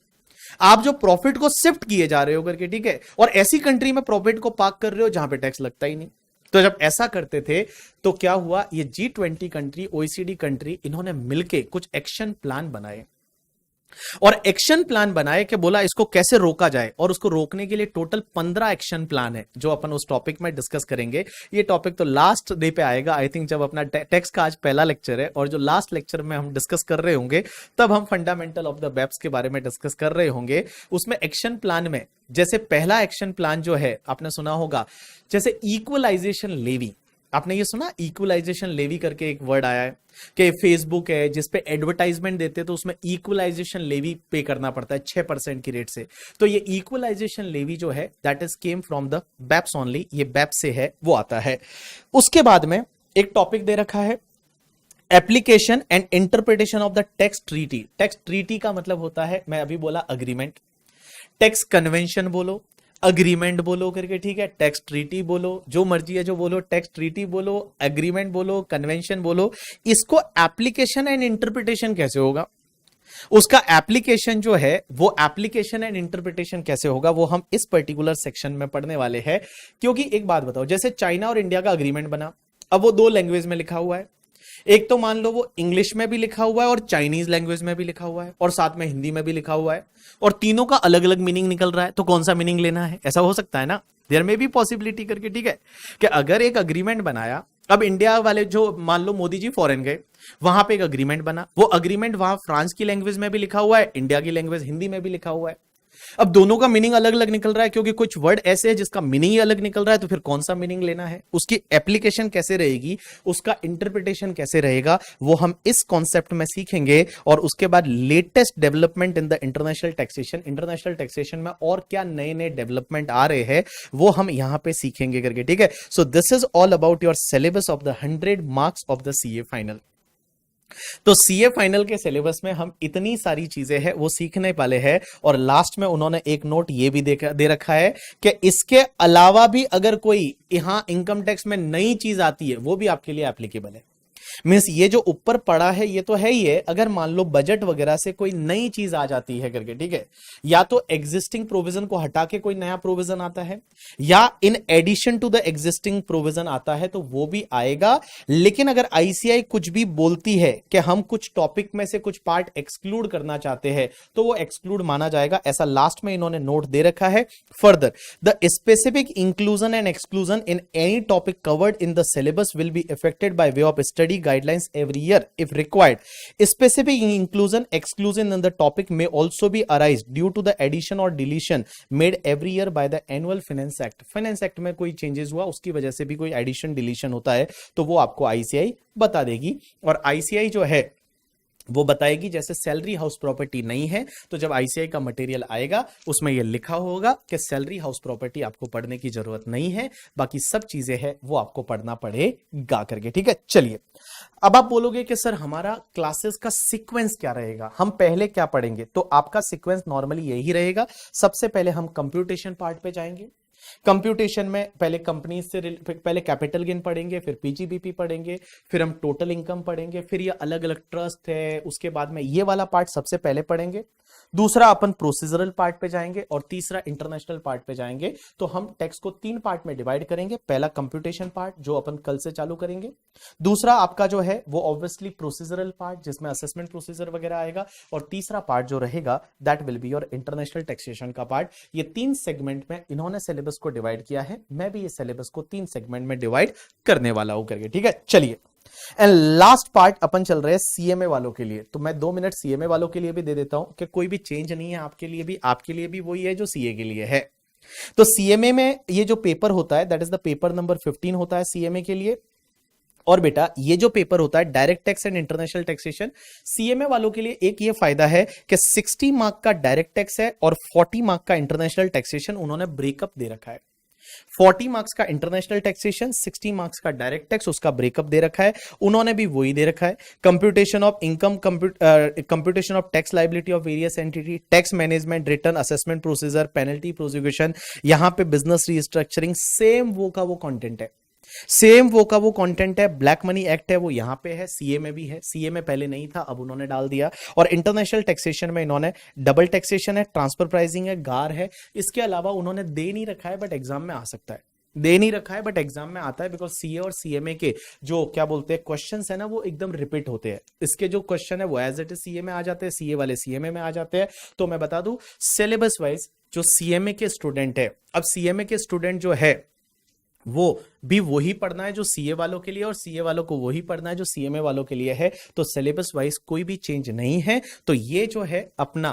आप जो प्रॉफिट को शिफ्ट किए जा रहे हो करके, ठीक है, और ऐसी कंट्री में प्रॉफिट को पार्क कर रहे हो जहां पे टैक्स लगता ही नहीं। तो जब ऐसा करते थे तो क्या हुआ, ये G20 कंट्री, OECD कंट्री, इन्होंने मिलके कुछ एक्शन प्लान बनाए, और एक्शन प्लान बनाए कि बोला इसको कैसे रोका जाए, और उसको रोकने के लिए टोटल 15 एक्शन प्लान है, जो अपन उस टॉपिक में डिस्कस करेंगे। ये टॉपिक तो लास्ट डे पे आएगा, आई थिंक, जब अपना टैक्स का आज पहला लेक्चर है, और जो लास्ट लेक्चर में हम डिस्कस कर रहे होंगे, तब हम फंडामेंटल ऑफ द बेप्स के बारे में डिस्कस कर रहे होंगे। उसमें एक्शन प्लान में जैसे पहला एक्शन प्लान जो है, आपने सुना होगा, जैसे इक्वलाइजेशन लेवी। आपने ये सुना, इक्वलाइजेशन लेवी करके एक वर्ड आया है कि फेसबुक है जिसपे एडवर्टाइजमेंट देते तो उसमें इक्वलाइजेशन लेवी पे करना पड़ता है 6% की रेट से। तो ये इक्वलाइजेशन लेवी जो है, that is came from the BEPS only, ये बेप्स से है, वो आता है। उसके बाद में एक टॉपिक दे रखा है, application and interpretation of the tax treaty. Tax treaty का मतलब होता है, मैं अभी बोला अग्रीमेंट, टैक्स कन्वेंशन बोलो, अग्रीमेंट बोलो करके, ठीक है, टैक्स ट्रीटी बोलो, जो मर्जी है जो बोलो, टैक्स ट्रीटी बोलो, एग्रीमेंट बोलो, कन्वेंशन बोलो। इसको एप्लीकेशन एंड इंटरप्रिटेशन कैसे होगा, उसका एप्लीकेशन जो है, वो एप्लीकेशन एंड इंटरप्रिटेशन कैसे होगा, वो हम इस पर्टिकुलर सेक्शन में पढ़ने वाले हैं। क्योंकि एक बात बताओ, जैसे चाइना और इंडिया का अग्रीमेंट बना, अब वो 2 लैंग्वेज में लिखा हुआ है, एक तो मान लो वो इंग्लिश में भी लिखा हुआ है और चाइनीज लैंग्वेज में भी लिखा हुआ है, और साथ में हिंदी में भी लिखा हुआ है, और तीनों का अलग अलग मीनिंग निकल रहा है, तो कौन सा मीनिंग लेना है? ऐसा हो सकता है ना, देयर में भी पॉसिबिलिटी करके, ठीक है, कि अगर एक अग्रीमेंट बनाया, अब इंडिया वाले जो मान लो मोदी जी फॉरेन गए, वहां पे एक अग्रीमेंट बना, वो अग्रीमेंट वहां फ्रांस की लैंग्वेज में भी लिखा हुआ है, इंडिया की लैंग्वेज हिंदी में भी लिखा हुआ है। अब दोनों का मीनिंग अलग अलग निकल रहा है, क्योंकि कुछ वर्ड ऐसे है जिसका मीनिंग ही अलग निकल रहा है, तो फिर कौन सा मीनिंग लेना है, उसकी एप्लीकेशन कैसे रहेगी, उसका इंटरप्रिटेशन कैसे रहेगा, वो हम इस कॉन्सेप्ट में सीखेंगे। और उसके बाद latest development in the international taxation, international taxation में और क्या नए नए डेवलपमेंट आ रहे हैं, वो हम यहां पे सीखेंगे करके, ठीक है। So this is all about your syllabus of the 100 marks of the CA final. तो सीए फाइनल के सिलेबस में हम इतनी सारी चीजें हैं वो सीखने वाले हैं, और लास्ट में उन्होंने एक नोट ये भी दे रखा है कि इसके अलावा भी अगर कोई यहां इनकम टैक्स में नई चीज आती है, वो भी आपके लिए एप्लीकेबल है। मीन्स ये जो ऊपर पड़ा है ये तो है ही है, अगर मान लो बजट वगैरह से कोई नई चीज आ जाती है करके, ठीक है, या तो एग्जिस्टिंग प्रोविजन को हटा के कोई नया प्रोविजन आता है, या in addition to the existing provision आता है, तो वो भी आएगा। लेकिन अगर आईसीआई कुछ भी बोलती है कि हम कुछ टॉपिक में से कुछ पार्ट एक्सक्लूड करना चाहते हैं, तो वो एक्सक्लूड माना जाएगा, ऐसा लास्ट में इन्होंने नोट दे रखा है। Further, the specific inclusion and exclusion in any topic covered in the syllabus will be affected by way of study guidelines every year if required. Specific inclusion exclusion in the topic may also be arise due to the addition or deletion made every year by the annual finance act. Finance act में कोई changes हुआ, उसकी वजह से भी कोई addition deletion होता है, तो वो आपको आईसीआई बता देगी। और आईसीआई जो है वो बताएगी, जैसे सैलरी हाउस प्रॉपर्टी नहीं है, तो जब आईसीआई का मटेरियल आएगा उसमें ये लिखा होगा कि सैलरी हाउस प्रॉपर्टी आपको पढ़ने की जरूरत नहीं है, बाकी सब चीजें हैं वो आपको पढ़ना पड़ेगा करके, ठीक है। चलिए, अब आप बोलोगे कि सर हमारा क्लासेस का सीक्वेंस क्या रहेगा, हम पहले क्या पढ़ेंगे, तो आपका सीक्वेंस नॉर्मली यही रहेगा। सबसे पहले हम कंप्यूटेशन पार्ट पे जाएंगे। कंप्यूटेशन में पहले कंपनी से पहले कैपिटल गेन पढ़ेंगे, फिर पीजीबीपी पढ़ेंगे, फिर हम टोटल इनकम पढ़ेंगे, फिर ये अलग अलग ट्रस्ट है, उसके बाद में ये वाला पार्ट सबसे पहले पढ़ेंगे। दूसरा अपन प्रोसीजरल पार्ट पे जाएंगे, और तीसरा इंटरनेशनल पार्ट पे जाएंगे। तो हम टेक्स्ट को 3 पार्ट में डिवाइड करेंगे। पहला कंप्यूटेशन पार्ट जो अपन कल से चालू करेंगे, दूसरा आपका जो है वो ऑब्वियसली प्रोसीजरल पार्ट जिसमें असेसमेंट प्रोसीजर वगैरह आएगा, और तीसरा पार्ट जो रहेगा that will be your international taxation का पार्ट। ये 3 सेगमेंट में इन्होंने सिलेबस को डिवाइड किया है, मैं भी ये सिलेबस को 3 सेगमेंट में डिवाइड करने वाला हूं करके, ठीक है। चलिए, एंड लास्ट पार्ट अपन चल रहे हैं सीएमए वालों के लिए, तो मैं 2 मिनट सीएमए वालों के लिए भी दे देता हूं कि कोई भी चेंज नहीं है, आपके लिए भी वही है जो सीए के लिए है। तो सीएमए में ये जो पेपर होता है that is the paper number 15 होता है सीएमए के लिए। और बेटा ये जो पेपर होता है direct tax and international taxation, CMA वालों के लिए एक ये फायदा है कि 60 मार्क का डायरेक्ट टैक्स है और 40 मार्क का इंटरनेशनल टैक्सेशन उन्होंने ब्रेकअप दे रखा है। 40 मार्क्स का इंटरनेशनल टैक्सेशन, 60 मार्क्स का डायरेक्ट टैक्स, उसका ब्रेकअप दे रखा है, उन्होंने भी वही दे रखा है। Computation of income, computation of tax liability of various entity, tax management, return, assessment procedure, penalty prosecution, यहां पे बिजनेस रीस्ट्रक्चरिंग, सेम वो का वो कंटेंट है, सेम वो का वो कंटेंट है। ब्लैक मनी एक्ट है वो यहां पे है, सीए में भी है, सीए में पहले नहीं था अब उन्होंने डाल दिया। और इंटरनेशनल टैक्सेशन में इन्होंने डबल टैक्सेशन है, ट्रांसफर प्राइसिंग है, गार है। इसके अलावा उन्होंने दे नहीं रखा है बट एग्जाम में आ सकता है, दे नहीं रखा है बट एग्जाम में आता है, बिकॉज सीए और सीएमए के जो क्या बोलते हैं क्वेश्चंस है ना वो एकदम रिपीट होते हैं। इसके जो क्वेश्चन है वो एज इट इज सीए में आ जाते हैं, सीए वाले सीएमए में आ जाते हैं। तो मैं बता दूं सिलेबस वाइज जो सीएमए के स्टूडेंट है, अब सीएमए के स्टूडेंट जो है वो भी वही पढ़ना है जो सीए वालों के लिए, और सीए वालों को वही पढ़ना है जो सीएमए वालों के लिए है। तो सिलेबस वाइज कोई भी चेंज नहीं है। तो ये जो है अपना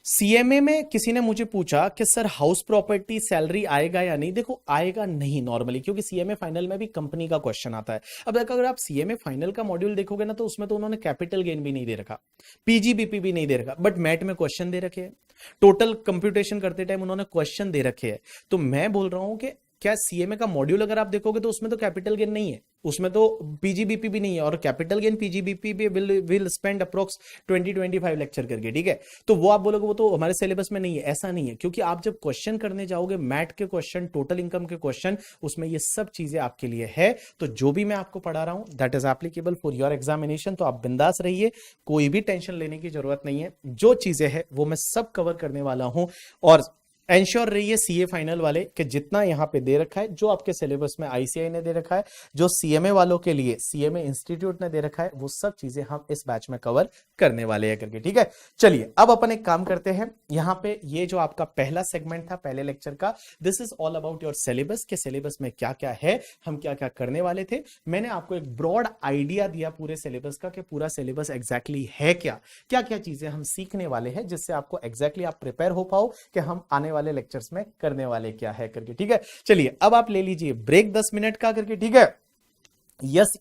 सीएमए में किसी ने मुझे पूछा कि सर हाउस प्रॉपर्टी सैलरी आएगा या नहीं, देखो आएगा नहीं नॉर्मली, क्योंकि सीएमए फाइनल में भी कंपनी का क्वेश्चन आता है। अब देखो अगर आप सीएमए फाइनल का मॉड्यूल देखोगे ना तो उसमें तो उन्होंने कैपिटल गेन भी नहीं दे रखा, पीजीबीपी भी नहीं दे रखा, बट मैट में क्वेश्चन दे रखे हैं, टोटल कंप्यूटेशन करते टाइम उन्होंने क्वेश्चन दे रखे हैं। तो मैं बोल रहा हूं कि क्या सीएमए का मॉड्यूल अगर आप देखोगे तो उसमें तो कैपिटल गेन नहीं है, उसमें तो पीजीबीपी भी नहीं है, और कैपिटल गेन पीजीबीपी भी विल स्पेंड अप्रोक्स 20-25 लेक्चर करके, ठीक है। तो वो आप बोलोगे वो तो हमारे सिलेबस में नहीं है, ऐसा नहीं है, क्योंकि आप जब क्वेश्चन करने जाओगे मैट के क्वेश्चन, टोटल इनकम के क्वेश्चन, उसमें ये सब चीजें आपके लिए है। तो जो भी मैं आपको पढ़ा रहा हूं that is applicable for your examination. तो आप बिंदास रहिए, कोई भी टेंशन लेने की जरूरत नहीं है, जो चीजें हैं वो मैं सब कवर करने वाला हूं। और एंश्योर रहिए सीए फाइनल वाले कि जितना यहां पे दे रखा है, जो आपके सिलेबस में आईसीआई ने दे रखा है, जो सीएमए वालों के लिए सीएमए इंस्टीट्यूट ने दे रखा है, वो सब चीजें हम इस बैच में कवर करने वाले हैं करके, ठीक है। चलिए अब अपन एक काम करते हैं, यहां पे ये जो आपका पहला सेगमेंट था पहले लेक्चर का, this is all about your syllabus के सिलेबस में क्या क्या है, हम क्या क्या करने वाले थे। मैंने आपको एक ब्रॉड आइडिया दिया पूरे सिलेबस का कि पूरा सिलेबस एग्जैक्टली है क्या क्या चीजें हम सीखने वाले हैं, जिससे आपको एग्जैक्टली आप प्रिपेयर हो पाओ कि हम आने वाले लेक्चर्स में करने वाले क्या है करके, ठीक है। चलिए अब आप ले लीजिए ब्रेक 10 मिनट का करके, ठीक है।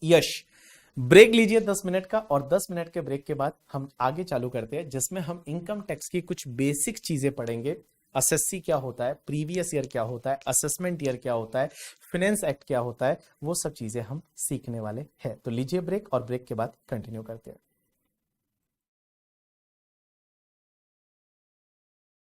यश ब्रेक लीजिए 10 मिनट का, और 10 मिनट के ब्रेक के बाद हम आगे चालू करते हैं, जिसमें हम इनकम टैक्स की कुछ बेसिक चीजें पढ़ेंगे। एसएससी क्या होता है, प्रीवियस ईयर क्या होता है, असेसमेंट ईयर क्या होता है, फाइनेंस एक्ट क्या होता है, वो सब चीजें हम सीखने वाले हैं। तो लीजिए ब्रेक, और ब्रेक के बाद कंटिन्यू करते हैं।